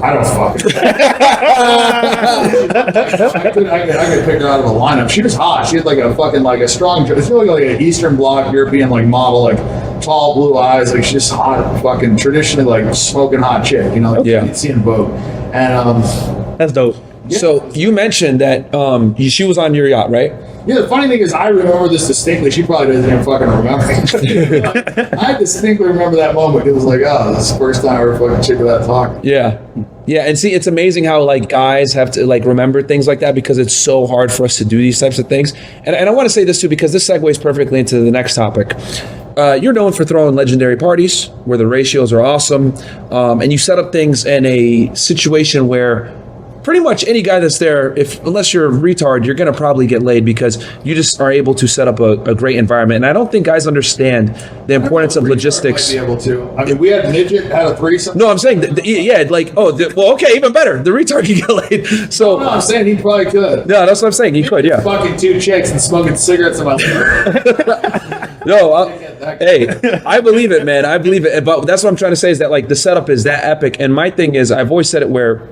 [SPEAKER 3] I don't fucking. I could pick her out of a lineup. She was hot. She had like a fucking like a strong. She looked like an Eastern Bloc European like model, like tall blue eyes. Like she's just hot, fucking traditionally like smoking hot chick. Like you'd see in Vogue. And
[SPEAKER 2] that's dope.
[SPEAKER 3] Yeah.
[SPEAKER 1] So you mentioned that she was on your yacht, right?
[SPEAKER 3] Yeah, the funny thing is I remember this distinctly. She probably doesn't even fucking remember. I distinctly remember that moment. It was like, oh, this is the first time I ever fucking chick without talking.
[SPEAKER 1] Yeah. Yeah, and see, it's amazing how like guys have to like remember things like that because it's so hard for us to do these types of things. And I want to say this too because this segues perfectly into the next topic. You're known for throwing legendary parties where the ratios are awesome, and you set up things in a situation where pretty much any guy that's there, unless you're a retard, you're going to probably get laid because you just are able to set up a great environment. And I don't think guys understand the importance of logistics.
[SPEAKER 3] Might be able to. I mean, we had Midget had a threesome.
[SPEAKER 1] No, I'm saying, okay, even better. The retard can get laid. So
[SPEAKER 3] no, I'm saying he probably could.
[SPEAKER 1] No, that's what I'm saying. He could, yeah.
[SPEAKER 3] Fucking 2 chicks and smoking cigarettes in my living.
[SPEAKER 1] No, hey, I believe it, man. I believe it. But that's what I'm trying to say is that like the setup is that epic. And my thing is, I've always said it where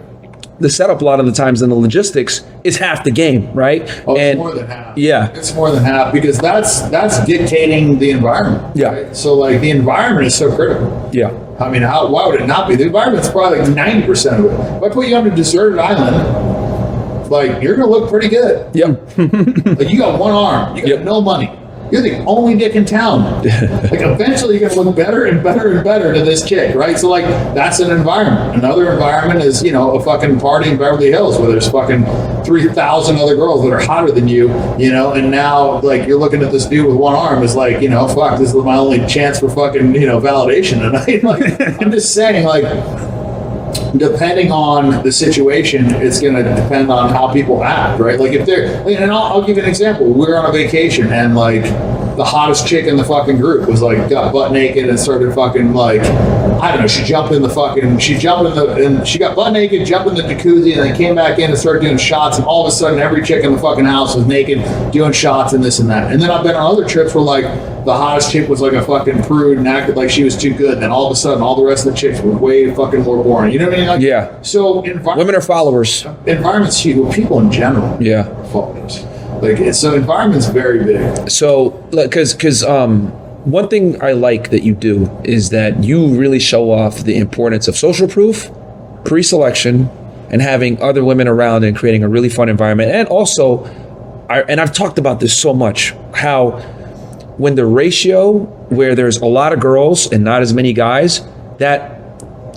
[SPEAKER 1] the setup a lot of the times in the logistics is half the game, right?
[SPEAKER 3] Oh, it's more than half.
[SPEAKER 1] Yeah.
[SPEAKER 3] It's more than half because that's dictating the environment.
[SPEAKER 1] Yeah.
[SPEAKER 3] Right? So like the environment is so critical.
[SPEAKER 1] Yeah.
[SPEAKER 3] I mean, why would it not be? The environment's probably like 90% of it. If I put you on a deserted island, like you're gonna look pretty good.
[SPEAKER 1] Yeah.
[SPEAKER 3] Like you got one arm, you got no money. You're the only dick in town. Like eventually you're gonna look better and better and better to this chick, right? So like that's an environment. Another environment is, a fucking party in Beverly Hills where there's fucking 3,000 other girls that are hotter than you, and now like you're looking at this dude with one arm is like, fuck, this is my only chance for fucking, validation tonight. Like I'm just saying, like depending on the situation, it's going to depend on how people act, right? Like if they're, and I'll give you an example. We were on a vacation and like the hottest chick in the fucking group was like got butt naked and started fucking like I don't know, she got butt naked, jumped in the jacuzzi, and then came back in and started doing shots, and all of a sudden every chick in the fucking house was naked doing shots and this and that. And then I've been on other trips where like the hottest chick was like a fucking prude and acted like she was too good, and then all of a sudden all the rest of the chicks were way fucking more boring. You know what I mean? Like,
[SPEAKER 1] Yeah.
[SPEAKER 3] So
[SPEAKER 1] Women are followers.
[SPEAKER 3] Environment's huge. Well, people in general
[SPEAKER 1] Yeah.
[SPEAKER 3] are followers. So environment's very big.
[SPEAKER 1] So, because one thing I like that you do is that you really show off the importance of social proof, pre-selection, and having other women around and creating a really fun environment. And also, I've talked about this so much, how when the ratio where there's a lot of girls and not as many guys, that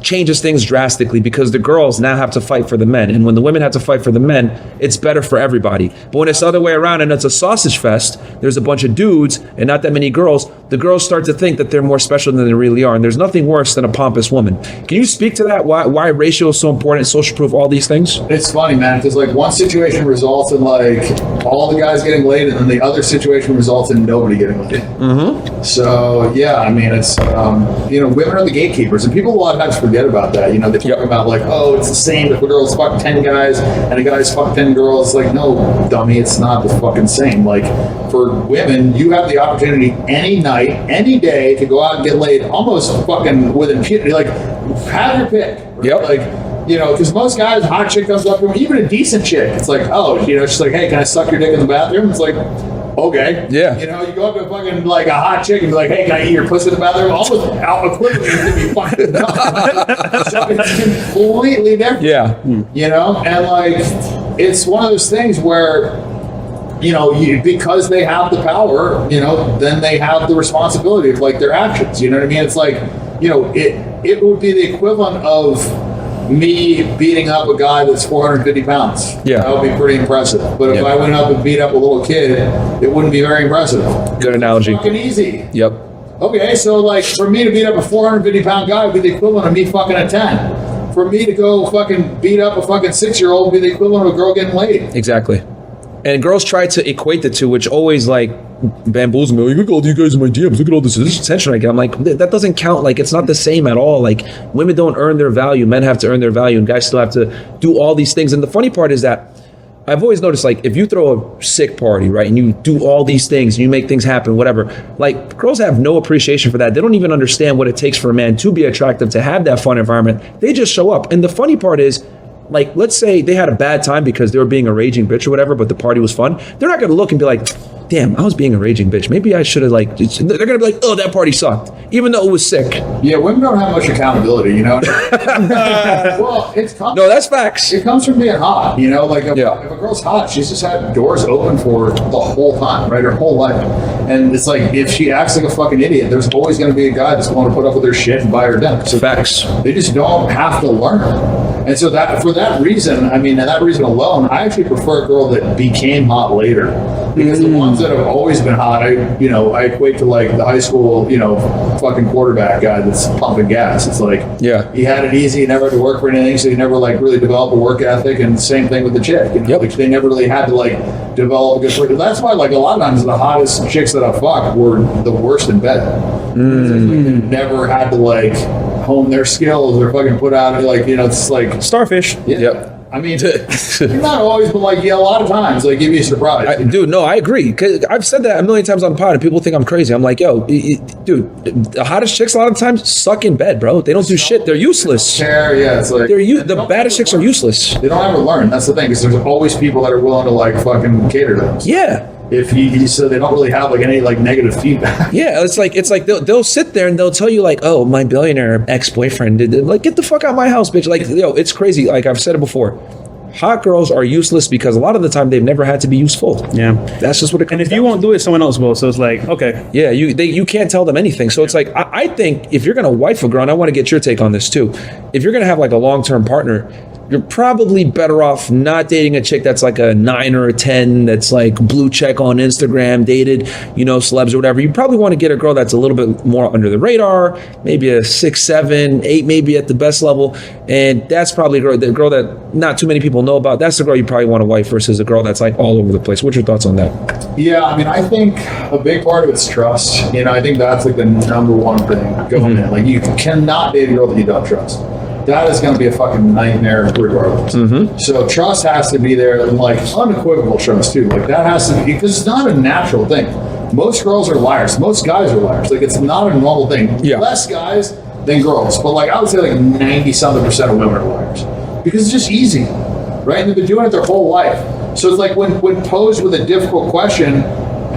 [SPEAKER 1] changes things drastically, because the girls now have to fight for the men, and when the women have to fight for the men, it's better for everybody. But when it's the other way around and it's a sausage fest, there's a bunch of dudes and not that many girls, the girls start to think that they're more special than they really are, and there's nothing worse than a pompous woman. Can you speak to that? Why ratio is so important, social proof, all these things?
[SPEAKER 3] It's funny, man, because like one situation results in like all the guys getting laid, and then the other situation results in nobody getting laid.
[SPEAKER 1] Mm-hmm.
[SPEAKER 3] So yeah, I mean, it's women are the gatekeepers, and people a lot of times forget about that. They talk about like, oh, it's the same if a girl's fuck 10 guys and a guy's fuck 10 girls. It's like, no, dummy, it's not the fucking same. Like, for women, you have the opportunity any night, any day to go out and get laid almost fucking with impunity. Like, have your pick. Right?
[SPEAKER 1] Yep.
[SPEAKER 3] Like, because most guys, hot chick comes up to them, even a decent chick, it's like, oh, she's like, hey, can I suck your dick in the bathroom? It's like, okay.
[SPEAKER 1] Yeah.
[SPEAKER 3] You go up to a fucking like a hot chick and be like, hey, can I eat your pussy in the bathroom? Almost out equivalent to be fucking dumb. So it's completely different.
[SPEAKER 1] Yeah.
[SPEAKER 3] And like, it's one of those things where, because they have the power, then they have the responsibility of like their actions. You know what I mean? It's like, it would be the equivalent of me beating up a guy that's 450 pounds.
[SPEAKER 1] Yeah.
[SPEAKER 3] That would be pretty impressive. But if I went up and beat up a little kid, it wouldn't be very impressive.
[SPEAKER 1] Good analogy.
[SPEAKER 3] It's fucking easy.
[SPEAKER 1] Yep.
[SPEAKER 3] Okay, so like for me to beat up a 450 pound guy would be the equivalent of me fucking a 10. For me to go fucking beat up a fucking 6-year-old would be the equivalent of a girl getting laid.
[SPEAKER 1] Exactly. And girls try to equate the two, which always like bamboozles me. Like, look at all you guys in my DMs. Look at all this attention I get. I'm like, that doesn't count. Like, it's not the same at all. Like, women don't earn their value. Men have to earn their value, and guys still have to do all these things. And the funny part is that I've always noticed, like, if you throw a sick party, right, and you do all these things, and you make things happen, whatever, like, girls have no appreciation for that. They don't even understand what it takes for a man to be attractive, to have that fun environment. They just show up. And the funny part is, like, let's say they had a bad time because they were being a raging bitch or whatever, but the party was fun. They're not going to look and be like, damn, I was being a raging bitch. Maybe I should have, like, they're going to be like, oh, that party sucked, even though it was sick.
[SPEAKER 3] Yeah, women don't have much accountability, Well,
[SPEAKER 1] No, that's facts.
[SPEAKER 3] It comes from being hot, Like, if a girl's hot, she's just had doors open for the whole time, right? Her whole life. And it's like, if she acts like a fucking idiot, there's always going to be a guy that's going to put up with her shit and buy her dinner. So
[SPEAKER 1] facts.
[SPEAKER 3] They just don't have to learn. And so for that reason, and that reason alone, I actually prefer a girl that became hot later. Because the ones that have always been hot, I equate to like the high school, fucking quarterback guy that's pumping gas. It's like, he had it easy, he never had to work for anything, so he never like really developed a work ethic. And same thing with the chick. Like, they never really had to like develop a good work. That's why like a lot of times the hottest chicks that I fucked were the worst in bed. They never had to like hone their skills or fucking put out like, it's like
[SPEAKER 2] Starfish.
[SPEAKER 3] Yeah.
[SPEAKER 1] Yep.
[SPEAKER 3] I mean, not always, but like, a lot of times, like, give you a surprise.
[SPEAKER 1] Dude, no, I agree. Cause I've said that a million times on the pod, and people think I'm crazy. I'm like, yo, dude, the hottest chicks a lot of times suck in bed, bro. They don't do shit. They're useless.
[SPEAKER 3] It's like
[SPEAKER 1] the baddest chicks are useless.
[SPEAKER 3] They don't ever learn. That's the thing, because there's always people that are willing to like fucking cater to them.
[SPEAKER 1] Yeah.
[SPEAKER 3] If so they don't really have like any like negative feedback.
[SPEAKER 1] Yeah, it's like they'll sit there and they'll tell you like, oh, my billionaire ex-boyfriend did like, get the fuck out of my house, bitch. Like, it's crazy. Like, I've said it before. Hot girls are useless because a lot of the time they've never had to be useful. Yeah, that's just what it comes
[SPEAKER 2] down. And if you won't do it, someone else will. So it's like, okay.
[SPEAKER 1] Yeah, you can't tell them anything. So it's like, I think if you're gonna wife a girl, and I want to get your take on this too. If you're gonna have like a long-term partner, you're probably better off not dating a chick that's like a 9 or a 10, that's like blue check on Instagram, dated, you know, celebs or whatever. You probably want to get a girl that's a little bit more under the radar, maybe a 6, 7, 8, maybe at the best level. And that's probably the girl that not too many people know about. That's the girl you probably want to wife versus a girl that's like all over the place. What's your thoughts on that?
[SPEAKER 3] Yeah, I mean, I think a big part of it's trust. You know, I think that's like the number one thing going in. Like, you cannot date a girl that you don't trust. That is going to be a fucking nightmare regardless. So trust has to be there, and like unequivocal trust too. Like, that has to be, because it's not a natural thing. Most girls are liars. Most guys are liars. Like, it's not a normal thing.
[SPEAKER 1] Yeah.
[SPEAKER 3] Less guys than girls, but like I would say like 90-something% of women are liars because it's just easy, right? And they've been doing it their whole life. So it's like when posed with a difficult question,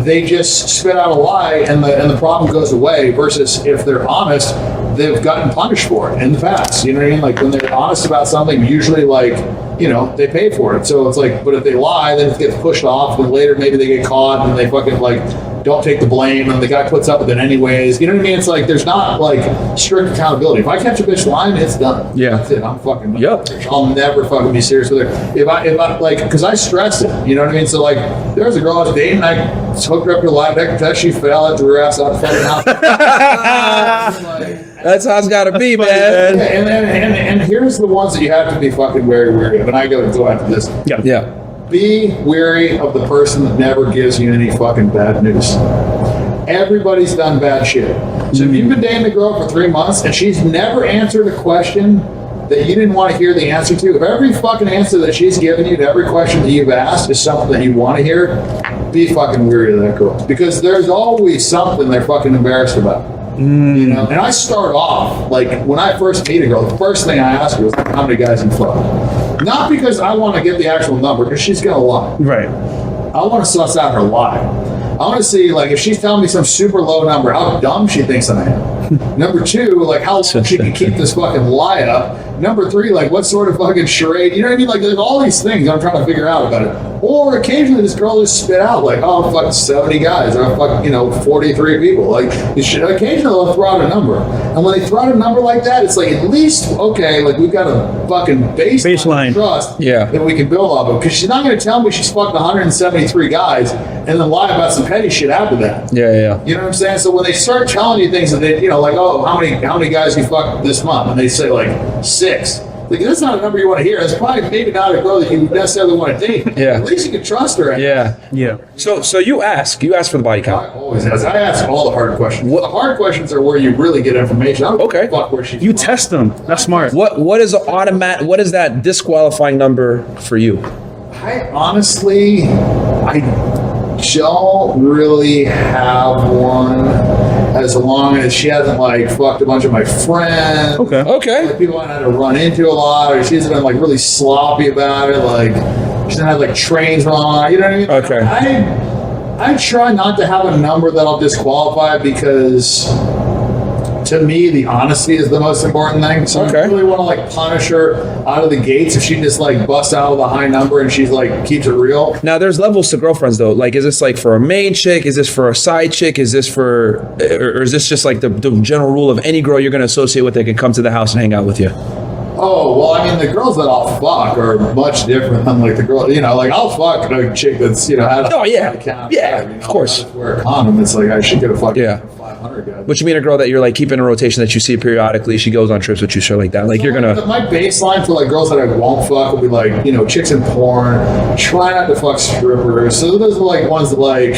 [SPEAKER 3] they just spit out a lie and the problem goes away, versus if they're honest, they've gotten punished for it in the past. You know what I mean? Like, when they're honest about something, usually, like, you know, they pay for it. So it's like, but if they lie, then it gets pushed off, and later maybe they get caught and they fucking like don't take the blame, and the guy puts up with it anyways. You know what I mean? It's like, there's not like strict accountability. If I catch a bitch lying, it's done.
[SPEAKER 1] Yeah.
[SPEAKER 3] That's it. I'm fucking done.
[SPEAKER 1] Yep.
[SPEAKER 3] I'll never fucking be serious with her. If I like, because I stress it, you know what I mean? So like, there's a girl I was dating, I hooked her up to a lie detector, she fell into her ass out the fucking house.
[SPEAKER 1] That's how it's got to be, man.
[SPEAKER 3] And here's the ones that you have to be fucking very wary of. And I go after this.
[SPEAKER 1] Yeah.
[SPEAKER 3] Be wary of the person that never gives you any fucking bad news. Everybody's done bad shit. So if you've been dating a girl for 3 months and she's never answered a question that you didn't want to hear the answer to, if every fucking answer that she's given you to every question that you've asked is something that you want to hear, be fucking wary of that girl. Because there's always something they're fucking embarrassed about. You know? And I start off, like, when I first meet a girl, the first thing I ask her is, how many guys you fucked? Not because I want to get the actual number, because she's going to lie.
[SPEAKER 2] Right.
[SPEAKER 3] I want to suss out her lie. I want to see, like, if she's telling me some super low number, how dumb she thinks I am. Number 2, like, how long she can keep this fucking lie up. Number 3, like, what sort of fucking charade, you know what I mean? Like, there's all these things I'm trying to figure out about it. Or occasionally this girl just spit out, like, oh, fuck 70 guys, or fuck, 43 people. Like, occasionally they'll throw out a number. And when they throw out a number like that, it's like, at least, okay, like, we've got a fucking baseline of trust that we can build off of. Because she's not going to tell me she's fucked 173 guys and then lie about some petty shit after that.
[SPEAKER 1] Yeah.
[SPEAKER 3] You know what I'm saying? So when they start telling you things that they, like, oh, how many guys you fucked this month? And they say, like, 6. Like, that's not a number you want to hear. That's probably maybe not a girl that you necessarily want to date.
[SPEAKER 1] Yeah.
[SPEAKER 3] At least you can trust her.
[SPEAKER 2] Yeah.
[SPEAKER 1] So you ask for the body count.
[SPEAKER 3] I always ask. I ask all the hard questions. The hard questions are where you really get information. I don't give a fuck where she's from.
[SPEAKER 2] Test them. That's smart.
[SPEAKER 1] What is that disqualifying number for you?
[SPEAKER 3] I honestly, I don't really have one, as long as she hasn't like fucked a bunch of my friends.
[SPEAKER 1] Okay.
[SPEAKER 3] Like, people I had to run into a lot, or she hasn't been like really sloppy about it. Like, she hasn't had like trains wrong. You know what I mean?
[SPEAKER 1] Okay.
[SPEAKER 3] I try not to have a number that I'll disqualify, because to me, the honesty is the most important thing. So I don't really want to like punish her out of the gates if she just like busts out with a high number and she's like keeps it real.
[SPEAKER 1] Now, there's levels to girlfriends though. Like, is this like for a main chick? Is this for a side chick? Is this for, or is this just like the general rule of any girl you're going to associate with that can come to the house and hang out with you?
[SPEAKER 3] Oh, well, I mean, the girls that I'll fuck are much different than like the girl, like I'll fuck a chick that's, had a account.
[SPEAKER 1] Yeah, of course.
[SPEAKER 3] I just wear a condom. It's like, I should get a fucking 500 guy.
[SPEAKER 1] But you mean a girl that you're like keeping in a rotation, that you see periodically, she goes on trips with you, shit like that. Like, you're going to...
[SPEAKER 3] My baseline for like girls that I won't fuck will be like, chicks in porn, try not to fuck strippers. So those are like ones that like...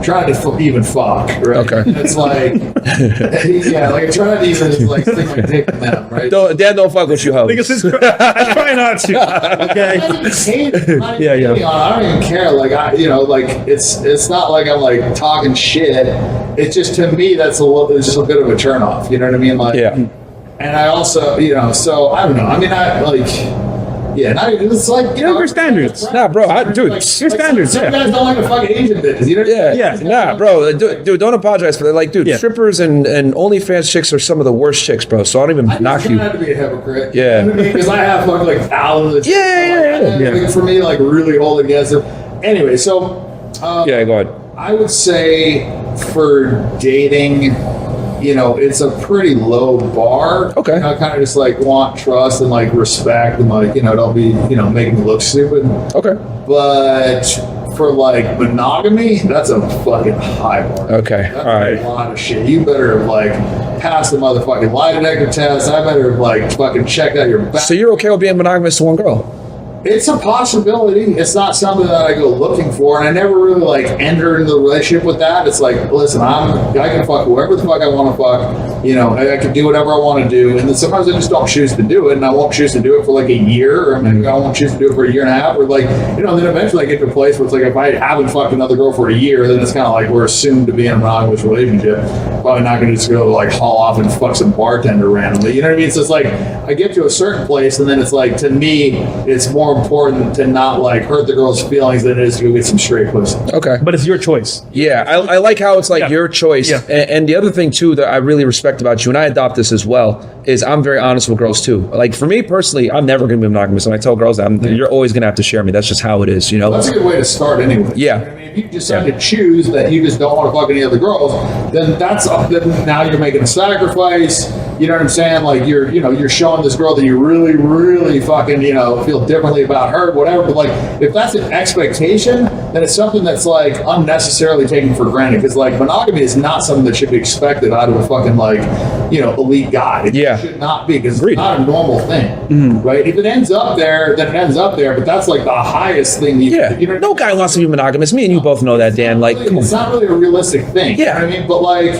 [SPEAKER 3] trying to even fuck, right? Okay. It's like, like try not to even like stick my dick in them, right?
[SPEAKER 1] Dad don't fuck with you, hoes.
[SPEAKER 2] I try not to. Okay.
[SPEAKER 3] I don't even care. Like it's not like I'm like talking shit. It's just, to me, it's just a bit of a turn off. You know what I mean? Like, and I also, so I don't know. I mean, it's like,
[SPEAKER 2] your standards.
[SPEAKER 1] Nah, bro, dude,
[SPEAKER 2] your standards.
[SPEAKER 3] Some guys don't like to fucking Asian bitches. You know?
[SPEAKER 1] Nah, bro, dude, don't apologize for that. Like, dude, strippers and OnlyFans chicks are some of the worst chicks, bro. So I don't even knock you.
[SPEAKER 3] I have to be a hypocrite.
[SPEAKER 1] Yeah.
[SPEAKER 3] Because I have fucked like thousands.
[SPEAKER 1] Yeah.
[SPEAKER 3] For me, like really hold against them. Anyway, so.
[SPEAKER 1] Go ahead.
[SPEAKER 3] I would say for dating, it's a pretty low bar.
[SPEAKER 1] Okay.
[SPEAKER 3] I kind of just like want trust and like respect and like, don't be, making me look stupid.
[SPEAKER 1] Okay.
[SPEAKER 3] But for like monogamy, that's a fucking high bar.
[SPEAKER 1] Okay.
[SPEAKER 3] That's
[SPEAKER 1] All right.
[SPEAKER 3] a lot of shit. You better have like passed the motherfucking lie detector test. I better have like fucking checked out your back.
[SPEAKER 1] So you're okay with being monogamous to one girl?
[SPEAKER 3] It's a possibility. It's not something that I go looking for, and I never really like enter into the relationship with that. It's like, listen, I can fuck whoever the fuck I want to fuck. I can do whatever I want to do, and then sometimes I just don't choose to do it, and I won't choose to do it for like a year, or maybe I won't choose to do it for a year and a half, or like, then eventually I get to a place where it's like, if I haven't fucked another girl for a year, then it's kind of like we're assumed to be in a monogamous relationship. Probably not going to just go like haul off and fuck some bartender randomly. You know what I mean? So it's like I get to a certain place, and then it's like, to me, it's more important to not like hurt the girl's feelings than it is to go get some straight pussy.
[SPEAKER 1] Okay.
[SPEAKER 2] But it's your choice.
[SPEAKER 1] Yeah, I like how it's like your choice.
[SPEAKER 2] Yeah.
[SPEAKER 1] And the other thing too that I really respect about you, and I adopt this as well, is I'm very honest with girls too. Like for me personally, I'm never going to be monogamous. And I tell girls that you're always going to have to share me. That's just how it is,
[SPEAKER 3] That's a good way to start anyway.
[SPEAKER 1] Yeah.
[SPEAKER 3] You know what I mean? If you decide to choose that you just don't want to fuck any other girls, then then now you're making a sacrifice. You know what I'm saying? Like you're showing this girl that you really, really fucking, feel differently about her, whatever. But like, if that's an expectation, then it's something that's like unnecessarily taken for granted. Because like monogamy is not something that should be expected out of a fucking like, elite guy. It should not be, because it's not a normal thing, right? If it ends up there, then it ends up there. But that's like the highest thing.
[SPEAKER 1] No guy wants to be monogamous. Me and you both know that, Dan. Like, come on.
[SPEAKER 3] It's not really a realistic thing.
[SPEAKER 1] Yeah.
[SPEAKER 3] You know what I mean? But like,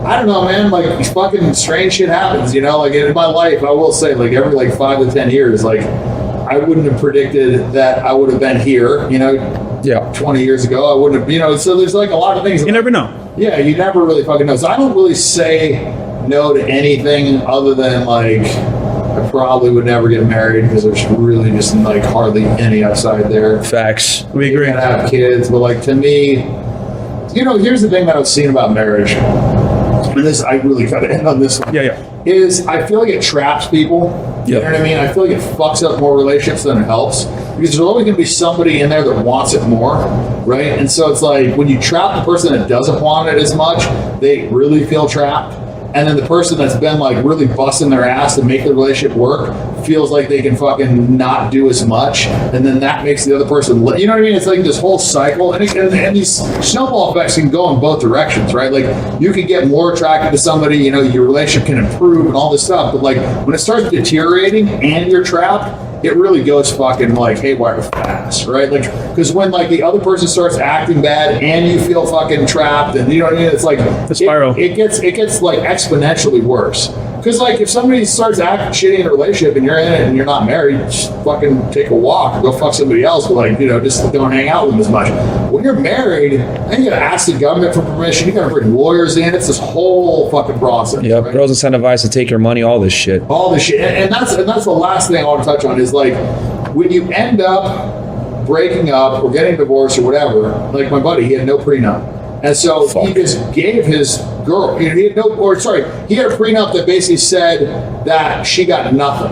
[SPEAKER 3] I don't know, man. Like, fucking strange shit happens. Like in my life, I will say, like every like 5 to 10 years, like I wouldn't have predicted that I would have been here. 20 years ago, I wouldn't have. So there's like a lot of things.
[SPEAKER 2] You never know.
[SPEAKER 3] Yeah, you never really fucking know. So I don't really say no to anything other than like I probably would never get married because there's really just like hardly any upside there.
[SPEAKER 1] Facts.
[SPEAKER 2] We agree.
[SPEAKER 3] You can have kids, but like to me, here's the thing that I've seen about marriage. And this, I really got to end on this one.
[SPEAKER 2] Yeah.
[SPEAKER 3] Is I feel like it traps people. You know what I mean? I feel like it fucks up more relationships than it helps, because there's always going to be somebody in there that wants it more, right? And so it's like when you trap the person that doesn't want it as much, they really feel trapped. And then the person that's been like really busting their ass to make the relationship work feels like they can fucking not do as much, and then that makes the other person, you know what I mean? It's like this whole cycle, and these snowball effects can go in both directions, right? Like you can get more attracted to somebody, your relationship can improve and all this stuff, but like when it starts deteriorating and you're trapped, it really goes fucking like haywire fast, right? Like, because when like the other person starts acting bad and you feel fucking trapped, and you know what I mean? It's like
[SPEAKER 2] the spiral.
[SPEAKER 3] It gets like exponentially worse. Because like if somebody starts acting shitty in a relationship and you're in it and you're not married, just fucking take a walk or go fuck somebody else. But like, just don't hang out with them as much. When you're married, then you gotta ask the government for permission. You gotta bring lawyers in. It's this whole fucking process.
[SPEAKER 1] Yep.
[SPEAKER 3] Right?
[SPEAKER 1] Girls incentivized to take your money, all this shit.
[SPEAKER 3] All this shit. And that's the last thing I want to touch on is like when you end up breaking up or getting divorced or whatever, like my buddy, he had no prenup. And so he just gave his girl, he had a prenup that basically said that she got nothing.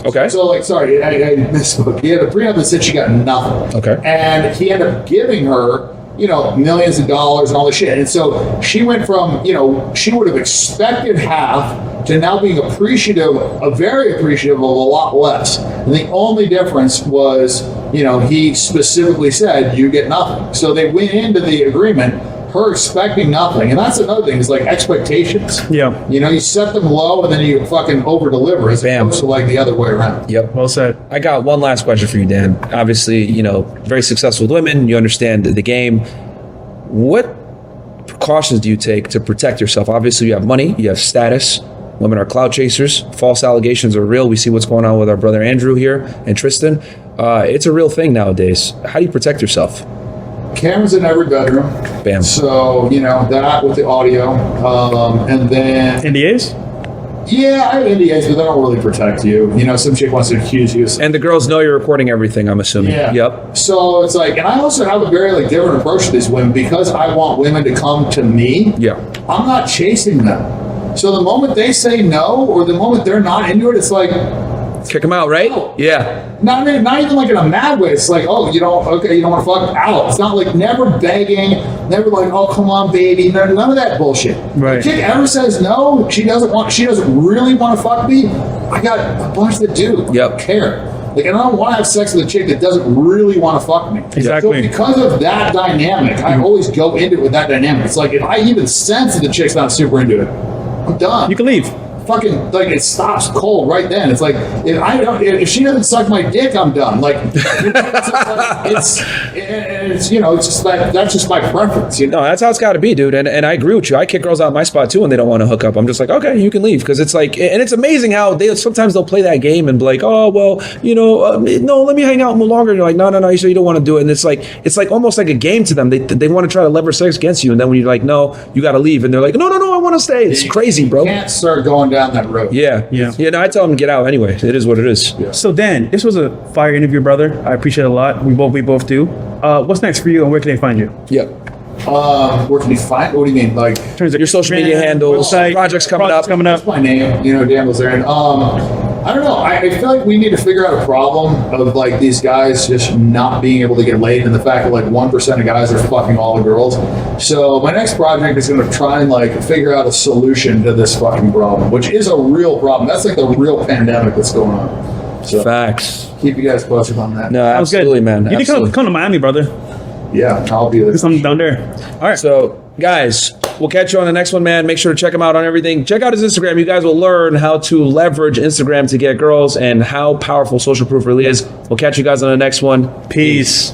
[SPEAKER 1] Okay.
[SPEAKER 3] So like, sorry, I misspoke. He had a prenup that said she got nothing.
[SPEAKER 1] Okay.
[SPEAKER 3] And he ended up giving her, millions of dollars and all this shit. And so she went from, she would have expected half to now being very appreciative of a lot less. And the only difference was, he specifically said, you get nothing. So they went into the agreement, her expecting nothing. And that's another thing, is like expectations.
[SPEAKER 2] Yeah.
[SPEAKER 3] You set them low and then you fucking over deliver as opposed to like the other way around.
[SPEAKER 1] Yep.
[SPEAKER 2] Well said.
[SPEAKER 1] I got one last question for you, Dan. Obviously, very successful with women. You understand the game. What precautions do you take to protect yourself? Obviously, you have money, you have status. Women are clout chasers. False allegations are real. We see what's going on with our brother Andrew here and Tristan. It's a real thing nowadays. How do you protect yourself?
[SPEAKER 3] Cameras in every bedroom.
[SPEAKER 1] Bam.
[SPEAKER 3] So, that with the audio. And then...
[SPEAKER 2] NDAs?
[SPEAKER 3] Yeah, I have NDAs, but they don't really protect you. Some chick wants to accuse you.
[SPEAKER 1] And the girls know you're recording everything, I'm assuming.
[SPEAKER 3] Yeah.
[SPEAKER 1] Yep.
[SPEAKER 3] So it's like, and I also have a very different approach to these women because I want women to come to me.
[SPEAKER 1] Yeah.
[SPEAKER 3] I'm not chasing them. So the moment they say no, or the moment they're not into it, it's like,
[SPEAKER 1] Kick them out, right? Yeah.
[SPEAKER 3] Not even like in a mad way. It's like, oh, you don't want to fuck out. It's not like never begging, never like, oh, come on, baby. None of that bullshit.
[SPEAKER 2] Right.
[SPEAKER 3] If a chick ever says no, she doesn't really want to fuck me, I got a bunch that do. I don't care. Like, and I don't want to have sex with a chick that doesn't really want to fuck me.
[SPEAKER 2] Exactly.
[SPEAKER 3] So because of that dynamic, I always go into it with that dynamic. It's like, if I even sense that the chick's not super into it, I'm done.
[SPEAKER 2] You can leave.
[SPEAKER 3] Fucking, like, it stops cold right then. It's like, if she doesn't suck my dick, I'm done. Like, it's just like, that's just my preference.
[SPEAKER 1] No, that's how it's got to be, dude. And I agree with you. I kick girls out my spot too when they don't want to hook up. I'm just like, okay, you can leave, because it's like, and it's amazing how sometimes they'll play that game and be like, oh well, no, let me hang out longer. And you're like, no, you say you don't want to do it, and it's like almost like a game to them. They want to try to leverage sex against you, and then when you're like, no, you got to leave, and they're like, no, I want to stay. It's crazy, bro.
[SPEAKER 3] You can't start going down that road.
[SPEAKER 1] Yeah. No, I tell them to get out anyway. It is what it is.
[SPEAKER 3] Yeah.
[SPEAKER 2] So Dan, this was a fire interview, brother. I appreciate it a lot. We both do. What's next for you, and where can they find you?
[SPEAKER 1] Yep.
[SPEAKER 3] Where can you find? What do you mean? Like,
[SPEAKER 2] In terms of
[SPEAKER 1] Your social media handles,
[SPEAKER 2] website,
[SPEAKER 1] projects coming up.
[SPEAKER 3] that's my name, Dan Bilzerian. I don't know. I feel like we need to figure out a problem of like these guys just not being able to get laid, and the fact that like 1% of guys are fucking all the girls. So my next project is going to try and like figure out a solution to this fucking problem, which is a real problem. That's like the real pandemic that's going on. So
[SPEAKER 1] Facts.
[SPEAKER 3] keep you guys posted on that.
[SPEAKER 1] No,
[SPEAKER 2] Sounds
[SPEAKER 1] absolutely,
[SPEAKER 2] good.
[SPEAKER 1] man.
[SPEAKER 2] You need to come to Miami, brother.
[SPEAKER 3] Yeah, I'll be there.
[SPEAKER 2] Do something down there. All right.
[SPEAKER 1] So, guys, we'll catch you on the next one, man. Make sure to check him out on everything. Check out his Instagram. You guys will learn how to leverage Instagram to get girls and how powerful social proof really is. We'll catch you guys on the next one.
[SPEAKER 2] Peace.